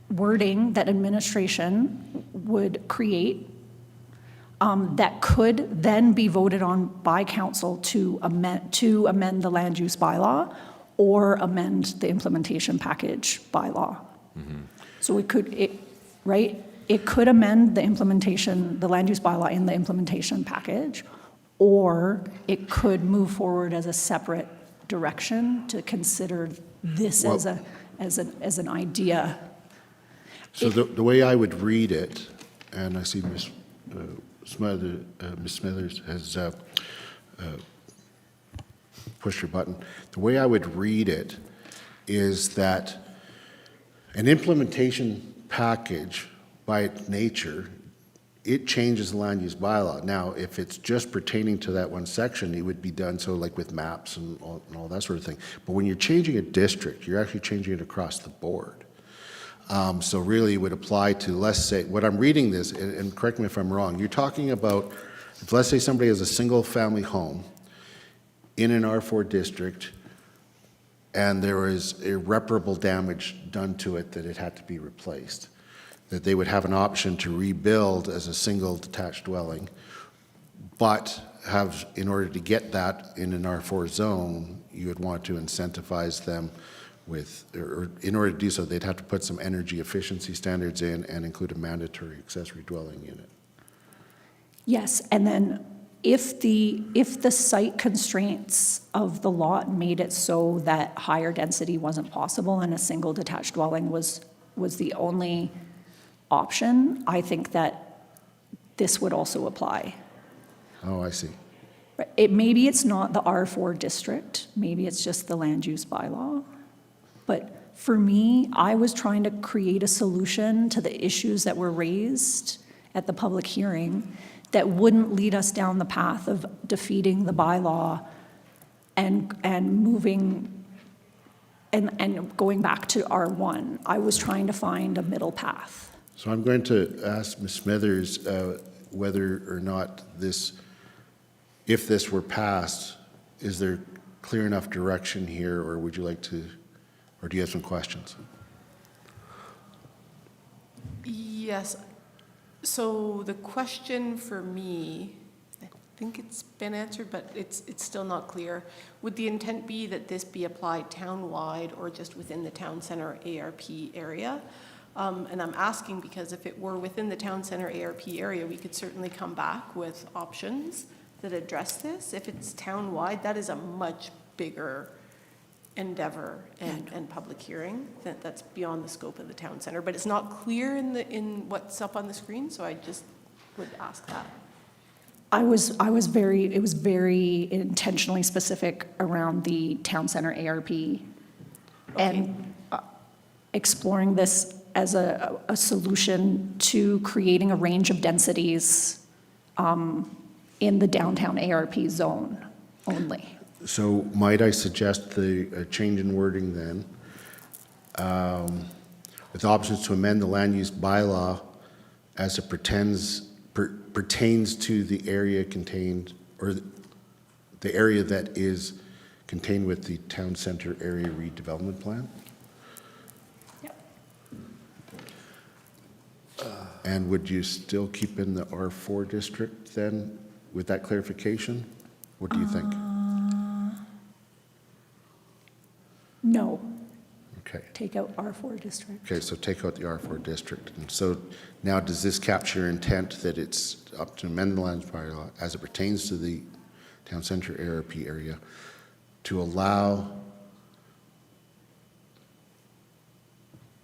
wording that administration would create that could then be voted on by council to amend the land use bylaw or amend the implementation package bylaw. Mm-hmm. So it could amend the land use bylaw in the implementation package, or it could move forward as a separate direction to consider this as an idea. So the way I would read it, and I see Ms. Smithers has pushed her button. The way I would read it is that an implementation package, by its nature, it changes the land use bylaw. Now, if it's just pertaining to that one section, it would be done so like with maps and all that sort of thing. But when you're changing a district, you're actually changing it across the board. So really it would apply to, let's say, what I'm reading this, and correct me if I'm wrong, you're talking about, if let's say somebody has a single family home in an R4 district and there is irreparable damage done to it that it had to be replaced, that they would have an option to rebuild as a single detached dwelling, but have, in order to get that in an R4 zone, you would want to incentivize them with, or in order to do so, they'd have to put some energy efficiency standards in and include a mandatory accessory dwelling unit. Yes, and then if the site constraints of the lot made it so that higher density wasn't possible and a single detached dwelling was the only option, I think that this would also apply. Oh, I see. Maybe it's not the R4 district, maybe it's just the land use bylaw, but For me, I was trying to create a solution to the issues that were raised at the public hearing that wouldn't lead us down the path of defeating the bylaw and moving and going back to R1. I was trying to find a middle path. So I'm going to ask Ms. Smithers whether or not if this were passed, is there clear enough direction here, or would you like to, or do you have some questions? Yes. So the question for me, I think it's been answered, but it's still not clear. Would the intent be that this be applied town-wide or just within the town center ARP area? And I'm asking because if it were within the town center ARP area, we could certainly come back with options that address this. If it's town-wide, that is a much bigger endeavor and public hearing. That's beyond the scope of the town center, but it's not clear in what's up on the screen, so I just would ask that. It was very intentionally specific around the town center ARP and exploring this as a solution to creating a range of densities in the downtown ARP zone only. So might I suggest a change in wording then, with options to amend the land use bylaw as it pertains to the area contained, or the area that is contained with the town center area redevelopment plan? Yep. And would you still keep in the R4 district then with that clarification? What do you think? No, Okay. take out R4 district. Okay, so take out the R4 district. And so now does this capture your intent that it's up to amend the land use bylaw as it pertains to the town center ARP area to allow,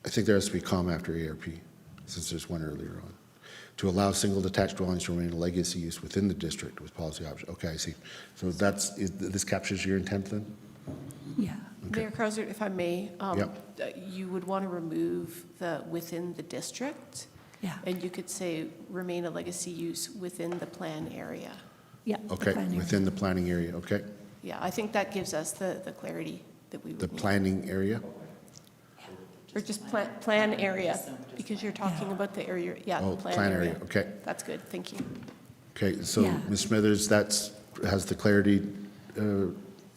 I think there has to be a comma after ARP, since there's one earlier on, to allow single detached dwellings to remain a legacy use within the district with policy option. Okay, I see. So this captures your intent then? Yeah. Okay. Mayor Krauser, if I may, Yep. you would want to remove the within the district, Yeah. and you could say remain a legacy use within the plan area. Yeah. the Okay, planning. within the planning area, okay? Yeah, I think that gives us the clarity that we The would need. planning area? Or just plan area, because you're talking about the area, Oh, the plan area, okay. That's good, thank you. Okay, so Yeah. Ms. Smithers, has the clarity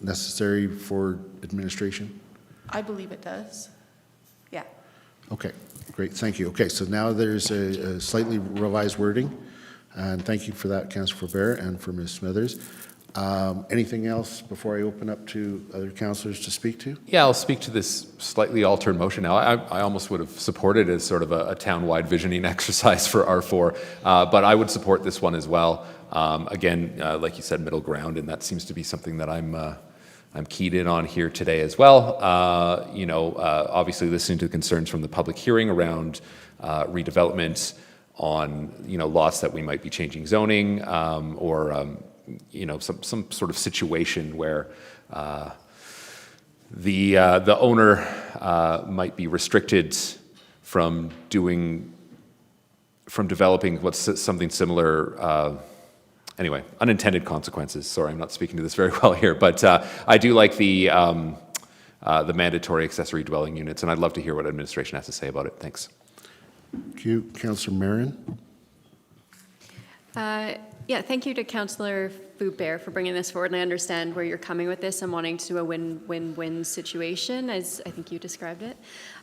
necessary for administration? I believe it does. Yeah. Okay, great, thank you. Okay, so now there's a slightly revised wording, and thank you for that, Councillor Faubert, and for Ms. Smithers. Anything else before I open up to other councillors to speak to? Yeah, I'll speak to this slightly altered motion now. I almost would have supported it as sort of a town-wide visioning exercise for R4, but I would support this one as well. Again, like you said, middle ground, and that seems to be something that I'm keyed in on here today as well. Obviously listening to the concerns from the public hearing around redevelopment on, lots that we might be changing zoning, or some sort of situation where the owner might be restricted from developing what's something similar. Anyway, unintended consequences. Sorry, I'm not speaking to this very well here, but I do like the mandatory accessory dwelling units, and I'd love to hear what administration has to say about it. Thanks. Thank you. Councillor Marin? Yeah, thank you to Councillor Faubert for bringing this forward, and I understand where you're coming with this and wanting to do a win-win-win situation, as I think you described it.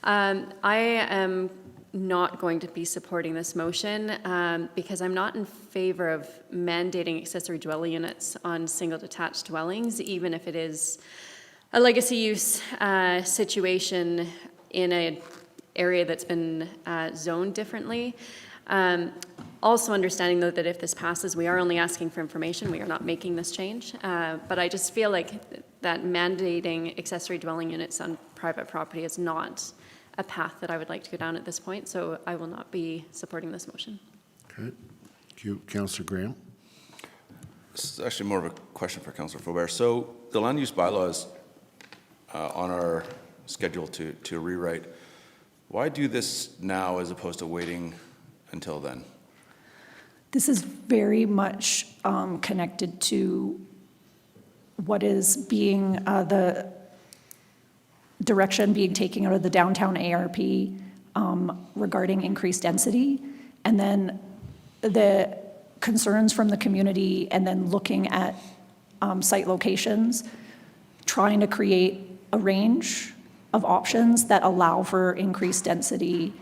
I am not going to be supporting this motion because I'm not in favor of mandating accessory dwelling units on single detached dwellings, even if it is a legacy use situation in an area that's been zoned differently. Also understanding, though, that if this passes, we are only asking for information. We are not making this change. But I just feel like that mandating accessory dwelling units on private property is not a path that I would like to go down at this point, so I will not be supporting this motion. Okay. Thank you. Councillor Graham? This is actually more of a question for Councillor Faubert. So the land use bylaws on our scheduled to rewrite. Why do this now as opposed to waiting until then? This is very much connected to what is being, the direction being taken out of the downtown ARP regarding increased density, and then the concerns from the community, and then looking at site locations, trying to create a range of options that allow for increased density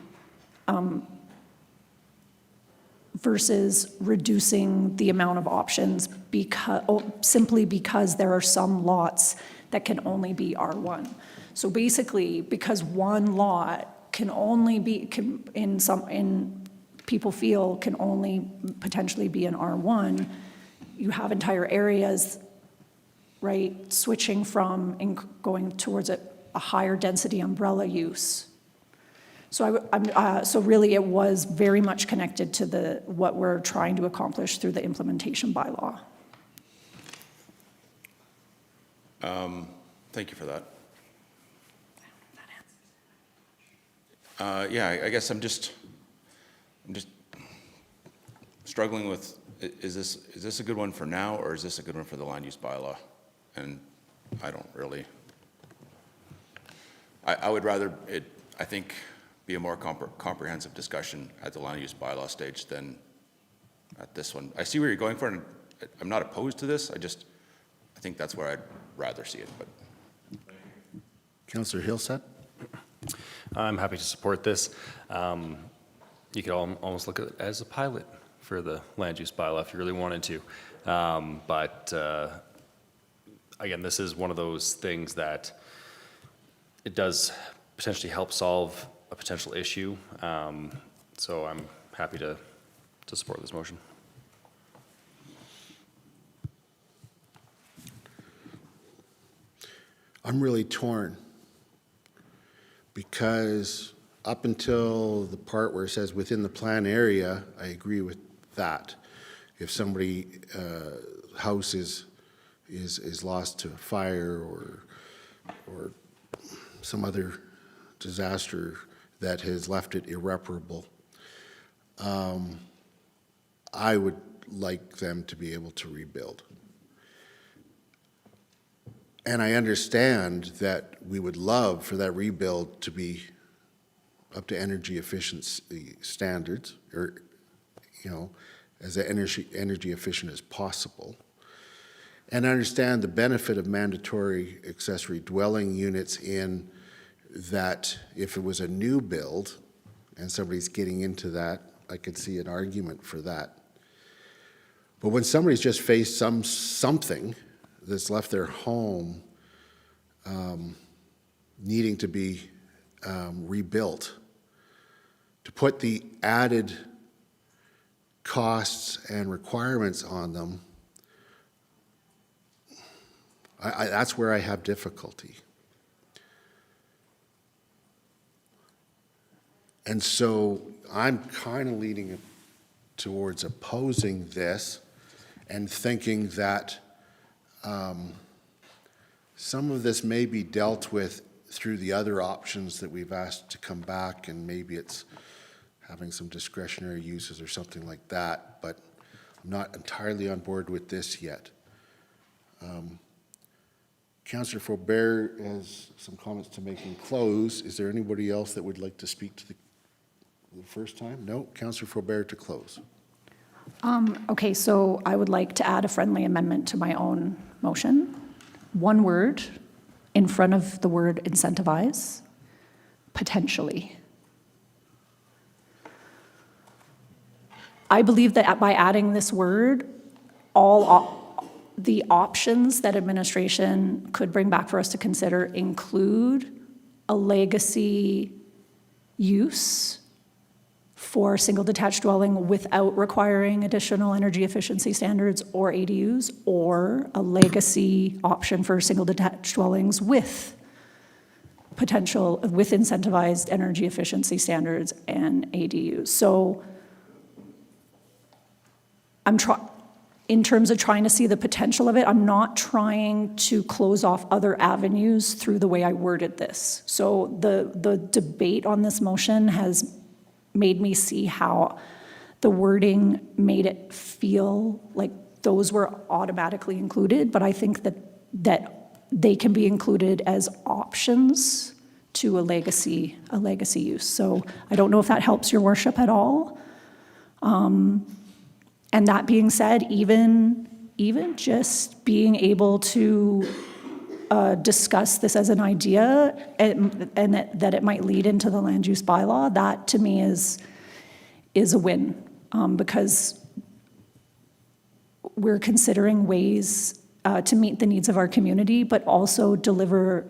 versus reducing the amount of options simply because there are some lots that can only be R1. So basically, because one lot can only be, people feel can only potentially be an R1, you have entire areas, right, switching from going towards a higher density umbrella use. So so really it was very much connected to what we're trying to accomplish through the implementation bylaw. Thank you for that. Yeah, I guess I'm just struggling with, is this a good one for now, or is this a good one for the land use bylaw? And I don't really, I would rather it, I think, be a more comprehensive discussion at the land use bylaw stage than at this one. I see where you're going for, and I'm not opposed to this. I think that's where I'd rather see it. But Councillor Hillsett? I'm happy to support this. You could almost look at it as a pilot for the land use bylaw if you really wanted to. But again, this is one of those things that it does potentially help solve a potential issue. So I'm happy to support this motion. I'm really torn because up until the part where it says within the plan area, I agree with that. If somebody house is lost to fire or some other disaster that has left it irreparable, I would like them to be able to rebuild. And I understand that we would love for that rebuild to be up to energy efficiency standards, or, you know, as energy efficient as possible. And I understand the benefit of mandatory accessory dwelling units in that if it was a new build and somebody's getting into that, I could see an argument for that. But when somebody's just faced something that's left their home needing to be rebuilt, to put the added costs and requirements on them, that's where I have difficulty. And so I'm kind of leaning towards opposing this and thinking that some of this may be dealt with through the other options that we've asked to come back, and maybe it's having some discretionary uses or something like that, but I'm not entirely on board with this yet. Councillor Faubert has some comments to make in close. Is there anybody else that would like to speak to the first time? No? Councillor Faubert to close. Okay, so I would like to add a friendly amendment to my own motion. One word in front of the word incentivize, potentially. I believe that by adding this word, all the options that administration could bring back for us to consider include a legacy use for single detached dwelling without requiring additional energy efficiency standards or ADUs, or a legacy option for single detached dwellings with incentivized energy efficiency standards and ADUs. So in terms of trying to see the potential of it, I'm not trying to close off other avenues through the way I worded this. So the debate on this motion has made me see how the wording made it feel like those were automatically included, but I think that they can be included as options to a legacy use. So I don't know if that helps your worship at all. And that being said, even just being able to discuss this as an idea and that it might lead into the land use bylaw, that to me is a win, because we're considering ways to meet the needs of our community, but also deliver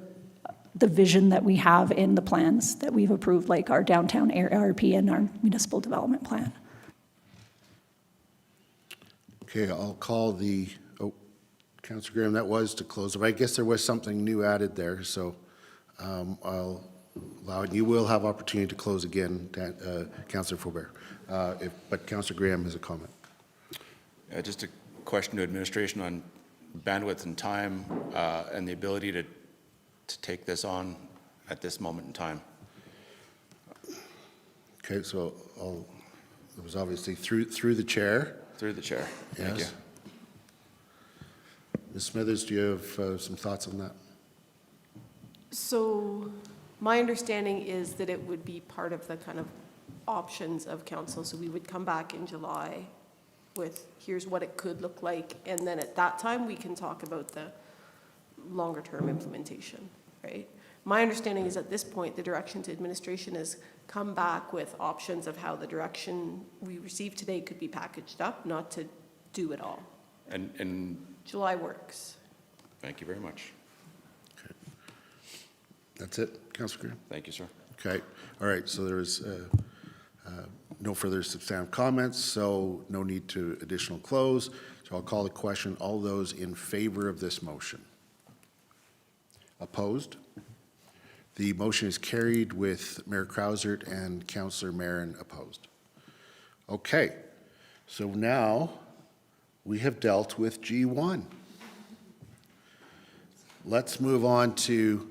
the vision that we have in the plans that we've approved, like our downtown ARP and our municipal development plan. Okay, I'll call the, Councillor Graham, that was to close, but I guess there was something new added there, so I'll allow it. You will have opportunity to close again, Councillor Faubert. But Councillor Graham has a comment. Just a question to administration on bandwidth and time and the ability to take this on at this moment in time. Okay, so it was obviously through the chair. Through the chair. Thank you. Ms. Smithers, do you have some thoughts on that? So my understanding is that it would be part of the kind of options of council. So we would come back in July with here's what it could look like. And then at that time, we can talk about the longer term implementation, right? My understanding is at this point, the direction to administration is come back with options of how the direction we received today could be packaged up, not to do it all. And July works. thank you very much. Okay. That's it, Councillor Graham? Thank you, sir. Okay, all right, so there is no further substantive comments, so no need to additional close. So I'll call the question. All those in favor of this motion? Opposed? The motion is carried with Mayor Krausert and Councillor Marin opposed. Okay, so now we have dealt with G1. Let's move on to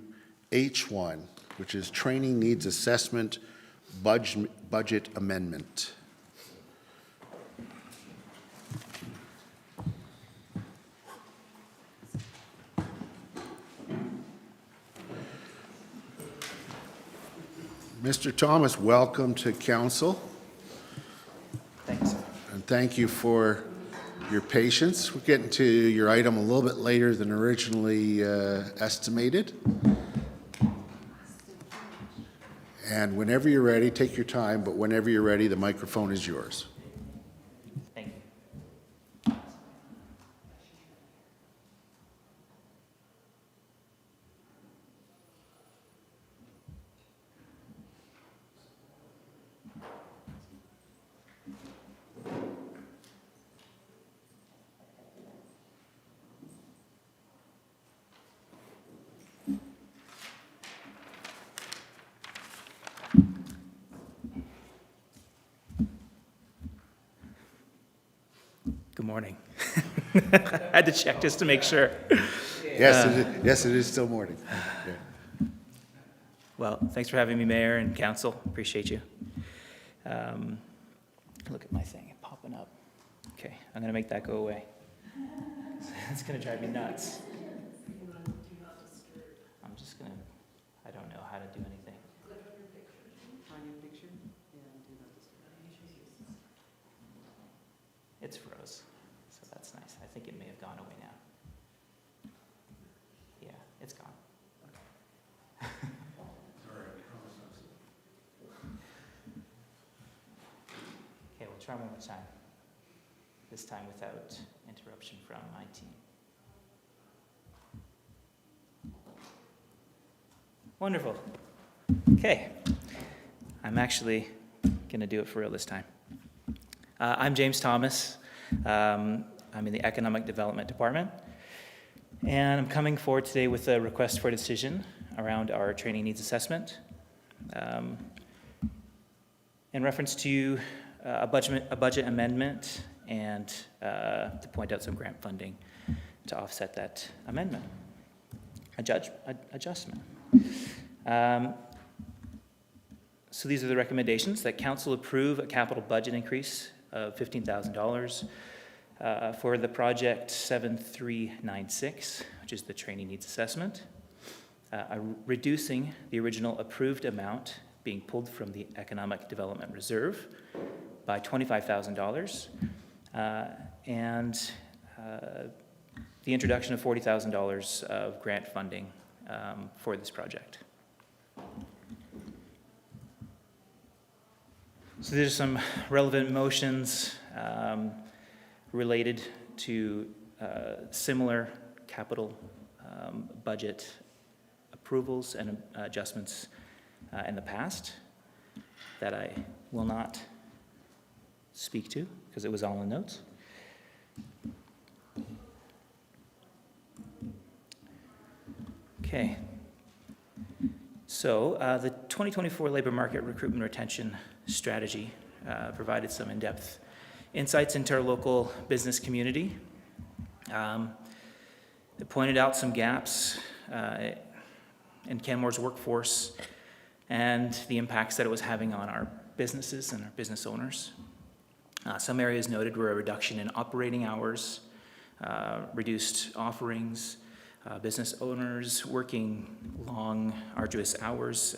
H1, which is Training Needs Assessment Budget Amendment. Mr. Thomas, welcome to council. Thanks. And thank you for your patience. We're getting to your item a little bit later than originally estimated. And whenever you're ready, take your time, but whenever you're ready, the microphone is yours. Thank you. Good morning. I had to check just to make sure. Yes, it is still morning. Yeah. Well, thanks for having me, Mayor and Council. Appreciate you. Look at my thing popping up. Okay, I'm going to make that go away. It's going to drive me nuts. I'm just going to, I don't know how to do anything. It's froze, so that's nice. I think it may have gone away now. Yeah, it's gone. Okay, we'll try one more time. This time without interruption from my team. Wonderful. Okay, I'm actually going to do it for real this time. I'm James Thomas. I'm in the Economic Development Department, and I'm coming forward today with a request for a decision around our training needs assessment. In reference to a budget amendment and to point out some grant funding to offset that amendment, adjustment. So these are the recommendations: that council approve a capital budget increase of $15,000 for the project 7396, which is the training needs assessment, reducing the original approved amount being pulled from the Economic Development Reserve by $25,000, and the introduction of $40,000 of grant funding for this project. So there's some relevant motions related to similar capital budget approvals and adjustments in the past that I will not speak to because it was all in notes. Okay. So the 2024 labor market recruitment retention strategy provided some in-depth insights into our local business community. It pointed out some gaps in Canmore's workforce and the impacts that it was having on our businesses and our business owners. Some areas noted were a reduction in operating hours, reduced offerings, business owners working long, arduous hours,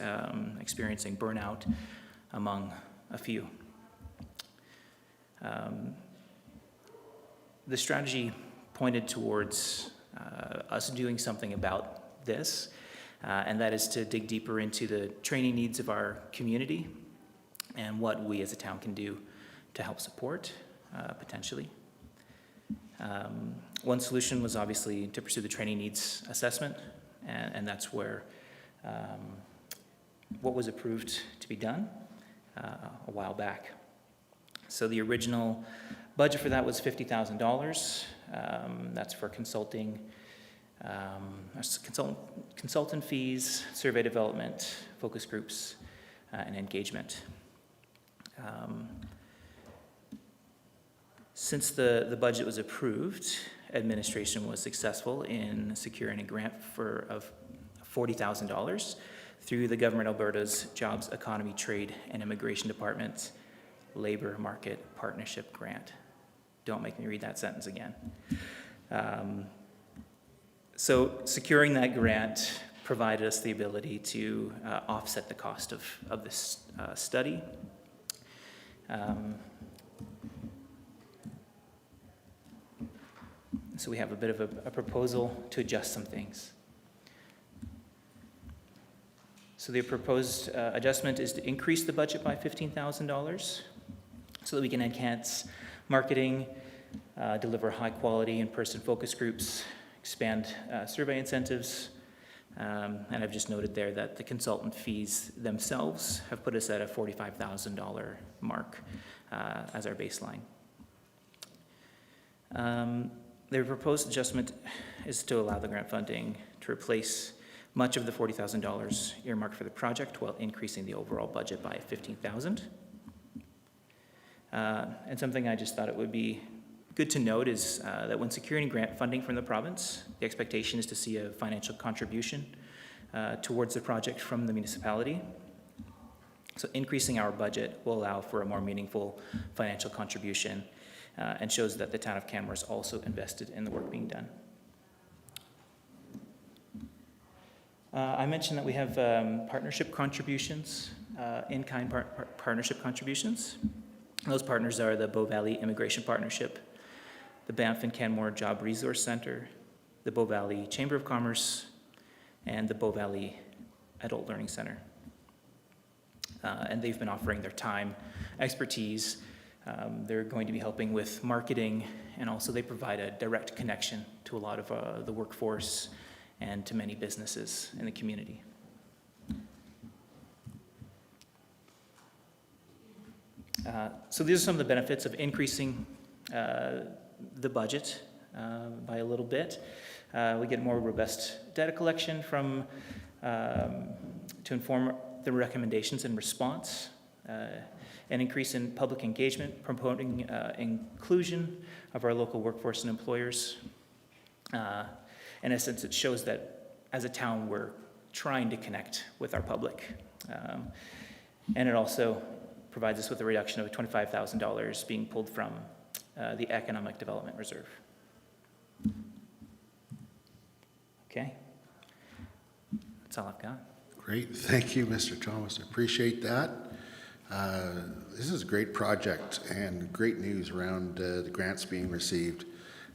experiencing burnout, among a few. The strategy pointed towards us doing something about this, and that is to dig deeper into the training needs of our community and what we as a town can do to help support, potentially. One solution was obviously to pursue the training needs assessment, and that's where what was approved to be done a while back. So the original budget for that was $50,000. That's for consulting, consultant fees, survey development, focus groups, and engagement. Since the budget was approved, administration was successful in securing a grant of $40,000 through the Government of Alberta's Jobs, Economy, Trade, and Immigration Department's Labor Market Partnership Grant. Don't make me read that sentence again. So securing that grant provided us the ability to offset the cost of this study. So we have a bit of a proposal to adjust some things. So the proposed adjustment is to increase the budget by $15,000 so that we can enhance marketing, deliver high-quality in-person focus groups, expand survey incentives, and I've just noted there that the consultant fees themselves have put us at a $45,000 mark as our baseline. The proposed adjustment is to allow the grant funding to replace much of the $40,000 earmarked for the project while increasing the overall budget by $15,000. And something I just thought it would be good to note is that when securing grant funding from the province, the expectation is to see a financial contribution towards the project from the municipality. So increasing our budget will allow for a more meaningful financial contribution and shows that the town of Canmore is also invested in the work being done. I mentioned that we have partnership contributions, in-kind partnership contributions. Those partners are the Bow Valley Immigration Partnership, the Banff and Canmore Job Resource Center, the Bow Valley Chamber of Commerce, and the Bow Valley Adult Learning Center. And they've been offering their time, expertise. They're going to be helping with marketing, and also they provide a direct connection to a lot of the workforce and to many businesses in the community. So these are some of the benefits of increasing the budget by a little bit. We get more robust data collection to inform the recommendations and response an increase in public engagement, promoting inclusion of our local workforce and employers. In essence, it shows that as a town, we're trying to connect with our public. And it also provides us with a reduction of $25,000 being pulled from the Economic Development Reserve. Okay. That's all I've got. Great, thank you, Mr. Thomas, I appreciate that. This is a great project and great news around the grants being received.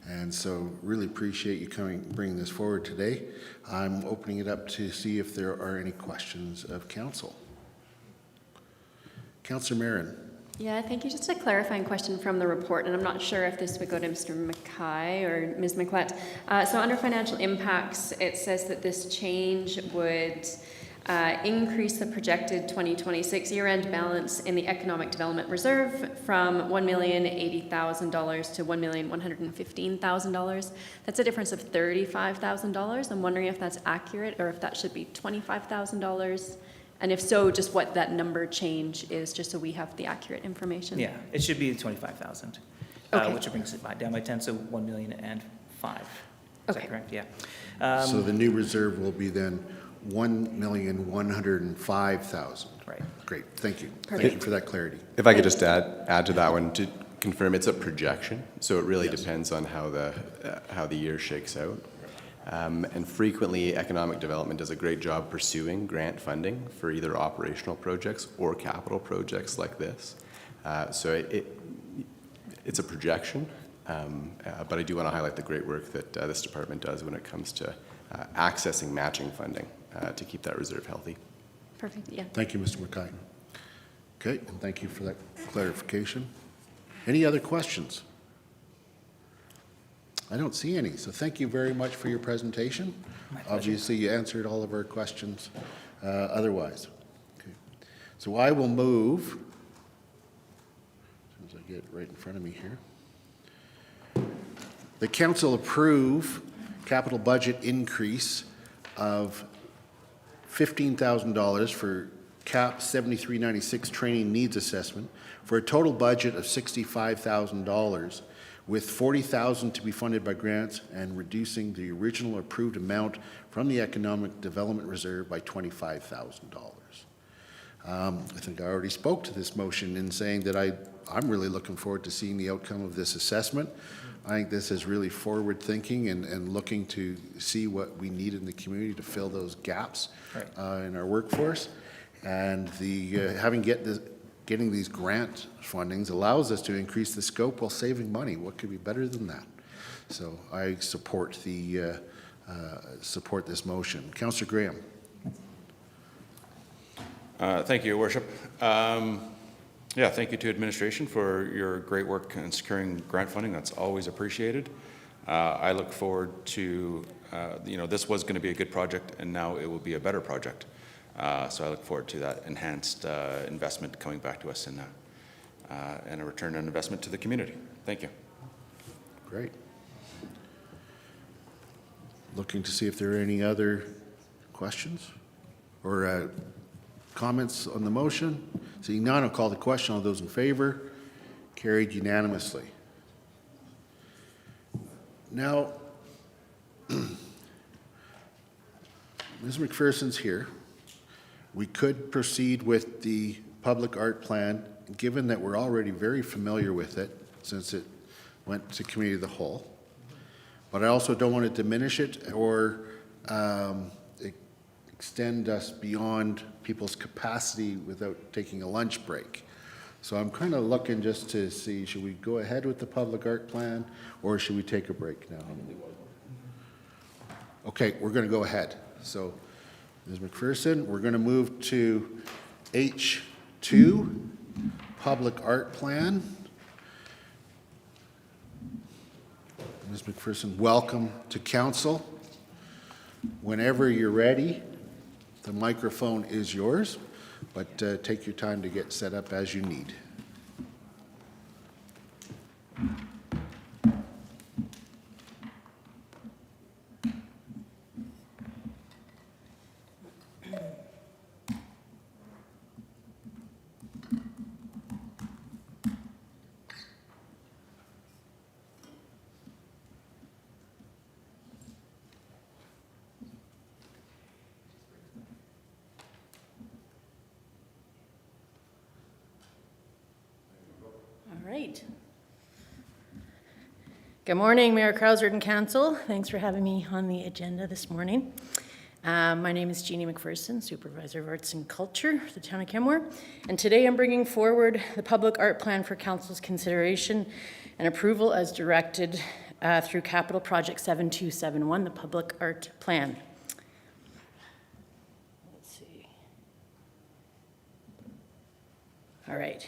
And so really appreciate you bringing this forward today. I'm opening it up to see if there are any questions of council. Councillor Marin. Yeah, thank you. Just a clarifying question from the report, and I'm not sure if this would go to Mr. Mackay or Ms. McLett. So under financial impacts, it says that this change would increase the projected 2026 year-end balance in the Economic Development Reserve from $1,080,000 to $1,115,000. That's a difference of $35,000. I'm wondering if that's accurate or if that should be $25,000. And if so, just what that number change is, just so we have the accurate information. Yeah, it should be 25,000, Okay. which brings it down by 10, so 1,000,005. Is Okay. that correct? Yeah. So the new reserve will be then 1,105,000. Right. Great, thank you. Perfect. Thank you for that clarity. If I could just add to that one to confirm, it's a projection, so it really Yes. depends on how the year shakes out. And frequently, economic development does a great job pursuing grant funding for either operational projects or capital projects like this. So it's a projection, but I do want to highlight the great work that this department does when it comes to accessing matching funding to keep that reserve healthy. Perfect, yeah. Thank you, Mr. Mackay. Okay, and thank you for that clarification. Any other questions? I don't see any, so thank you very much for your presentation. Obviously, you answered all of our questions otherwise. Okay. So I will move, as soon as I get it right in front of me here. The council approve capital budget increase of $15,000 for CAP 7396 training needs assessment for a total budget of $65,000, with $40,000 to be funded by grants and reducing the original approved amount from the Economic Development Reserve by $25,000. I think I already spoke to this motion in saying that I'm really looking forward to seeing the outcome of this assessment. I think this is really forward thinking and looking to see what we need in the community to fill those gaps in our workforce. And getting these grant fundings allows us to increase the scope while saving money. What could be better than that? So I support support this motion. Councillor Graham. Thank you, Your Worship. Yeah, thank you to administration for your great work in securing grant funding. That's always appreciated. I look forward to, this was going to be a good project, and now it will be a better project. So I look forward to that enhanced investment coming back to us and a return on investment to the community. Thank you. Great. Looking to see if there are any other questions or comments on the motion. Seeing none, I'll call the question. All those in favor? Carried unanimously. Now, Ms. McPherson's here. We could proceed with the public art plan, given that we're already very familiar with it since it went to committee of the whole. But I also don't want to diminish it or extend us beyond people's capacity without taking a lunch break. So I'm kind of looking just to see, should we go ahead with the public art plan or should we take a break now? Okay, we're going to go ahead. So Ms. McPherson, we're going to move to H2, public art plan. Ms. McPherson, welcome to council. Whenever you're ready, the microphone is yours, but take your time to get set up as you need. Great. Good morning, Mayor Krauser and Council. Thanks for having me on the agenda this morning. My name is Jeannie McPherson, Supervisor of Arts and Culture for the Town of Canmore, and today I'm bringing forward the Public Art Plan for Council's consideration and approval as directed through Capital Project 7271, the Public Art Plan. Let's see. All right.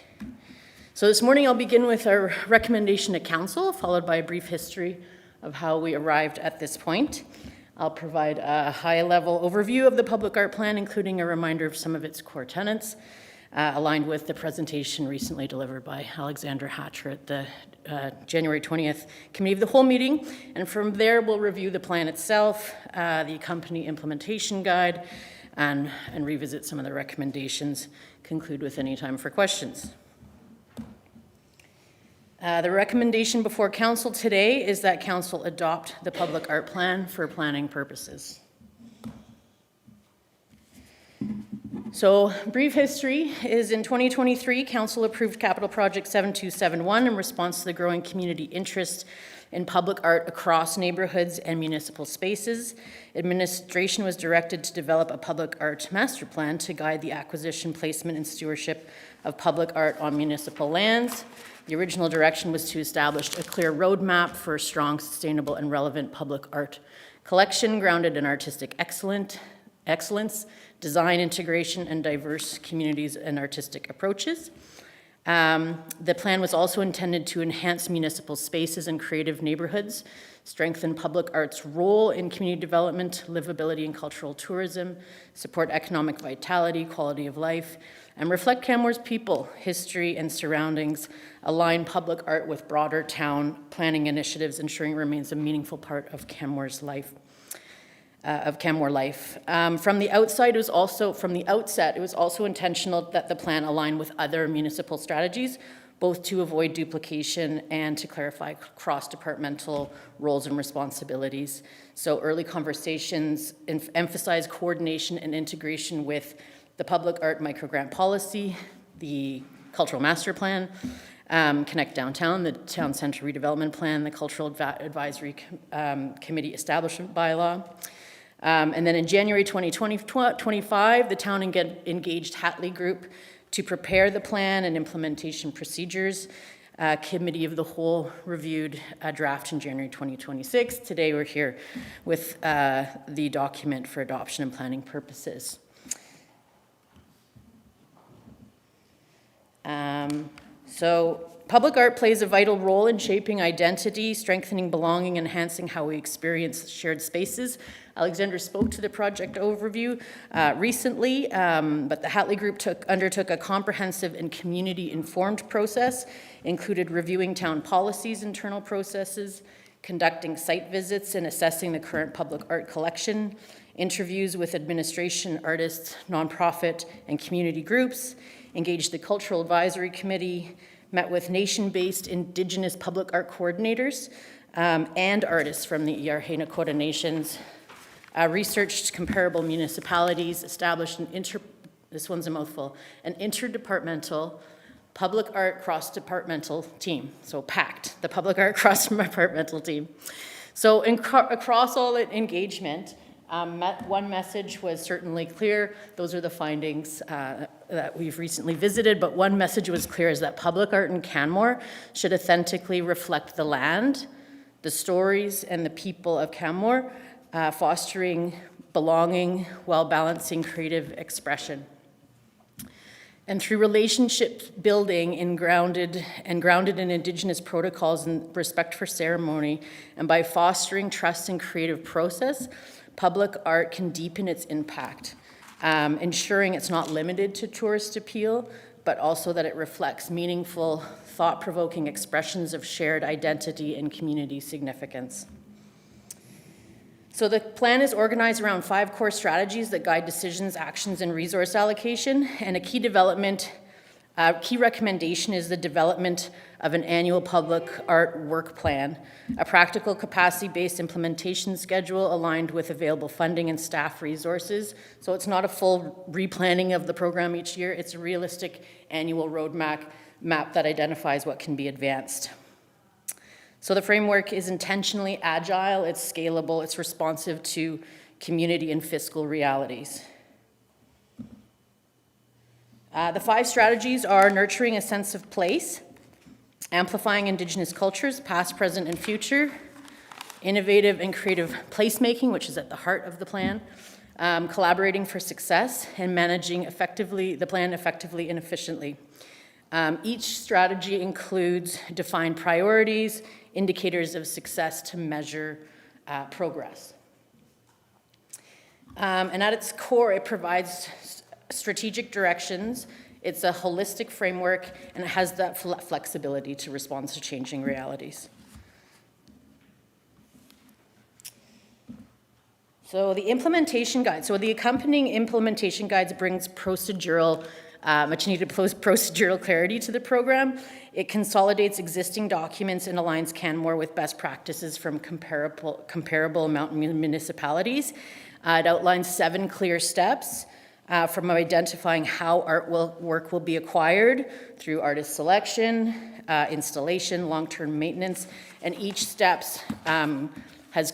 So this morning I'll begin with our recommendation to Council, followed by a brief history of how we arrived at this point. I'll provide a high-level overview of the Public Art Plan, including a reminder of some of its core tenets, aligned with the presentation recently delivered by Alexandra Hatcher at the January 20th Committee of the Whole meeting. And from there, we'll review the plan itself, the accompanying implementation guide, and revisit some of the recommendations, conclude with any time for questions. The recommendation before Council today is that Council adopt the Public Art Plan for planning purposes. So, brief history is in 2023, Council approved Capital Project 7271 in response to the growing community interest in public art across neighborhoods and municipal spaces. Administration was directed to develop a public art master plan to guide the acquisition, placement, and stewardship of public art on municipal lands. The original direction was to establish a clear roadmap for a strong, sustainable, and relevant public art collection grounded in artistic excellence, design integration, and diverse communities and artistic approaches. The plan was also intended to enhance municipal spaces and creative neighborhoods, strengthen public art's role in community development, livability, and cultural tourism, support economic vitality, quality of life, and reflect Canmore's people, history, and surroundings, align public art with broader town planning initiatives, ensuring it remains a meaningful part of Canmore's life. Canmore life. From the outset, it was also intentional that the plan align with other municipal strategies, both to avoid duplication and to clarify cross-departmental roles and responsibilities. So early conversations emphasize coordination and integration with the public art microgrant policy, the cultural master plan, Connect Downtown, the Town Center Redevelopment Plan, the Cultural Advisory Committee Establishment Bylaw. And then in January 2025, the town engaged Hatley Group to prepare the plan and implementation procedures. Committee of the Whole reviewed a draft in January 2026. Today we're here with the document for adoption and planning purposes. So public art plays a vital role in shaping identity, strengthening belonging, enhancing how we experience shared spaces. Alexander spoke to the project overview recently, but the Hatley Group undertook a comprehensive and community-informed process, included reviewing town policies, internal processes, conducting site visits and assessing the current public art collection, interviews with administration, artists, nonprofit, and community groups, engaged the Cultural Advisory Committee, met with nation-based Indigenous public art coordinators and artists from the Iar Nakota Nations, researched comparable municipalities, established an interdepartmental public art cross-departmental team. So PACT, the public art cross-departmental team. So across all that engagement, one message was certainly clear. Those are the findings that we've recently visited, but one message was clear is that public art in Canmore should authentically reflect the land, the stories, and the people of Canmore, fostering belonging while balancing creative expression. And through relationship building and grounded in Indigenous protocols and respect for ceremony, and by fostering trust and creative process, public art can deepen its impact, ensuring it's not limited to tourist appeal, but also that it reflects meaningful, thought-provoking expressions of shared identity and community significance. So the plan is organized around 5 core strategies that guide decisions, actions, and resource allocation, and a key development Key recommendation is the development of an annual public art work plan, a practical capacity-based implementation schedule aligned with available funding and staff resources. So it's not a full replanning of the program each year, it's a realistic annual roadmap that identifies what can be advanced. So the framework is intentionally agile, it's scalable, it's responsive to community and fiscal realities. The 5 strategies are nurturing a sense of place, amplifying Indigenous cultures, past, present, and future, innovative and creative placemaking, which is at the heart of the plan, collaborating for success, and managing the plan effectively and efficiently. Each strategy includes defined priorities, indicators of success to measure progress. And at its core, it provides strategic directions. It's a holistic framework, and it has that flexibility to respond to changing realities. So the implementation guide. So the accompanying implementation guides brings much needed procedural clarity to the program. It consolidates existing documents and aligns Canmore with best practices from comparable mountain municipalities. It outlines 7 clear steps from identifying how artwork will be acquired through artist selection, installation, long-term maintenance, and each steps identifies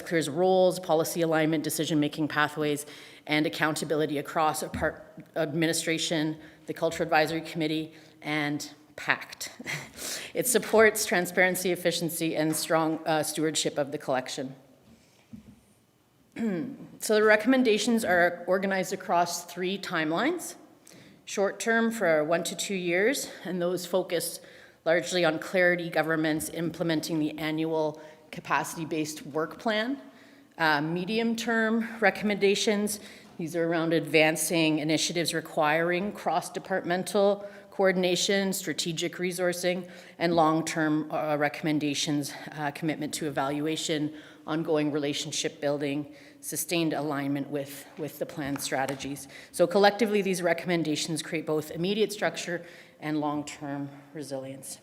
clear roles, policy alignment, decision-making pathways, and accountability across administration, the Cultural Advisory Committee, and PACT. It supports transparency, efficiency, and strong stewardship of the collection. So the recommendations are organized across 3 timelines. Short-term for 1 to 2 years, and those focus largely on clarity, governments implementing the annual capacity-based work plan. Medium-term recommendations, these are around advancing initiatives requiring cross-departmental coordination, strategic resourcing, and long-term recommendations, commitment to evaluation, ongoing relationship building, sustained alignment with the plan strategies. So collectively, these recommendations create both immediate structure and long-term resilience.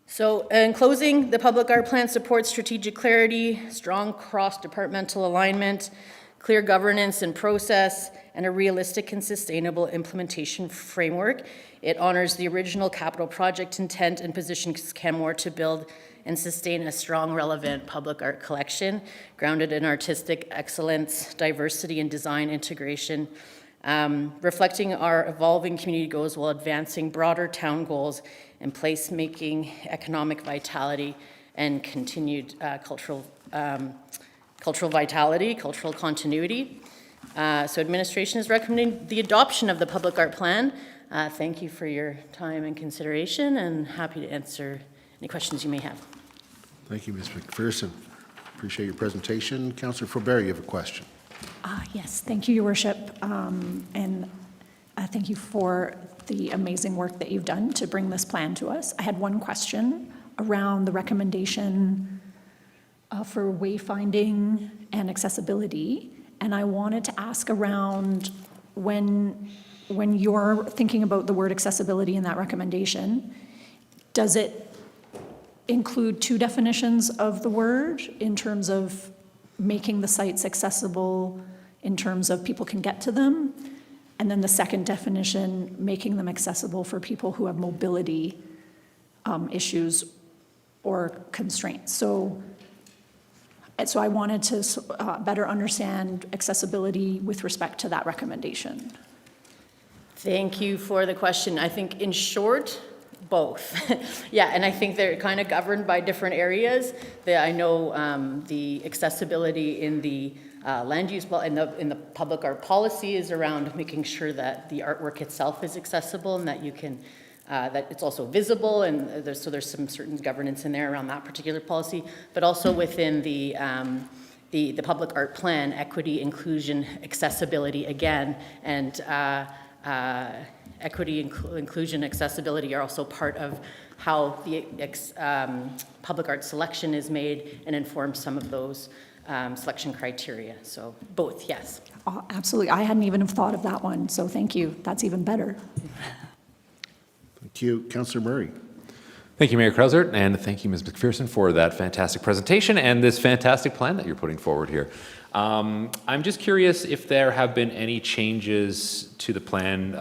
So in closing, the public art plan supports strategic clarity, strong cross-departmental alignment, clear governance and process, and a realistic and sustainable implementation framework. It honors the original capital project intent and positions Canmore to build and sustain a strong, relevant public art collection grounded in artistic excellence, diversity, and design integration, reflecting our evolving community goals while advancing broader town goals and placemaking, economic vitality, and continued cultural vitality, cultural continuity. So administration is recommending the adoption of the public art plan. Thank you for your time and consideration, and happy to answer any questions you may have. Thank you, Ms. McPherson. Appreciate your presentation. Councillor Faubert, you have a question. Yes, thank you, Your Worship, and thank you for the amazing work that you've done to bring this plan to us. I had one question around the recommendation for wayfinding and accessibility, and I wanted to ask around when you're thinking about the word accessibility in that recommendation, does it include 2 definitions of the word in terms of making the sites accessible in terms of people can get to them, and then the second definition, making them accessible for people who have mobility issues or constraints. So I wanted to better understand accessibility with respect to that recommendation. Thank you for the question. I think in short, both. Yeah, and I think they're kind of governed by different areas. I know the accessibility in the land use, in the public art policy is around making sure that the artwork itself is accessible and that you can, that it's also visible, and there's some certain governance in there around that particular policy, but also within the public art plan, equity, inclusion, accessibility again, and equity, inclusion, accessibility are also part of how the public art selection is made and informs some of those selection criteria. So both, yes. Oh, absolutely. I hadn't even have thought of that one, so thank you. That's even better. Thank you. Councillor Murray. Thank you, Mayor Krausert, and thank you, Ms. McPherson, for that fantastic presentation and this fantastic plan that you're putting forward here. I'm just curious if there have been any changes to the plan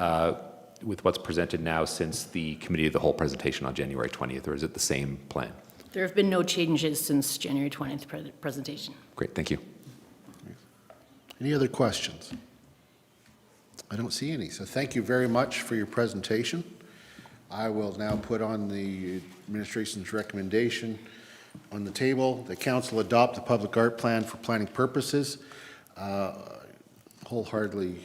with what's presented now since the Committee of the Whole presentation on January 20th, or is it the same plan? There have been no changes since January 20th presentation. Great, thank you. Any other questions? I don't see any, so thank you very much for your presentation. I will now put on the administration's recommendation on the table. The council adopt the public art plan for planning purposes. Wholeheartedly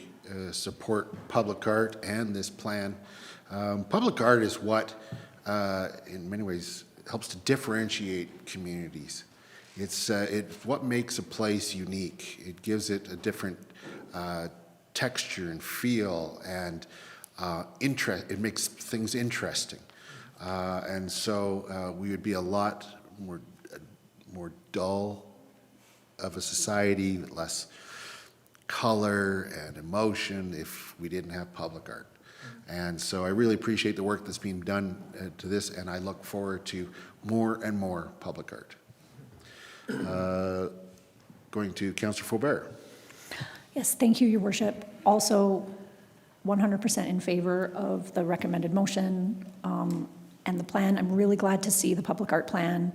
support public art and this plan. Public art is what, in many ways, helps to differentiate communities. It's what makes a place unique. It gives it a different texture and feel and it makes things interesting. And so we would be a lot more dull of a society, less color and emotion if we didn't have public art. And so I really appreciate the work that's being done to this, and I look forward to more and more public art. Going to Councillor Faubert. Yes, thank you, Your Worship. Also, 100% in favor of the recommended motion and the plan. I'm really glad to see the public art plan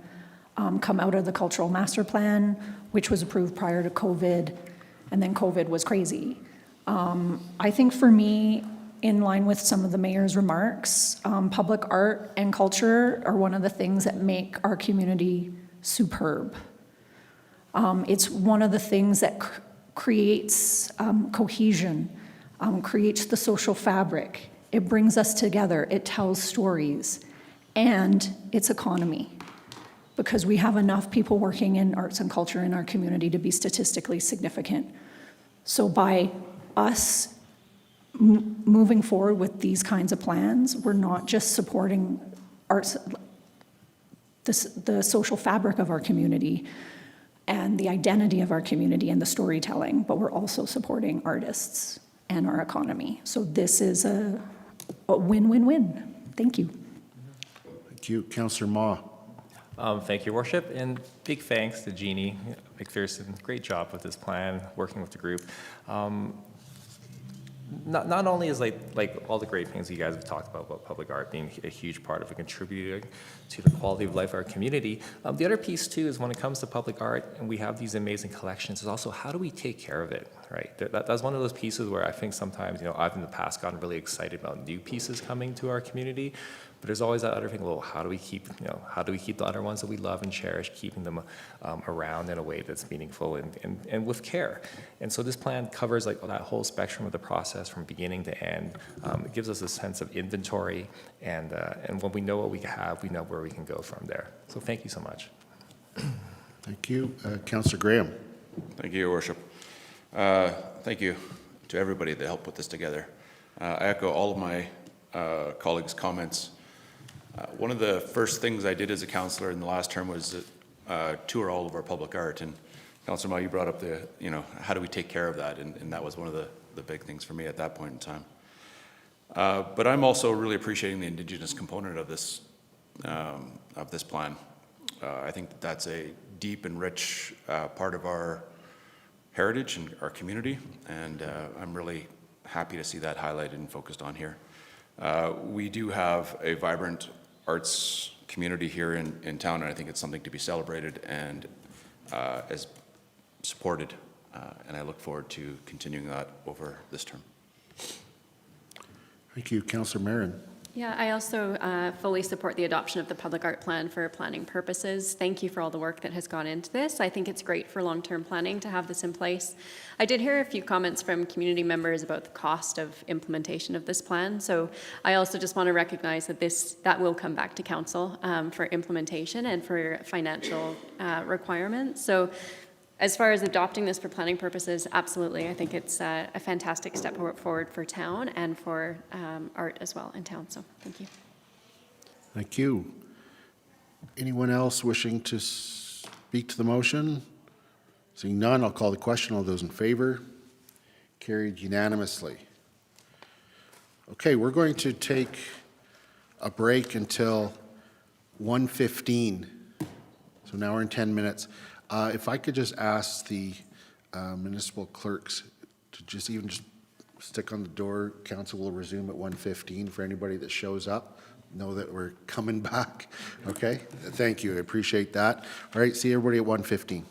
come out of the cultural master plan, which was approved prior to COVID, and then COVID was crazy. I think for me, in line with some of the mayor's remarks, public art and culture are one of the things that make our community superb. It's one of the things that creates cohesion, creates the social fabric. It brings us together. It tells stories. And its economy, because we have enough people working in arts and culture in our community to be statistically significant. So by us moving forward with these kinds of plans, we're not just supporting arts, the social fabric of our community and the identity of our community and the storytelling, but we're also supporting artists and our economy. So this is a win-win-win. Thank you. Thank you. Councillor Ma. Thank you, Your Worship, and big thanks to Jeannie McPherson. Great job with this plan, working with the group. Not only is like all the great things you guys have talked about public art being a huge part of contributing to the quality of life of our community, the other piece too is when it comes to public art and we have these amazing collections, is also how do we take care of it, right? That's one of those pieces where I think sometimes, I've in the past gotten really excited about new pieces coming to our community, but there's always that other thing, well, how do we keep the other ones that we love and cherish, keeping them around in a way that's meaningful and with care. And so this plan covers like that whole spectrum of the process from beginning to end. It gives us a sense of inventory, and when we know what we have, we know where we can go from there. So thank you so much. Thank you. Councillor Graham. Thank you, Your Worship. Thank you to everybody that helped put this together. I echo all of my colleagues' comments. One of the first things I did as a councillor in the last term was tour all of our public art. And Councillor Ma, you brought up the, how do we take care of that? And that was one of the big things for me at that point in time. But I'm also really appreciating the Indigenous component of this plan. I think that's a deep and rich part of our heritage and our community, and I'm really happy to see that highlighted and focused on here. We do have a vibrant arts community here in town, and I think it's something to be celebrated and as supported, and I look forward to continuing that over this term. Thank you. Councillor Marin. Yeah, I also fully support the adoption of the public art plan for planning purposes. Thank you for all the work that has gone into this. I think it's great for long-term planning to have this in place. I did hear a few comments from community members about the cost of implementation of this plan. So I also just want to recognize that that will come back to council for implementation and for financial requirements. So as far as adopting this for planning purposes, absolutely. I think it's a fantastic step forward for town and for art as well in town. So thank you. Thank you. Anyone else wishing to speak to the motion? Seeing none, I'll call the question. All those in favor? Carried unanimously. Okay, we're going to take a break until 1:15. So now we're in 10 minutes. If I could just ask the municipal clerks to just stick on the door. Council will resume at 1:15 for anybody that shows up. Know that we're coming back. Okay? Thank you. I appreciate that. All right, see everybody at 1:15.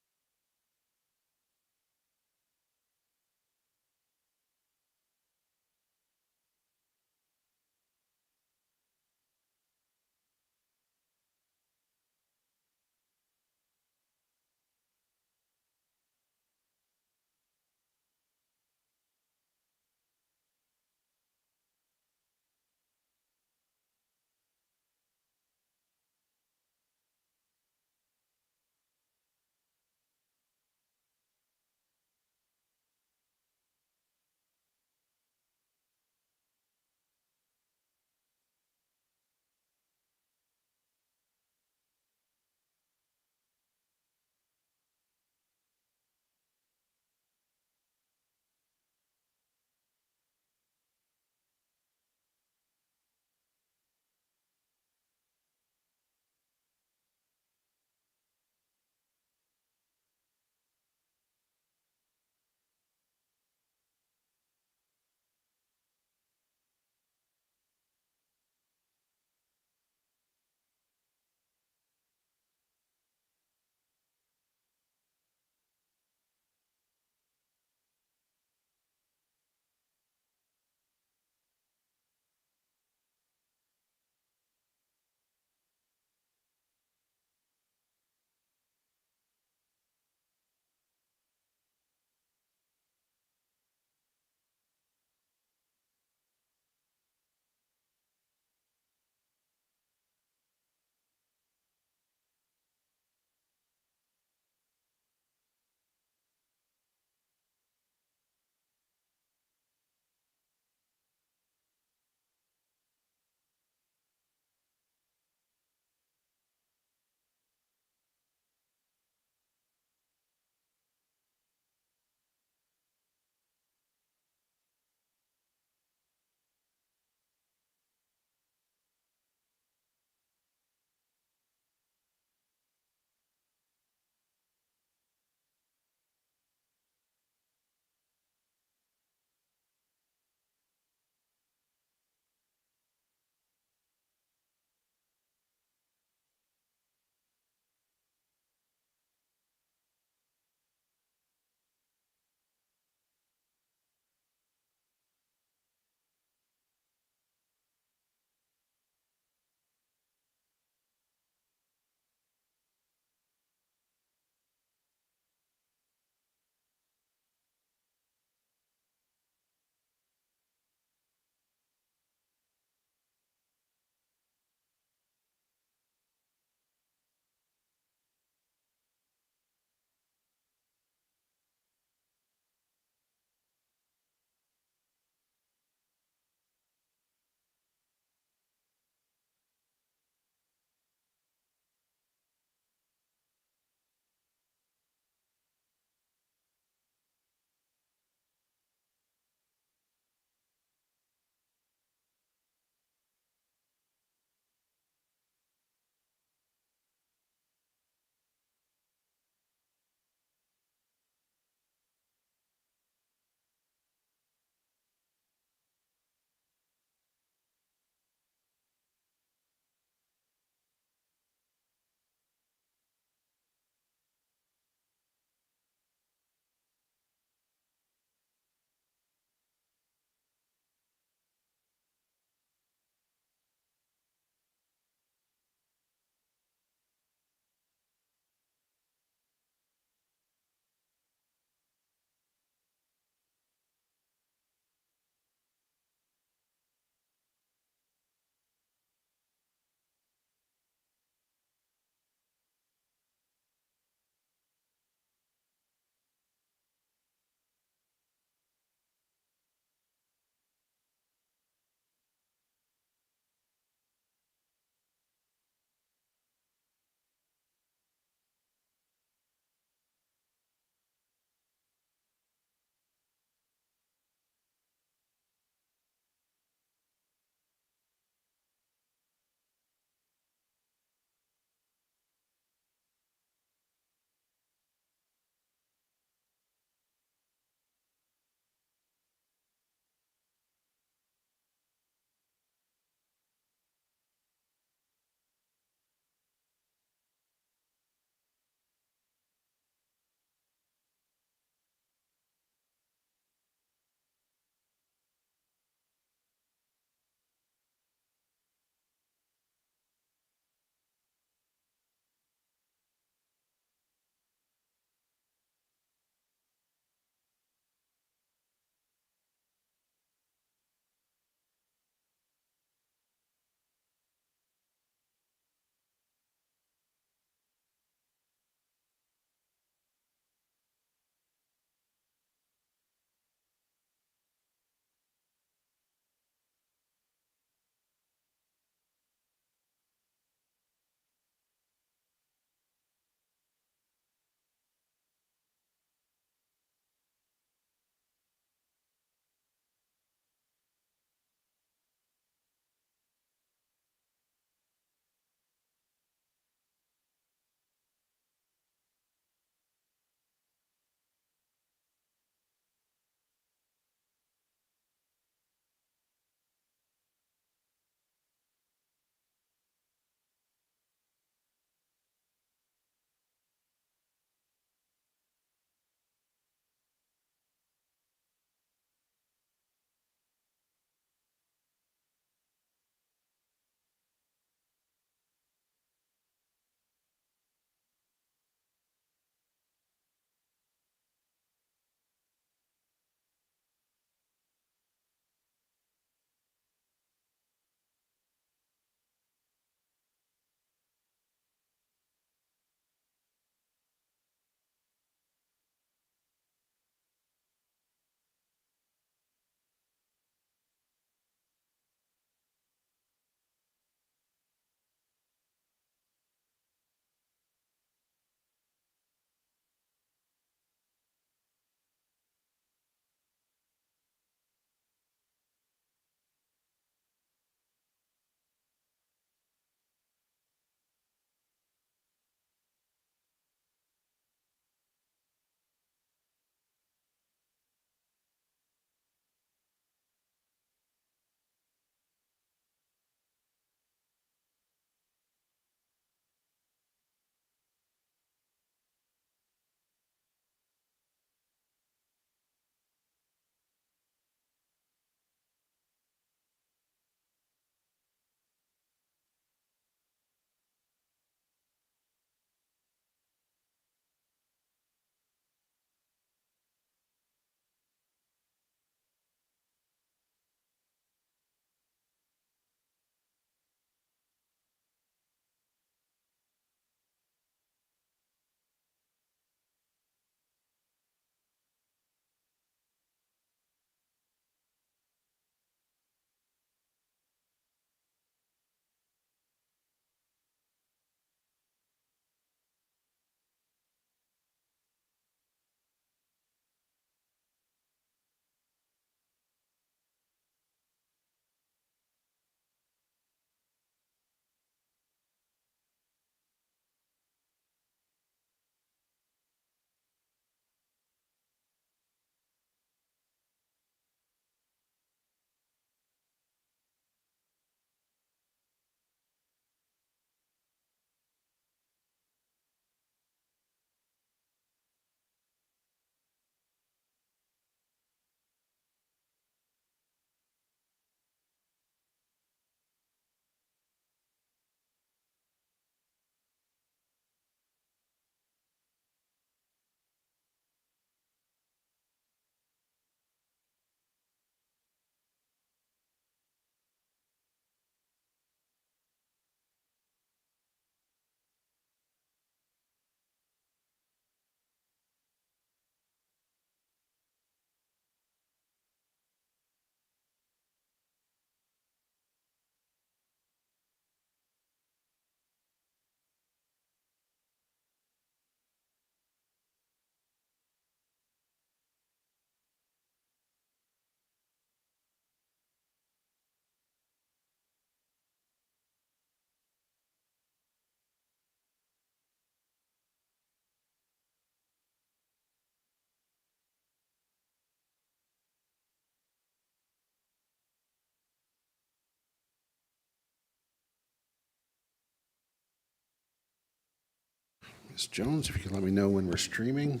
Ms. Jones, if you can let me know when we're streaming.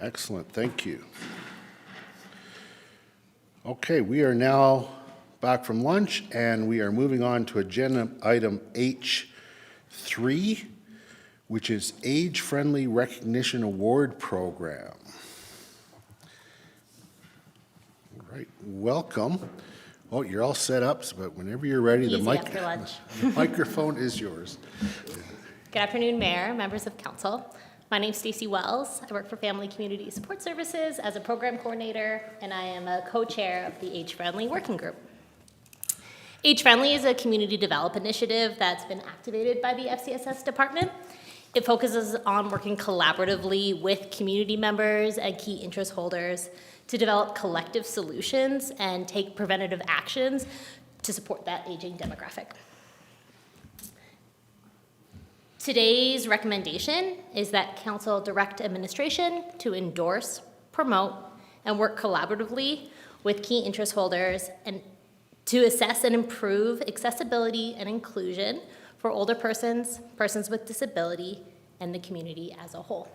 Excellent, thank you. Okay, we are now back from lunch, and we are moving on to agenda item H3, which is Age-Friendly Recognition Award Program. All right, welcome. Oh, you're all set up, but whenever you're ready, the microphone is yours. Good afternoon, Mayor, members of council. My name's Stacey Wells. I work for Family Community Support Services as a program coordinator, and I am a co-chair of the Age Friendly Working Group. Age Friendly is a community development initiative that's been activated by the FCSS department. It focuses on working collaboratively with community members and key interest holders to develop collective solutions and take preventative actions to support that aging demographic. Today's recommendation is that council direct administration to endorse, promote, and work collaboratively with key interest holders and to assess and improve accessibility and inclusion for older persons, persons with disability, and the community as a whole.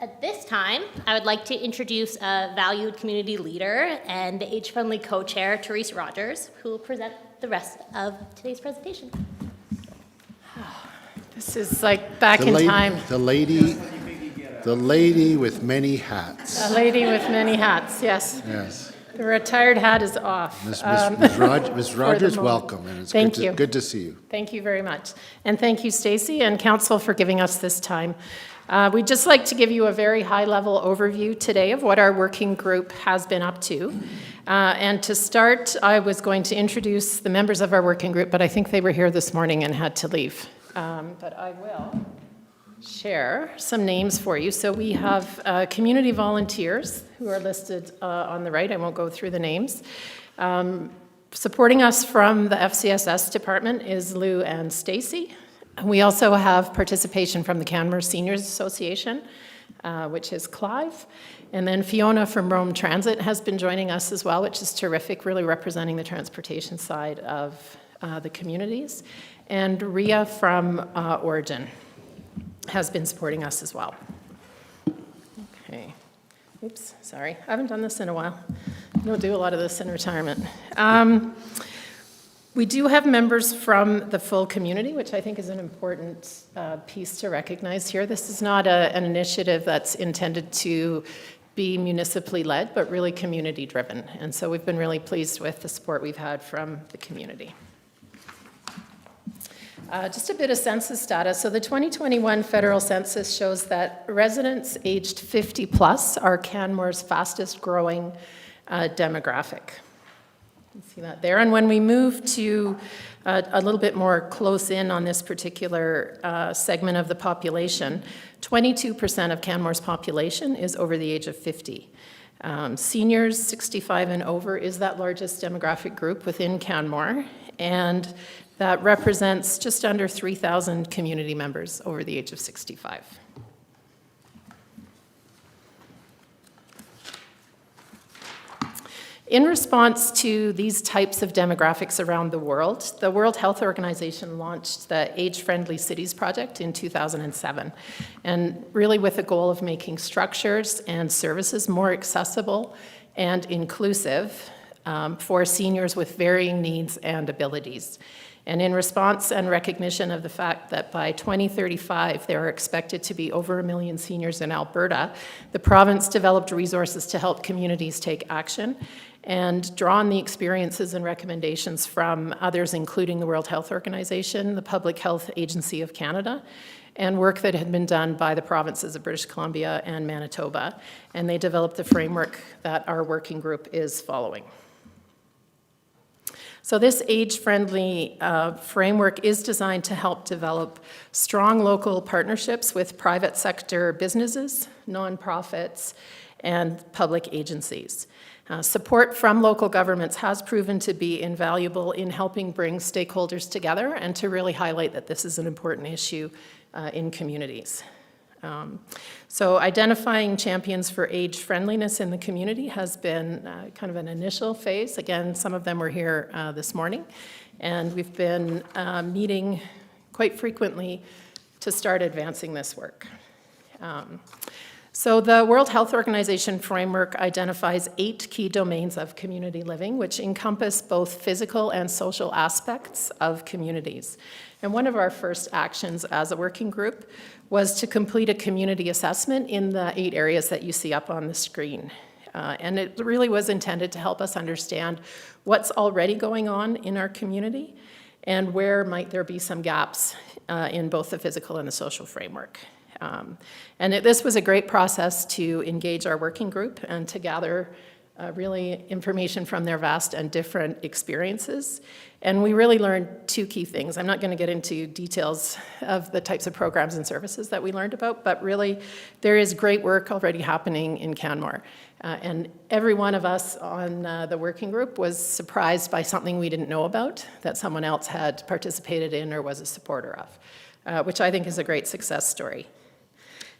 At this time, I would like to introduce a valued community leader and the Age-Friendly co-chair, Therese Rogers, who will present the rest of today's presentation. This is like back in time. The lady with many hats. A lady with many hats, yes. Yes. The retired hat is off. Ms. Rogers, welcome, and it's good to see you. Thank you very much. And thank you, Stacey and council, for giving us this time. We'd just like to give you a very high-level overview today of what our working group has been up to. And to start, I was going to introduce the members of our working group, but I think they were here this morning and had to leave. But I will share some names for you. So we have community volunteers who are listed on the right. I won't go through the names. Supporting us from the FCSS department is Lou and Stacy. We also have participation from the Canmore Seniors Association, which is Clive. And then Fiona from Rome Transit has been joining us as well, which is terrific, really representing the transportation side of the communities. And Ria from Origin has been supporting us as well. Okay. Oops, sorry. I haven't done this in a while. I don't do a lot of this in retirement. We do have members from the full community, which I think is an important piece to recognize here. This is not an initiative that's intended to be municipally led, but really community driven. And so we've been really pleased with the support we've had from the community. Just a bit of census data. So the 2021 federal census shows that residents aged 50 plus are Canmore's fastest growing demographic. You can see that there. And when we move to a little bit more close in on this particular segment of the population, 22% of Canmore's population is over the age of 50. Seniors 65 and over is that largest demographic group within Canmore, and that represents just under 3,000 community members over the age of 65. In response to these types of demographics around the World Health Organization launched the Age-Friendly Cities Project in 2007, and really with the goal of making structures and services more accessible and inclusive for seniors with varying needs and abilities. And in response and recognition of the fact that by 2035 there are expected to be over 1 million seniors in Alberta, the province developed resources to help communities take action and draw on the experiences and recommendations from others, including the World Health Organization, the Public Health Agency of Canada, and work that had been done by the provinces of British Columbia and Manitoba. And they developed the framework that our working group is following. So this age-friendly framework is designed to help develop strong local partnerships with private sector businesses, nonprofits, and public agencies. Support from local governments has proven to be invaluable in helping bring stakeholders together and to really highlight that this is an important issue in communities. So identifying champions for age friendliness in the community has been kind of an initial phase. Again, some of them were here this morning. And we've been meeting quite frequently to start advancing this work. So the World Health Organization framework identifies 8 key domains of community living, which encompass both physical and social aspects of communities. And one of our first actions as a working group was to complete a community assessment in the 8 areas that you see up on the screen. And it really was intended to help us understand what's already going on in our community and where might there be some gaps in both the physical and the social framework. This was a great process to engage our working group and to gather really information from their vast and different experiences. And we really learned 2 key things. I'm not going to get into details of the types of programs and services that we learned about, but really there is great work already happening in Canmore. And every one of us on the working group was surprised by something we didn't know about that someone else had participated in or was a supporter of, which I think is a great success story.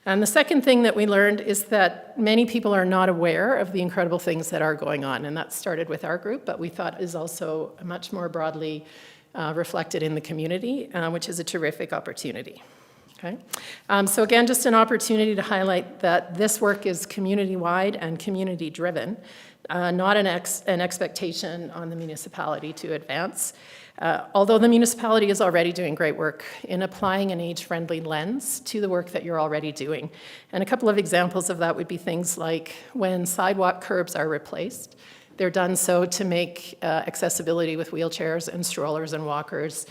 And the second thing that we learned is that many people are not aware of the incredible things that are going on, and that started with our group, but we thought is also much more broadly reflected in the community, which is a terrific opportunity. Okay? So again, just an opportunity to highlight that this work is community-wide and community-driven, not an expectation on the municipality to advance. Although the municipality is already doing great work in applying an age-friendly lens to the work that you're already doing. And a couple of examples of that would be things like when sidewalk curbs are replaced, they're done so to make accessibility with wheelchairs and strollers and walkers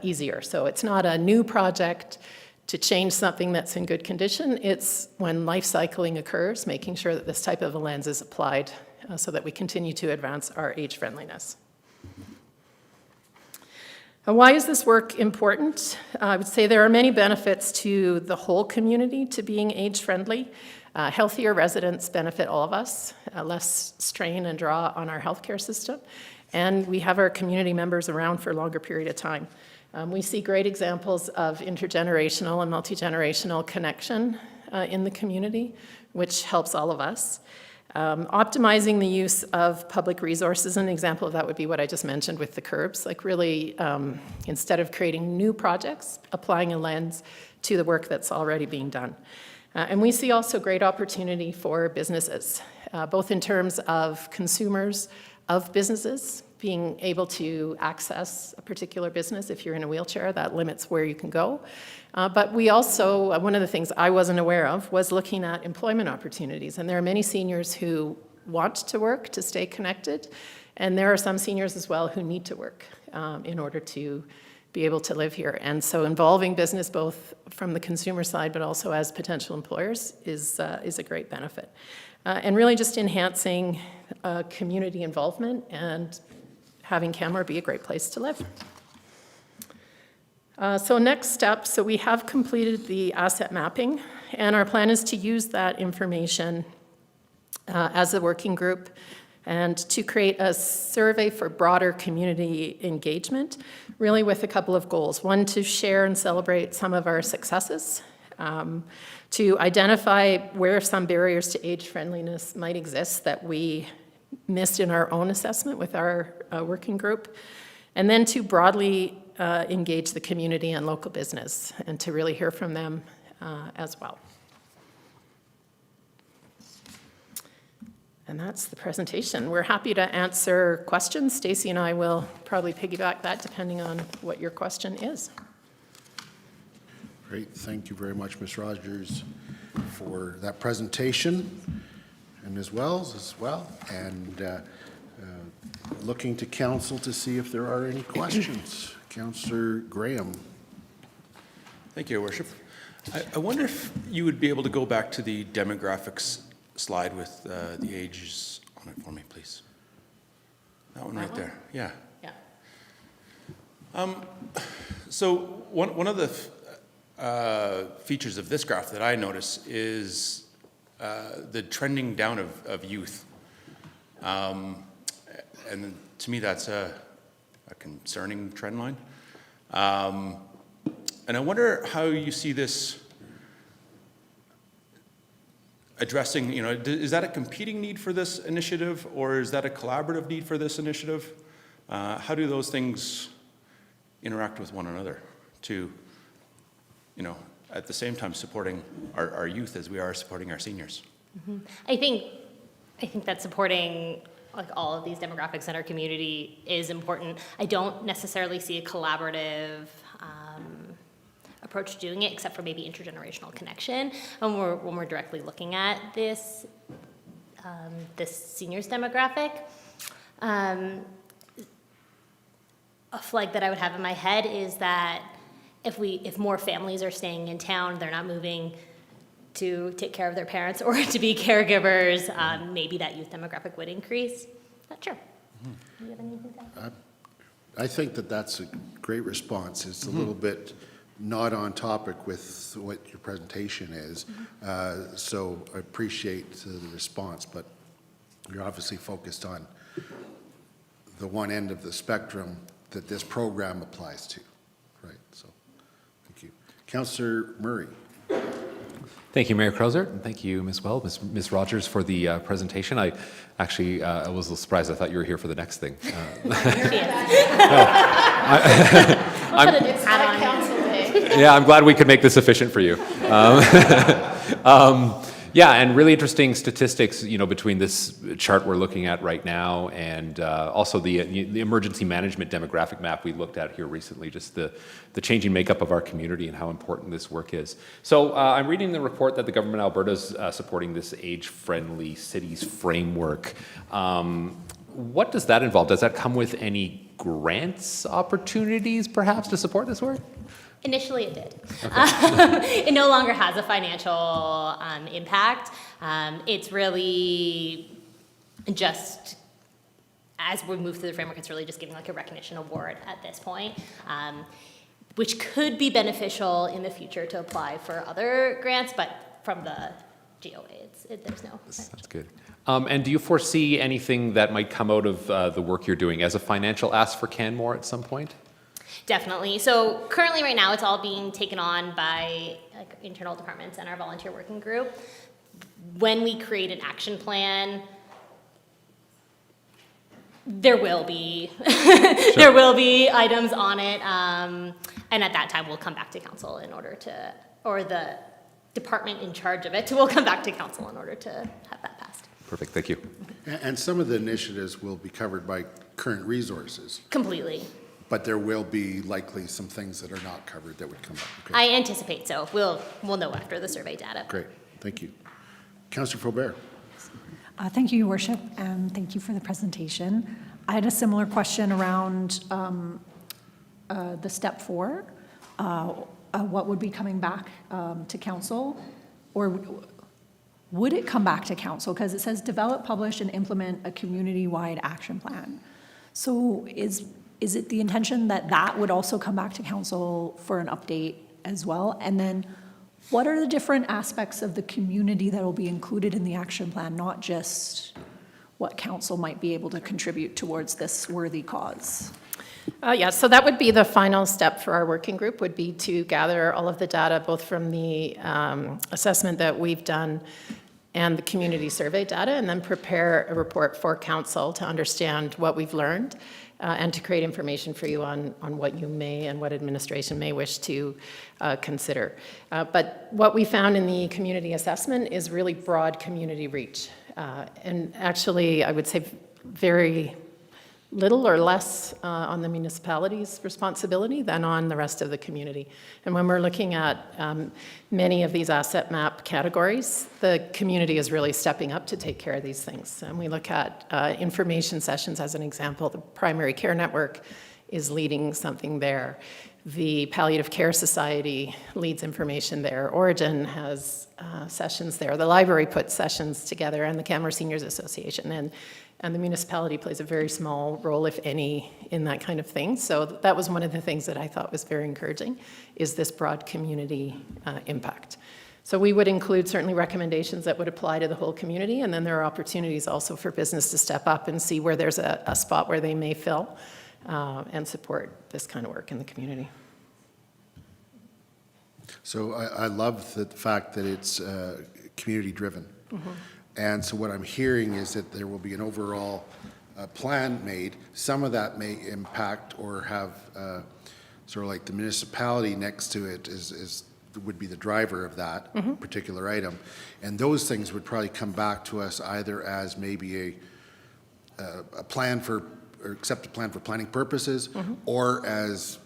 easier. So it's not a new project to change something that's in good condition. It's when life cycling occurs, making sure that this type of a lens is applied so that we continue to advance our age friendliness. Why is this work important? I would say there are many benefits to the whole community to being age-friendly. Healthier residents benefit all of us, less strain and draw on our healthcare system, and we have our community members around for a longer period of time. We see great examples of intergenerational and multi-generational connection in the community, which helps all of us. Optimizing the use of public resources, an example of that would be what I just mentioned with the curbs, like really, instead of creating new projects, applying a lens to the work that's already being done. And we see also great opportunity for businesses, both in terms of consumers of businesses, being able to access a particular business. If you're in a wheelchair, that limits where you can go. But we also, one of the things I wasn't aware of was looking at employment opportunities. And there are many seniors who want to work to stay connected. And there are some seniors as well who need to work in order to be able to live here. And so involving business both from the consumer side but also as potential employers is a great benefit. And really just enhancing community involvement and having Canmore be a great place to live. So next step, so we have completed the asset mapping, and our plan is to use that information as a working group and to create a survey for broader community engagement, really with a couple of goals. One, to share and celebrate some of our successes, to identify where some barriers to age friendliness might exist that we missed in our own assessment with our working group, and then to broadly engage the community and local business and to really hear from them as well. And that's the presentation. We're happy to answer questions. Stacy and I will probably piggyback that depending on what your question is. Great. Thank you very much, Ms. Rogers, for that presentation, and Ms. Wells as well. And looking to council to see if there are any questions. Councillor Graham. Thank you, Your Worship. I wonder if you would be able to go back to the demographics slide with the ages on it for me, please. That one right there. Yeah. Yeah. So one of the features of this graph that I notice is the trending down of youth. And to me, that's a concerning trend line. And I wonder how you see this addressing, is that a competing need for this initiative, or is that a collaborative need for this initiative? How do those things interact with one another to, at the same time supporting our youth as we are supporting our seniors. I think that supporting like all of these demographics in our community is important. I don't necessarily see a collaborative approach to doing it, except for maybe intergenerational connection. And when we're directly looking at this seniors demographic, a flag that I would have in my head is that if more families are staying in town, they're not moving to take care of their parents or to be caregivers, maybe that youth demographic would increase. Not sure. Do you have anything to say? I think that that's a great response. It's a little bit not on topic with what your presentation is. So I appreciate the response, but you're obviously focused on the one end of the spectrum that this program applies to, right? So, thank you. Councillor Murray. Thank you, Mayor Krauser, and thank you, Ms. Wells, Ms. Rogers, for the presentation. I actually I was a little surprised. I thought you were here for the next thing. Yeah, I'm glad we could make this efficient for you. Yeah, and really interesting statistics, between this chart we're looking at right now and also the emergency management demographic map we looked at here recently, just the changing makeup of our community and how important this work is. So I'm reading the report that the government of Alberta is supporting this age-friendly cities framework. What does that involve? Does that come with any grants opportunities, perhaps, to support this work? Initially, it did. Okay. It no longer has a financial impact. It's really just, as we move through the framework, it's really just giving like a recognition award at this point, which could be beneficial in the future to apply for other grants, but from the GOA, there's no. That's good. And do you foresee anything that might come out of the work you're doing as a financial ask for Canmore at some point? Definitely. So currently right now it's all being taken on by like internal departments and our volunteer working group. When we create an action plan, there will be there will be items on it, and at that time we'll come back to council in order to, or the department in charge of it will come back to council in order to have that passed. Perfect, thank you. And some of the initiatives will be covered by current resources. Completely. But there will be likely some things that are not covered that would come up. Okay. I anticipate so. We'll know after the survey data. Great, thank you. Councillor Faubert. Thank you, Your Worship, and thank you for the presentation. I had a similar question around the step 4. What would be coming back to council, or would it come back to council? Because it says develop, publish, and implement a community-wide action plan. So is it the intention that that would also come back to council for an update as well? And then what are the different aspects of the community that will be included in the action plan, not just what council might be able to contribute towards this worthy cause? Yeah, so that would be the final step for our working group, would be to gather all of the data, both from the assessment that we've done and the community survey data, and then prepare a report for council to understand what we've learned and to create information for you on what you may and what administration may wish to consider. But what we found in the community assessment is really broad community reach. And actually, I would say very little or less on the municipality's responsibility than on the rest of the community. And when we're looking at many of these asset map categories, the community is really stepping up to take care of these things. And we look at information sessions as an example. The primary care network is leading something there. The Palliative Care Society leads information there. Origin has sessions there. The library puts sessions together, and the Canmore Seniors Association. And the municipality plays a very small role, if any, in that kind of thing. So that was one of the things that I thought was very encouraging, is this broad community impact. So we would include certainly recommendations that would apply to the whole community, and then there are opportunities also for business to step up and see where there's a spot where they may fill and support this kind of work in the community. So I love the fact that it's community-driven. Mm-hmm. And so what I'm hearing is that there will be an overall plan made. Some of that may impact or have sort of like the municipality next to it would be the driver of that particular item. And those things would probably come back to us either as maybe a plan for, or accept a plan for planning purposes, or as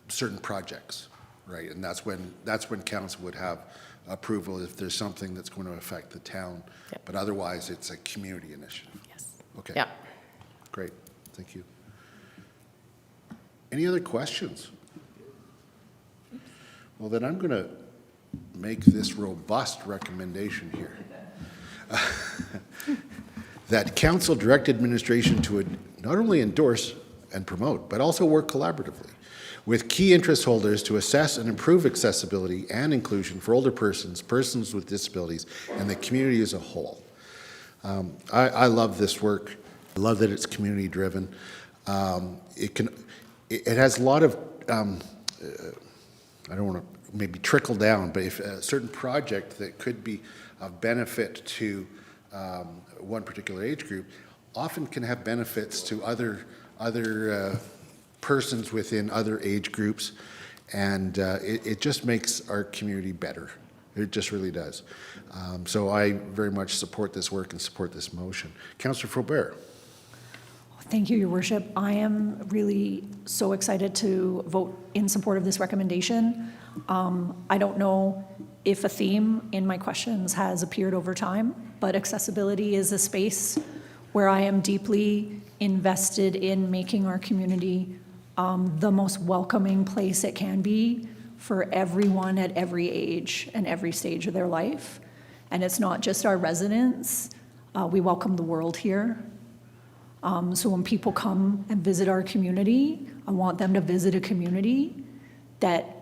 certain projects, right? And that's when council would have approval if there's something that's going to affect the town. Yep. But otherwise, it's a community initiative. Yes. Okay. Yeah. Great, thank you. Any other questions? Well, then I'm going to make this robust recommendation here. That council direct administration to not only endorse and promote, but also work collaboratively with key interest holders to assess and improve accessibility and inclusion for older persons, persons with disabilities, and the community as a whole. I love this work. I love that it's community-driven. It has a lot of, I don't want to maybe trickle down, but if a certain project that could be of benefit to one particular age group often can have benefits to other persons within other age groups, and it just makes our community better. It just really does. So I very much support this work and support this motion. Councillor Faubert. Thank you, Your Worship. I am really so excited to vote in support of this recommendation. I don't know if a theme in my questions has appeared over time, but accessibility is a space where I am deeply invested in making our community the most welcoming place it can be for everyone at every age and every stage of their life. And it's not just our residents. We welcome the world here. So when people come and visit our community, I want them to visit a community that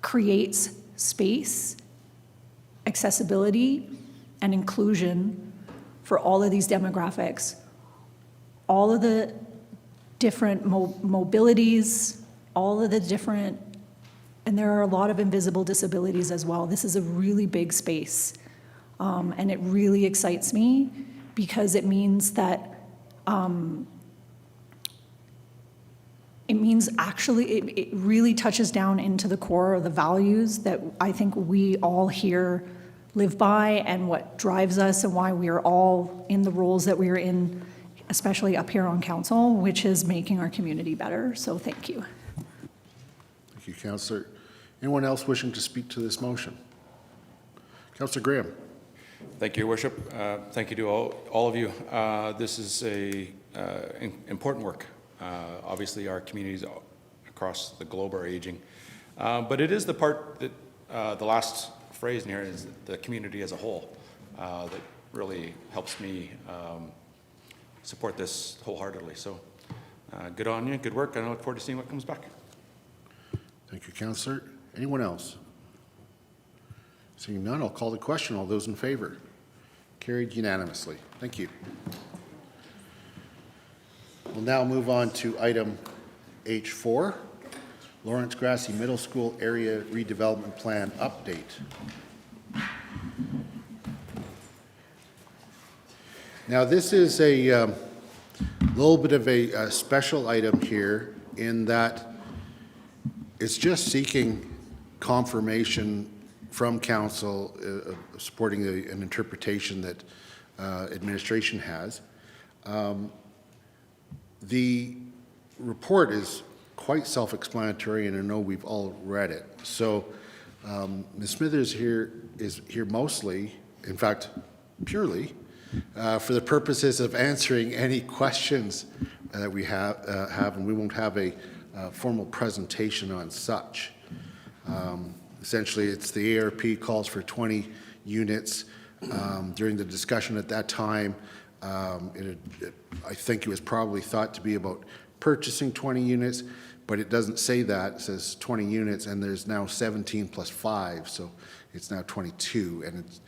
creates space, accessibility, and inclusion for all of these demographics, all of the different mobilities, all of the different, and there are a lot of invisible disabilities as well. This is a really big space. And it really excites me because it means that it really touches down into the core of the values that I think we all here live by, and what drives us and why we are all in the roles that we are in, especially up here on council, which is making our community better. So thank you. Thank you, Councillor. Anyone else wishing to speak to this motion? Councillor Graham. Thank you, Your Worship. Thank you to all of you. This is important work. Obviously, our communities across the globe are aging. But it is the part that, the last phrase in here is the community as a whole, that really helps me support this wholeheartedly. So good on you, good work, and I look forward to seeing what comes back. Thank you, Councillor. Anyone else? Seeing none, I'll call the question. All those in favor? Carried unanimously. Thank you. We'll now move on to item H4, Lawrence Grassi Middle School Area Redevelopment Plan Update. Now, this is a little bit of a special item here in that it's just seeking confirmation from council supporting an interpretation that administration has. The report is quite self-explanatory, and I know we've all read it. So Ms. Smithers is here mostly, in fact, purely, for the purposes of answering any questions that we have, and we won't have a formal presentation on such. Essentially, it's the ARP calls for 20 units. During the discussion at that time, I think it was probably thought to be about purchasing 20 units, but it doesn't say that. It says 20 units, and there's now 17 plus 5, so it's now 22. And it's,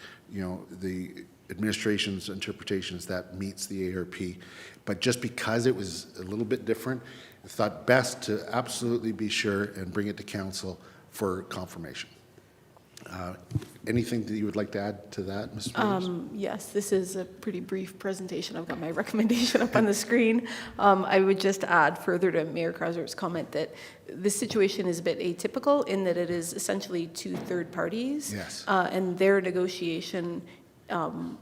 the administration's interpretation is that meets the ARP. But just because it was a little bit different, I thought best to absolutely be sure and bring it to council for confirmation. Anything that you would like to add to that, Ms. Williams? Yes, this is a pretty brief presentation. I've got my recommendation up on the screen. I would just add further to Mayor Krauser's comment that this situation is a bit atypical in that it is essentially two third parties. Yes. And their negotiation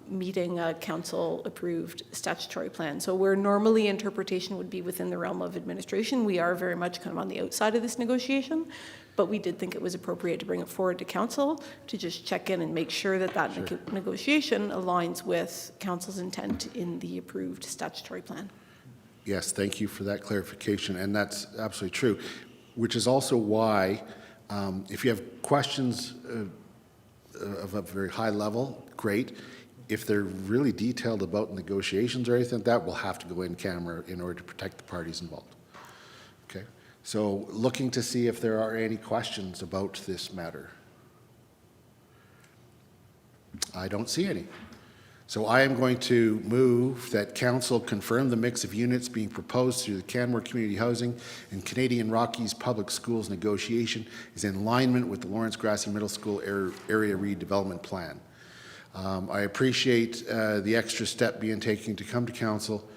meeting a council-approved statutory plan. So where normally interpretation would be within the realm of administration, we are very much kind of on the outside of this negotiation. But we did think it was appropriate to bring it forward to council to just check in and make sure that that negotiation aligns with council's intent in the approved statutory plan. Yes, thank you for that clarification, and that's absolutely true, which is also why if you have questions of a very high level, great. If they're really detailed about negotiations or anything like that, we'll have to go in camera in order to protect the parties involved. Okay, so looking to see if there are any questions about this matter. I don't see any. So I am going to move that council confirm the mix of units being proposed through the Canmore Community Housing and Canadian Rockies Public Schools negotiation is in alignment with the Lawrence Grassi Middle School area redevelopment plan. I appreciate the extra step being taken to come to council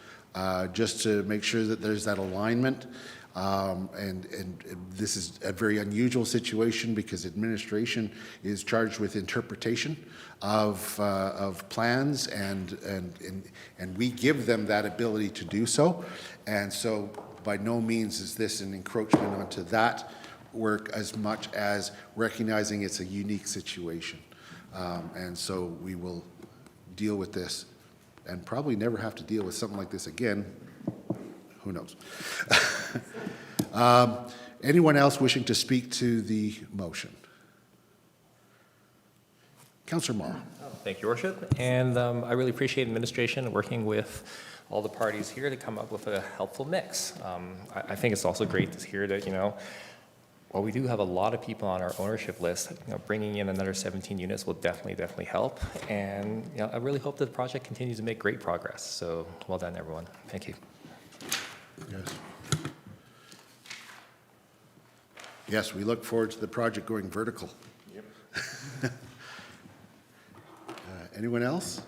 just to make sure that there's that alignment. And this is a very unusual situation because administration is charged with interpretation of plans, and we give them that ability to do so. And so by no means is this an encroachment onto that work as much as recognizing it's a unique situation. And so we will deal with this and probably never have to deal with something like this again. Who knows? Anyone else wishing to speak to the motion? Councillor Morrow. Thank you, Your Worship. And I really appreciate administration working with all the parties here to come up with a helpful mix. I think it's also great to hear that, while we do have a lot of people on our ownership list, bringing in another 17 units will definitely help. And I really hope that the project continues to make great progress. So well done, everyone. Thank you. Yes. Yes, we look forward to the project going vertical. Yep. Anyone else?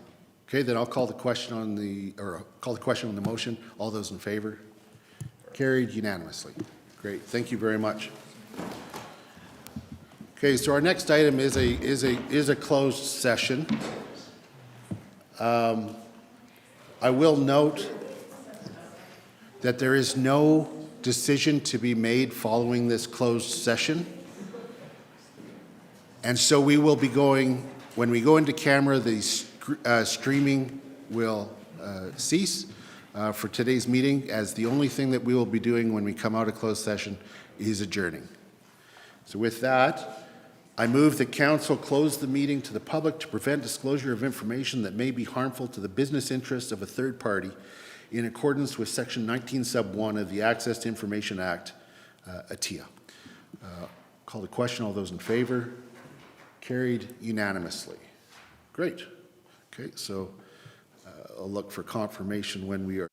Okay, then I'll call the question on the motion. All those in favor? Carried unanimously. Great, thank you very much. Okay, so our next item is a closed session. I will note that there is no decision to be made following this closed session. And so we will be going, when we go into camera, the streaming will cease for today's meeting, as the only thing that we will be doing when we come out of closed session is adjourning. So with that, I move that council close the meeting to the public to prevent disclosure of information that may be harmful to the business interests of a third party in accordance with Section 19 sub 1 of the Access to Information Act, ATIA. Call the question. All those in favor? Carried unanimously. Great. Okay, so I'll look for confirmation when we are